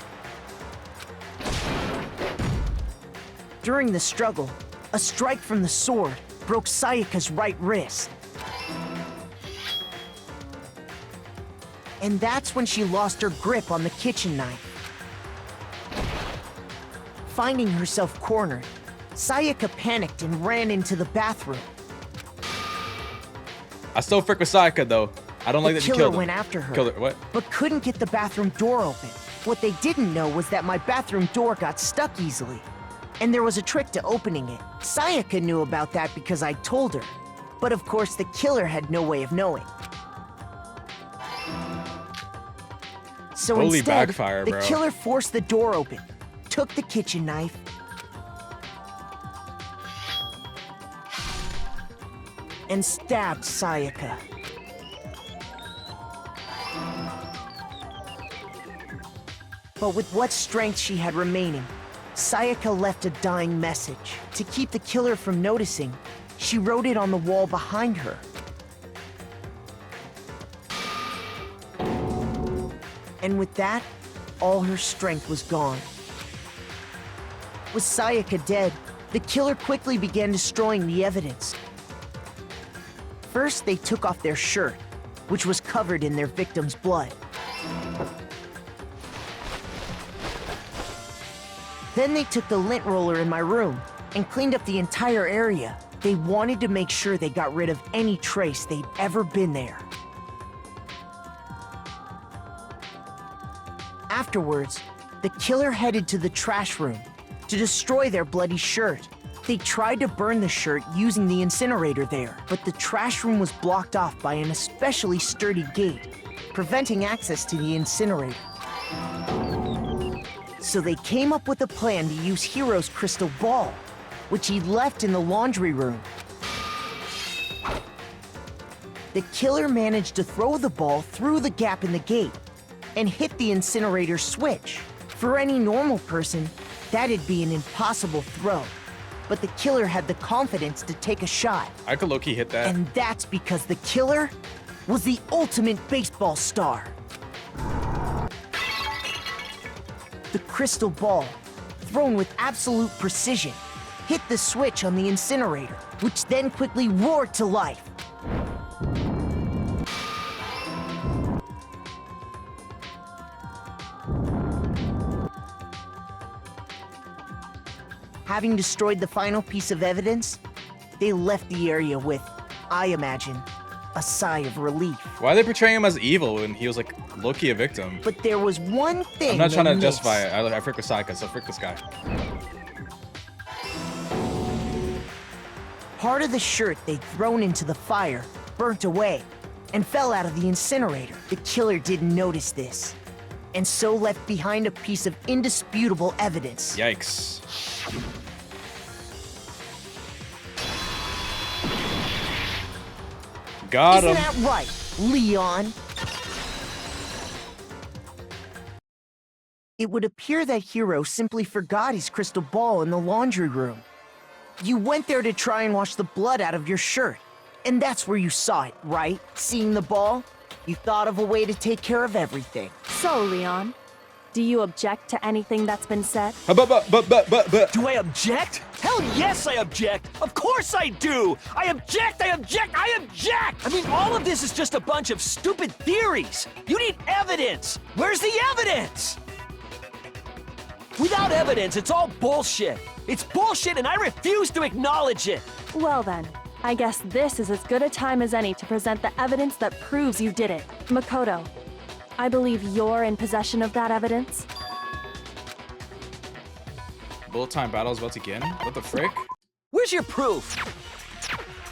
Speaker 8: During the struggle, a strike from the sword broke Sayaka's right wrist. And that's when she lost her grip on the kitchen knife. Finding herself cornered, Sayaka panicked and ran into the bathroom.
Speaker 1: I still frick with Sayaka, though. I don't like that you killed him.
Speaker 8: The killer went after her,
Speaker 1: Killed her, what?
Speaker 8: but couldn't get the bathroom door open. What they didn't know was that my bathroom door got stuck easily, and there was a trick to opening it. Sayaka knew about that because I told her, but of course the killer had no way of knowing. So
Speaker 1: Holy
Speaker 8: instead,
Speaker 1: backfire,
Speaker 8: the
Speaker 1: bro.
Speaker 8: killer forced the door open, took the kitchen knife, and stabbed Sayaka. But with what strength she had remaining, Sayaka left a dying message. To keep the killer from noticing, she wrote it on the wall behind her. And with that, all her strength was gone. With Sayaka dead, the killer quickly began destroying the evidence. First, they took off their shirt, which was covered in their victim's blood. Then they took the lint roller in my room and cleaned up the entire area. They wanted to make sure they got rid of any trace they'd ever been there. Afterwards, the killer headed to the trash room to destroy their bloody shirt. They tried to burn the shirt using the incinerator there, but the trash room was blocked off by an especially sturdy gate, preventing access to the incinerator. So they came up with a plan to use Hiro's crystal ball, which he left in the laundry room. The killer managed to throw the ball through the gap in the gate and hit the incinerator switch. For any normal person, that'd be an impossible throw. But the killer had the confidence to take a shot.
Speaker 1: I could low-key hit that.
Speaker 8: And that's because the killer was the ultimate baseball star. The crystal ball, thrown with absolute precision, hit the switch on the incinerator, which then quickly roared to life. Having destroyed the final piece of evidence, they left the area with, I imagine, a sigh of relief.
Speaker 1: Why are they portraying him as evil when he was like low-key a victim?
Speaker 8: But there was one thing
Speaker 1: I'm not trying to
Speaker 8: they
Speaker 1: justify
Speaker 8: missed.
Speaker 1: it. I freak with Sayaka, so freak this guy.
Speaker 8: Part of the shirt they'd thrown into the fire burnt away and fell out of the incinerator. The killer didn't notice this, and so left behind a piece of indisputable evidence.
Speaker 1: Yikes. Got him.
Speaker 8: Isn't that right, Leon? It would appear that Hiro simply forgot his crystal ball in the laundry room. You went there to try and wash the blood out of your shirt, and that's where you saw it, right? Seeing the ball, you thought of a way to take care of everything.
Speaker 2: So, Leon, do you object to anything that's been said?
Speaker 11: Do I object? Hell yes, I object! Of course I do! I object! I object! I object! I mean, all of this is just a bunch of stupid theories! You need evidence! Where's the evidence? Without evidence, it's all bullshit! It's bullshit and I refuse to acknowledge it!
Speaker 2: Well then, I guess this is as good a time as any to present the evidence that proves you did it. Makoto, I believe you're in possession of that evidence.
Speaker 1: Bullet time battle's about to begin? What the frick?
Speaker 11: Where's your proof?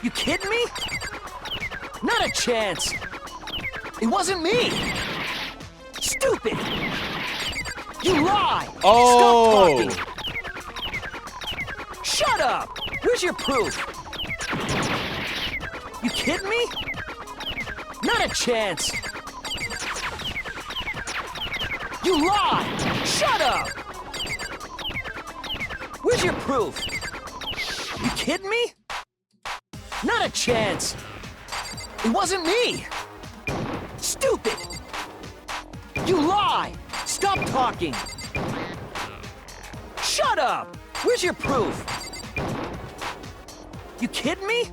Speaker 11: You kidding me? Not a chance! It wasn't me! Stupid! You lie!
Speaker 1: Oh!
Speaker 11: Stop talking! Shut up! Where's your proof? You kidding me? Not a chance! You lie! Shut up! Where's your proof? You kidding me? Not a chance! It wasn't me! Stupid! You lie! Stop talking! Shut up! Where's your proof? You kidding me?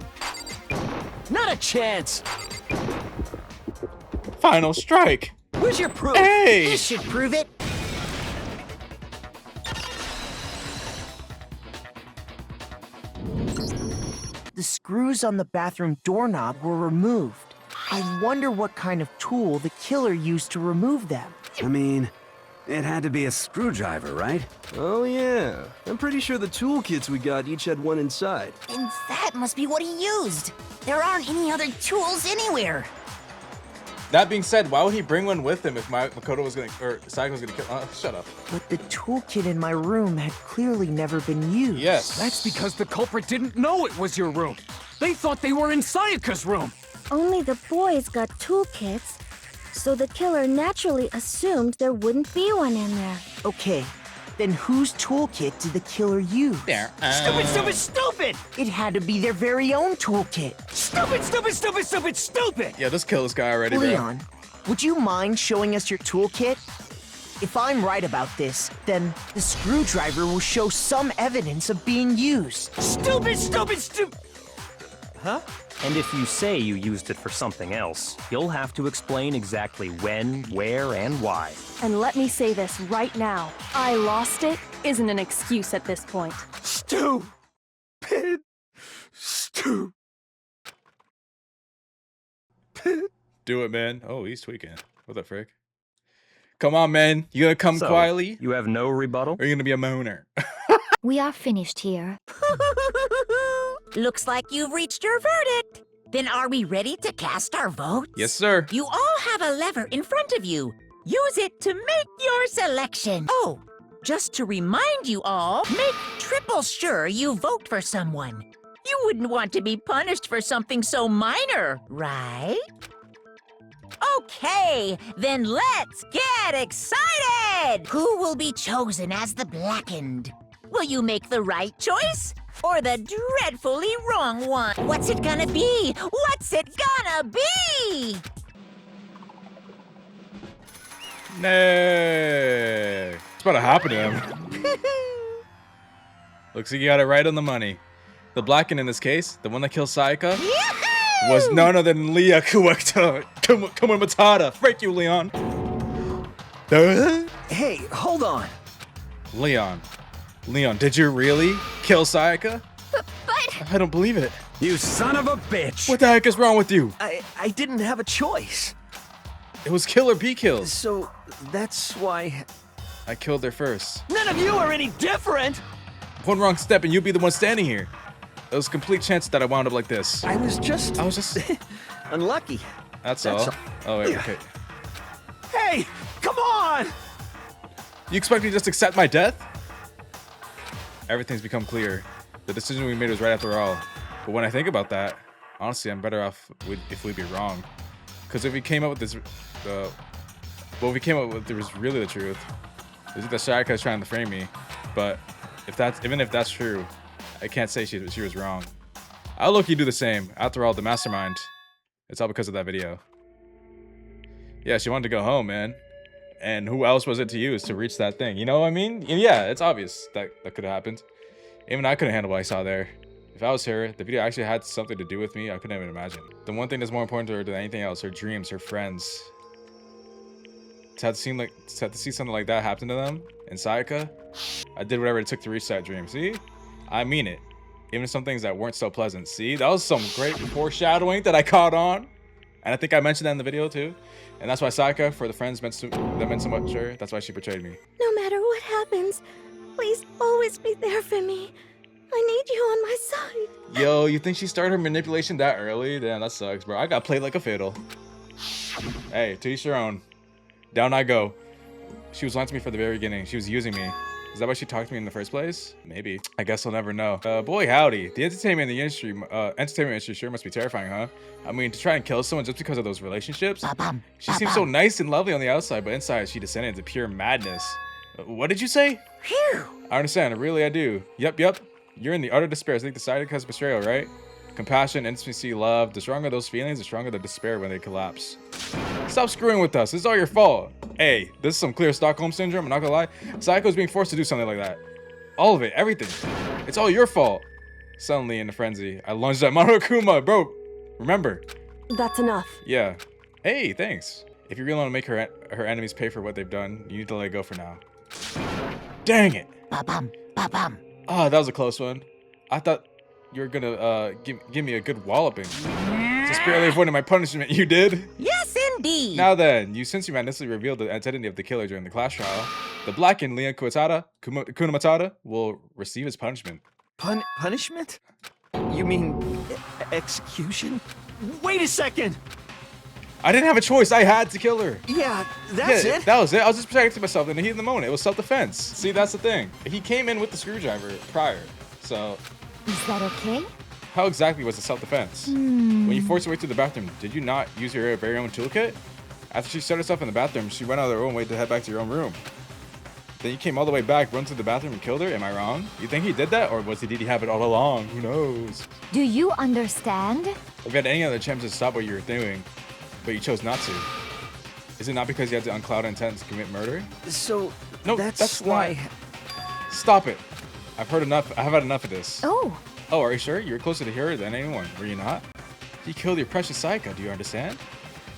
Speaker 11: Not a chance!
Speaker 1: Final strike!
Speaker 11: Where's your proof?
Speaker 1: Hey!
Speaker 8: This should prove it. The screws on the bathroom doorknob were removed. I wonder what kind of tool the killer used to remove them.
Speaker 9: I mean, it had to be a screwdriver, right?
Speaker 4: Oh yeah, I'm pretty sure the toolkits we got each had one inside.
Speaker 3: And that must be what he used. There aren't any other tools anywhere.
Speaker 1: That being said, why would he bring one with him if Makoto was gonna, or Sayaka was gonna kill? Shut up.
Speaker 8: But the toolkit in my room had clearly never been used.
Speaker 1: Yes.
Speaker 7: That's because the culprit didn't know it was your room. They thought they were in Sayaka's room.
Speaker 16: Only the boys got toolkits, so the killer naturally assumed there wouldn't be one in there.
Speaker 8: Okay, then whose toolkit did the killer use?
Speaker 1: There.
Speaker 11: Stupid, stupid, stupid!
Speaker 8: It had to be their very own toolkit.
Speaker 11: Stupid, stupid, stupid, stupid, stupid!
Speaker 1: Yeah, just kill this guy already, bro.
Speaker 8: Leon, would you mind showing us your toolkit? If I'm right about this, then the screwdriver will show some evidence of being used.
Speaker 11: Stupid, stupid, stupid! Huh?
Speaker 6: And if you say you used it for something else, you'll have to explain exactly when, where, and why.
Speaker 2: And let me say this right now. I lost it isn't an excuse at this point.
Speaker 11: Stupid! Stupid!
Speaker 1: Do it, man. Oh, he's tweaking. What the frick? Come on, man. You gonna come
Speaker 6: So,
Speaker 1: quietly?
Speaker 6: You have no rebuttal?
Speaker 1: Or are you gonna be a moaner?
Speaker 10: We are finished here.
Speaker 3: Looks like you've reached your verdict. Then are we ready to cast our votes?
Speaker 1: Yes, sir.
Speaker 3: You all have a lever in front of you. Use it to make your selection. Oh, just to remind you all, make triple sure you vote for someone. You wouldn't want to be punished for something so minor, right? Okay, then let's get excited! Who will be chosen as the Blackened? Will you make the right choice? Or the dreadfully wrong one? What's it gonna be? What's it gonna be?
Speaker 1: Nay. What's about to happen to him? Looks like you got it right on the money. The Blackened in this case, the one that killed Sayaka, was none other than Leah Kumatada. Freak you, Leon.
Speaker 11: Hey, hold on.
Speaker 1: Leon, Leon, did you really kill Sayaka?
Speaker 12: But
Speaker 1: I don't believe it.
Speaker 9: You son of a bitch!
Speaker 1: What the heck is wrong with you?
Speaker 11: I didn't have a choice.
Speaker 1: It was kill or be killed.
Speaker 11: So that's why...
Speaker 1: I killed her first.
Speaker 11: None of you are any different!
Speaker 1: One wrong step and you'd be the one standing here. It was a complete chance that I wound up like this.
Speaker 11: I was just unlucky.
Speaker 1: That's all. Oh, wait, okay.
Speaker 11: Hey, come on!
Speaker 1: You expect me to just accept my death? Everything's become clear. The decision we made was right after all. But when I think about that, honestly, I'm better off if we'd be wrong. Because if we came up with this, what we came up with was really the truth. Is it that Sayaka is trying to frame me? But even if that's true, I can't say she was wrong. I'll look you do the same. After all, the mastermind. It's all because of that video. Yeah, she wanted to go home, man. And who else was it to use to reach that thing? You know what I mean? Yeah, it's obvious that could have happened. Even I couldn't handle what I saw there. If I was her, the video actually had something to do with me, I couldn't even imagine. The one thing that's more important to her than anything else, her dreams, her friends. To have to see something like that happen to them in Sayaka, I did whatever it took to reach that dream. See? I mean it. Even some things that weren't so pleasant. See? That was some great foreshadowing that I caught on. And I think I mentioned that in the video too. And that's why Sayaka, for the friends that meant so much to her, that's why she betrayed me.
Speaker 16: No matter what happens, please always be there for me. I need you on my side.
Speaker 1: Yo, you think she started her manipulation that early? Damn, that sucks, bro. I got played like a fiddle. Hey, to each your own. Down I go. She was lying to me from the very beginning. She was using me. Is that why she talked to me in the first place? Maybe. I guess I'll never know. Boy, howdy. The entertainment industry sure must be terrifying, huh? I mean, to try and kill someone just because of those relationships? She seems so nice and lovely on the outside, but inside she descended into pure madness. What did you say?
Speaker 11: Phew.
Speaker 1: I understand. Really, I do. Yep. You're in the utter despair. I think decided because of betrayal, right? Compassion, intimacy, love. The stronger those feelings, the stronger the despair when they collapse. Stop screwing with us. It's all your fault. Hey, this is some clear Stockholm syndrome. I'm not gonna lie. Sayaka's being forced to do something like that. All of it, everything. It's all your fault. Suddenly, in a frenzy, I lunged at Monokuma, bro. Remember?
Speaker 2: That's enough.
Speaker 1: Yeah. Hey, thanks. If you really want to make her enemies pay for what they've done, you need to let it go for now. Dang it. Oh, that was a close one. I thought you were gonna give me a good walloping. Just barely avoiding my punishment. You did?
Speaker 3: Yes, indeed.
Speaker 1: Now then, since you magically revealed the identity of the killer during the class trial, the blackened Leon Kunamatata will receive his punishment.
Speaker 11: Punishment? You mean execution? Wait a second!
Speaker 1: I didn't have a choice. I had to kill her.
Speaker 11: Yeah, that's it.
Speaker 1: That was it. I was just protecting myself in the heat of the moment. It was self-defense. See, that's the thing. He came in with the screwdriver prior, so...
Speaker 10: Is that okay?
Speaker 1: How exactly was the self-defense? When you forced her way to the bathroom, did you not use your very own toolkit? After she shut herself in the bathroom, she went out of her own way to head back to your own room. Then you came all the way back, run to the bathroom, and killed her? Am I wrong? You think he did that, or did he have it all along? Who knows?
Speaker 10: Do you understand?
Speaker 1: If you had any other chance to stop what you were doing, but you chose not to, is it not because you had the unclouded intent to commit murder?
Speaker 11: So,
Speaker 1: no, that's why. Stop it. I've had enough of this.
Speaker 10: Oh,
Speaker 1: are you sure? You're closer to her than anyone, were you not? You killed your precious Sayaka, do you understand?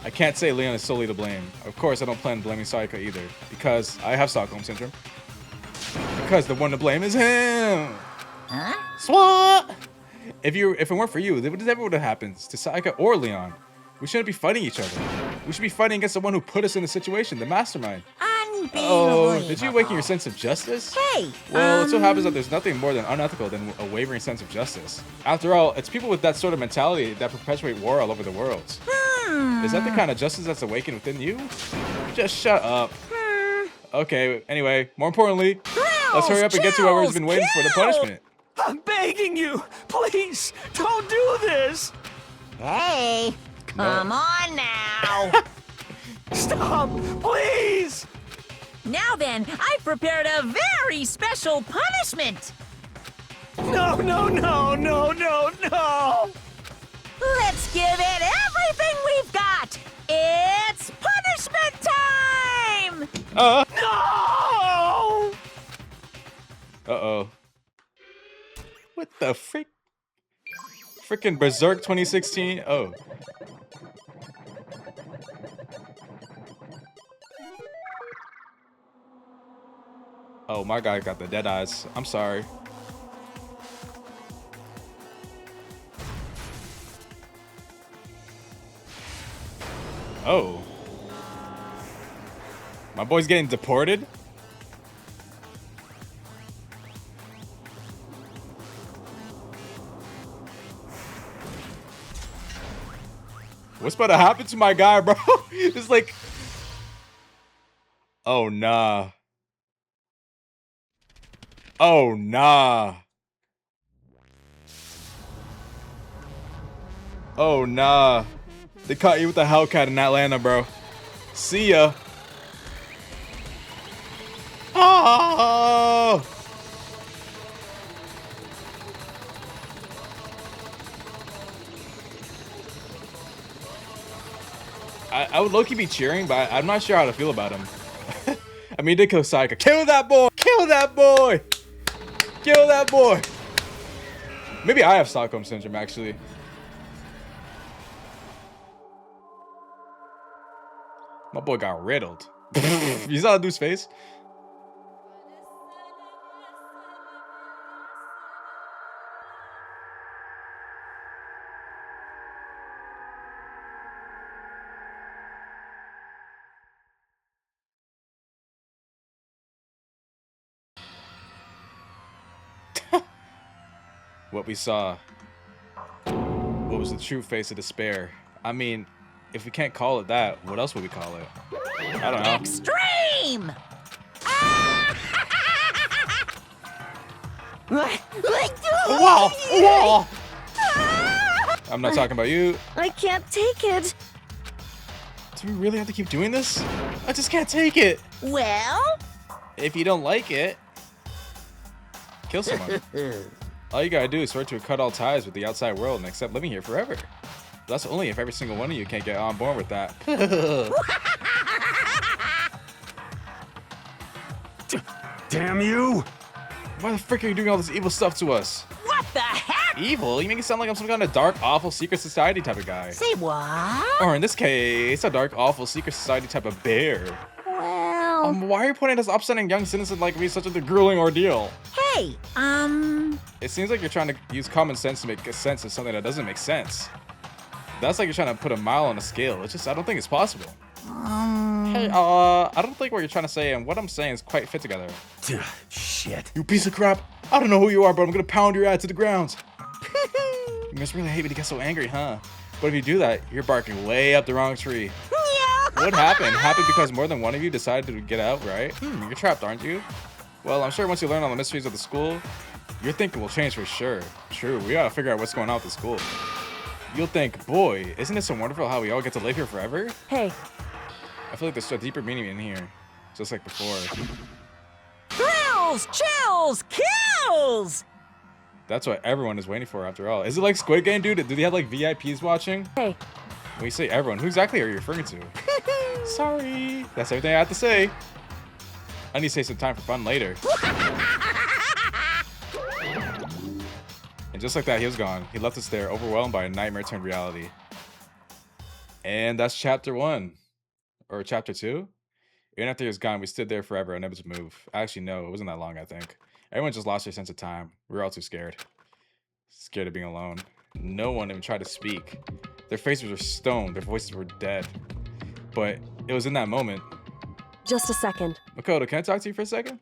Speaker 1: I can't say Leon is solely to blame. Of course, I don't plan on blaming Sayaka either, because I have Stockholm Syndrome. Because the one to blame is him!
Speaker 3: Huh?
Speaker 1: Swat! If it weren't for you, whatever would have happened to Sayaka or Leon? We shouldn't be fighting each other. We should be fighting against the one who put us in the situation, the mastermind. Oh, did you awaken your sense of justice?
Speaker 3: Hey!
Speaker 1: Well, it so happens that there's nothing more than unethical than a wavering sense of justice. After all, it's people with that sort of mentality that perpetuate war all over the world. Is that the kind of justice that's awakened within you? Just shut up. Okay, anyway, more importantly, let's hurry up and get to whoever's been waiting for the punishment.
Speaker 11: I'm begging you! Please, don't do this!
Speaker 3: Hey! Come on now!
Speaker 11: Stop! Please!
Speaker 3: Now then, I've prepared a very special punishment!
Speaker 11: No!
Speaker 3: Let's give it everything we've got! It's punishment time!
Speaker 11: No!
Speaker 1: Uh-oh. What the freak? Freaking Berserk 2016? Oh. Oh, my guy got the dead eyes. I'm sorry. Oh. My boy's getting deported? What's about to happen to my guy, bro? It's like... Oh, nah. Oh, nah. Oh, nah. They caught you with the Hellcat in Atlanta, bro. See ya. Oh! I would low-key be cheering, but I'm not sure how to feel about him. I mean, he did kill Saika. Kill that boy! Kill that boy! Kill that boy! Maybe I have Stockholm Syndrome, actually. My boy got riddled. You saw that dude's face? What we saw. What was the true face of despair? I mean, if we can't call it that, what else would we call it? I don't know.
Speaker 3: Extreme!
Speaker 1: Whoa! Whoa! I'm not talking about you.
Speaker 16: I can't take it.
Speaker 1: Do we really have to keep doing this? I just can't take it.
Speaker 3: Well?
Speaker 1: If you don't like it, kill someone. All you gotta do is swear to cut all ties with the outside world and accept living here forever. That's only if every single one of you can't get on board with that.
Speaker 9: Damn you!
Speaker 1: Why the frick are you doing all this evil stuff to us?
Speaker 3: What the heck?
Speaker 1: Evil? You make it sound like I'm some kind of dark, awful, secret society type of guy.
Speaker 3: Say what?
Speaker 1: Or in this case, a dark, awful, secret society type of bear.
Speaker 3: Well...
Speaker 1: Why are you pointing at this upsetting young citizen like me such a grueling ordeal?
Speaker 3: Hey,
Speaker 1: It seems like you're trying to use common sense to make sense of something that doesn't make sense. That's like you're trying to put a mile on a scale. It's just, I don't think it's possible. Hey, I don't think what you're trying to say and what I'm saying is quite fit together.
Speaker 9: Shit.
Speaker 1: You piece of crap. I don't know who you are, but I'm gonna pound your ass to the ground. You must really hate me to get so angry, huh? But if you do that, you're barking way up the wrong tree. What happened? Happened because more than one of you decided to get out, right? You're trapped, aren't you? Well, I'm sure once you learn all the mysteries of the school, your thinking will change for sure. True, we gotta figure out what's going on with the school. You'll think, boy, isn't it so wonderful how we all get to live here forever?
Speaker 2: Hey.
Speaker 1: I feel like there's a deeper meaning in here, just like before.
Speaker 3: Thrills, chills, kills!
Speaker 1: That's what everyone is waiting for after all. Is it like Squid Game, dude? Do they have like VIPs watching?
Speaker 2: Hey.
Speaker 1: When you say everyone, who exactly are you referring to? Sorry. That's everything I have to say. I need to save some time for fun later. And just like that, he was gone. He left us there, overwhelmed by a nightmare turned reality. And that's chapter 1. Or chapter 2? Even after he was gone, we stood there forever, unable to move. Actually, no, it wasn't that long, I think. Everyone just lost their sense of time. We were all too scared. Scared of being alone. No one even tried to speak. Their faces were stone, their voices were dead. But it was in that moment.
Speaker 2: Just a second.
Speaker 1: Makoto, can I talk to you for a second?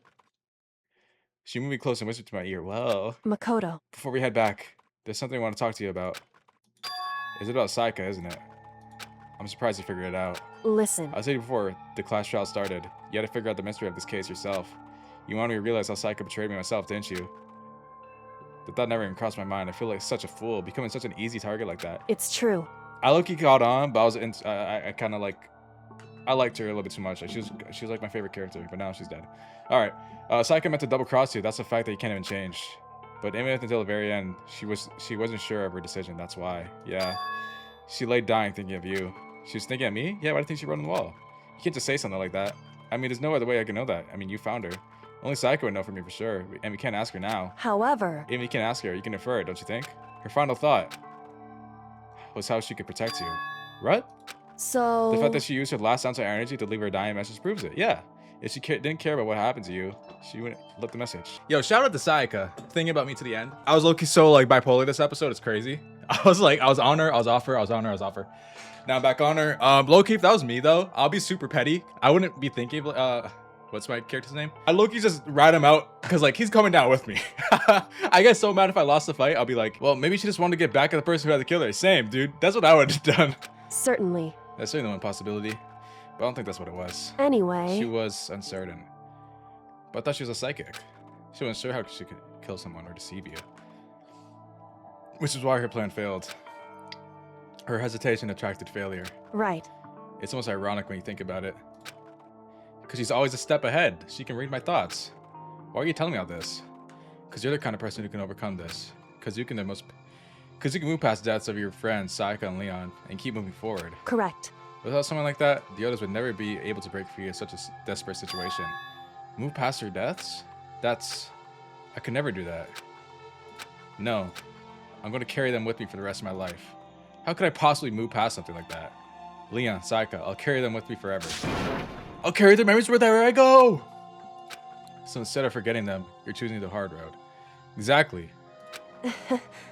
Speaker 1: She moved me close and whispered to my ear, well...
Speaker 2: Makoto.
Speaker 1: Before we head back, there's something I want to talk to you about. It's about Saika, isn't it? I'm surprised you figured it out.
Speaker 2: Listen.
Speaker 1: I said before the class trial started, you had to figure out the mystery of this case yourself. You wanted me to realize how Saika betrayed me myself, didn't you? The thought never even crossed my mind. I feel like such a fool, becoming such an easy target like that.
Speaker 2: It's true.
Speaker 1: I low-key caught on, but I kind of like... I liked her a little bit too much. Like, she was like my favorite character, but now she's dead. All right, Saika meant to double cross you. That's a fact that you can't even change. But even until the very end, she wasn't sure of her decision. That's why. Yeah, she lay dying thinking of you. She was thinking of me. Yeah, why do you think she wrote on the wall? You can't just say something like that. I mean, there's no other way I can know that. I mean, you found her. Only Saika would know for me for sure, and we can't ask her now.
Speaker 2: However,
Speaker 1: even you can ask her, you can infer it, don't you think? Her final thought was how she could protect you. What?
Speaker 2: So...
Speaker 1: The fact that she used her last ounce of energy to leave her dying message proves it. Yeah. If she didn't care about what happened to you, She wouldn't look the message. Yo, shout out to Sayaka. Thinking about me to the end. I was low-key so like bipolar this episode. It's crazy. I was on her, I was off her, I was on her, I was off her. Now I'm back on her. Low-key, if that was me though, I'll be super petty. I wouldn't be thinking what's my character's name? I low-key just rat him out because like he's coming down with me. I get so mad if I lost the fight. I'll be like, well, maybe she just wanted to get back at the person who had the killer. Same, dude. That's what I would have done.
Speaker 2: Certainly.
Speaker 1: That's certainly one possibility. But I don't think that's what it was.
Speaker 2: Anyway.
Speaker 1: She was uncertain. But I thought she was a psychic. She wasn't sure how she could kill someone or deceive you. Which is why her plan failed. Her hesitation attracted failure.
Speaker 2: Right.
Speaker 1: It's almost ironic when you think about it. Because she's always a step ahead. She can read my thoughts. Why are you telling me all this? Because you're the kind of person who can overcome this. Because you can move past the deaths of your friends, Sayaka and Leon, and keep moving forward.
Speaker 2: Correct.
Speaker 1: Without someone like that, the others would never be able to break free of such a desperate situation. Move past their deaths? I could never do that. No. I'm going to carry them with me for the rest of my life. How could I possibly move past something like that? Leon, Sayaka, I'll carry them with me forever. I'll carry their memories wherever I go! So instead of forgetting them, you're choosing the hard road. Exactly.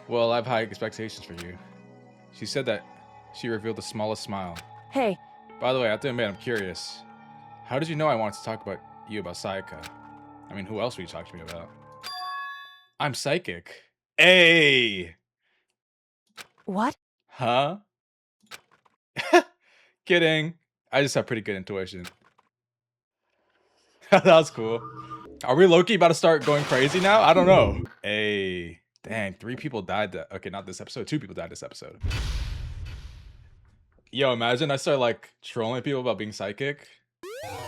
Speaker 1: Well, I have high expectations for you. She said that she revealed the smallest smile.
Speaker 2: Hey.
Speaker 1: By the way, I have to admit, I'm curious. How did you know I wanted to talk about Sayaka? I mean, who else would you talk to me about? I'm psychic. Hey!
Speaker 2: What?
Speaker 1: Huh? Kidding. I just have pretty good intuition. That was cool. Are we low-key about to start going crazy now? I don't know. Hey. Dang, 3 people died. Okay, not this episode. 2 people died this episode. Yo, imagine I start like trolling people about being psychic.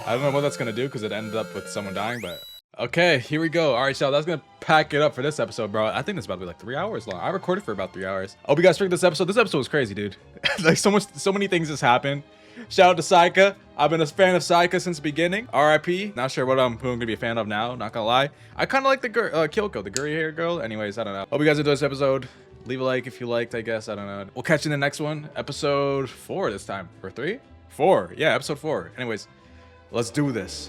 Speaker 1: I don't know what that's gonna do because it ended up with someone dying, but okay, here we go. All right, y'all, that's gonna pack it up for this episode, bro. I think it's about to be like 3 hours long. I recorded for about 3 hours. I hope you guys liked this episode. This episode was crazy, dude. Like so many things just happened. Shout out to Sayaka. I've been a fan of Sayaka since the beginning. RIP. Not sure who I'm gonna be a fan of now. Not gonna lie. I kind of like the Kyoko, the girly hair girl. Anyways, I don't know. Hope you guys enjoyed this episode. Leave a like if you liked, I guess. I don't know. We'll catch you in the next one. Episode 4 this time. Or 3? 4. Yeah, episode 4. Anyways, let's do this.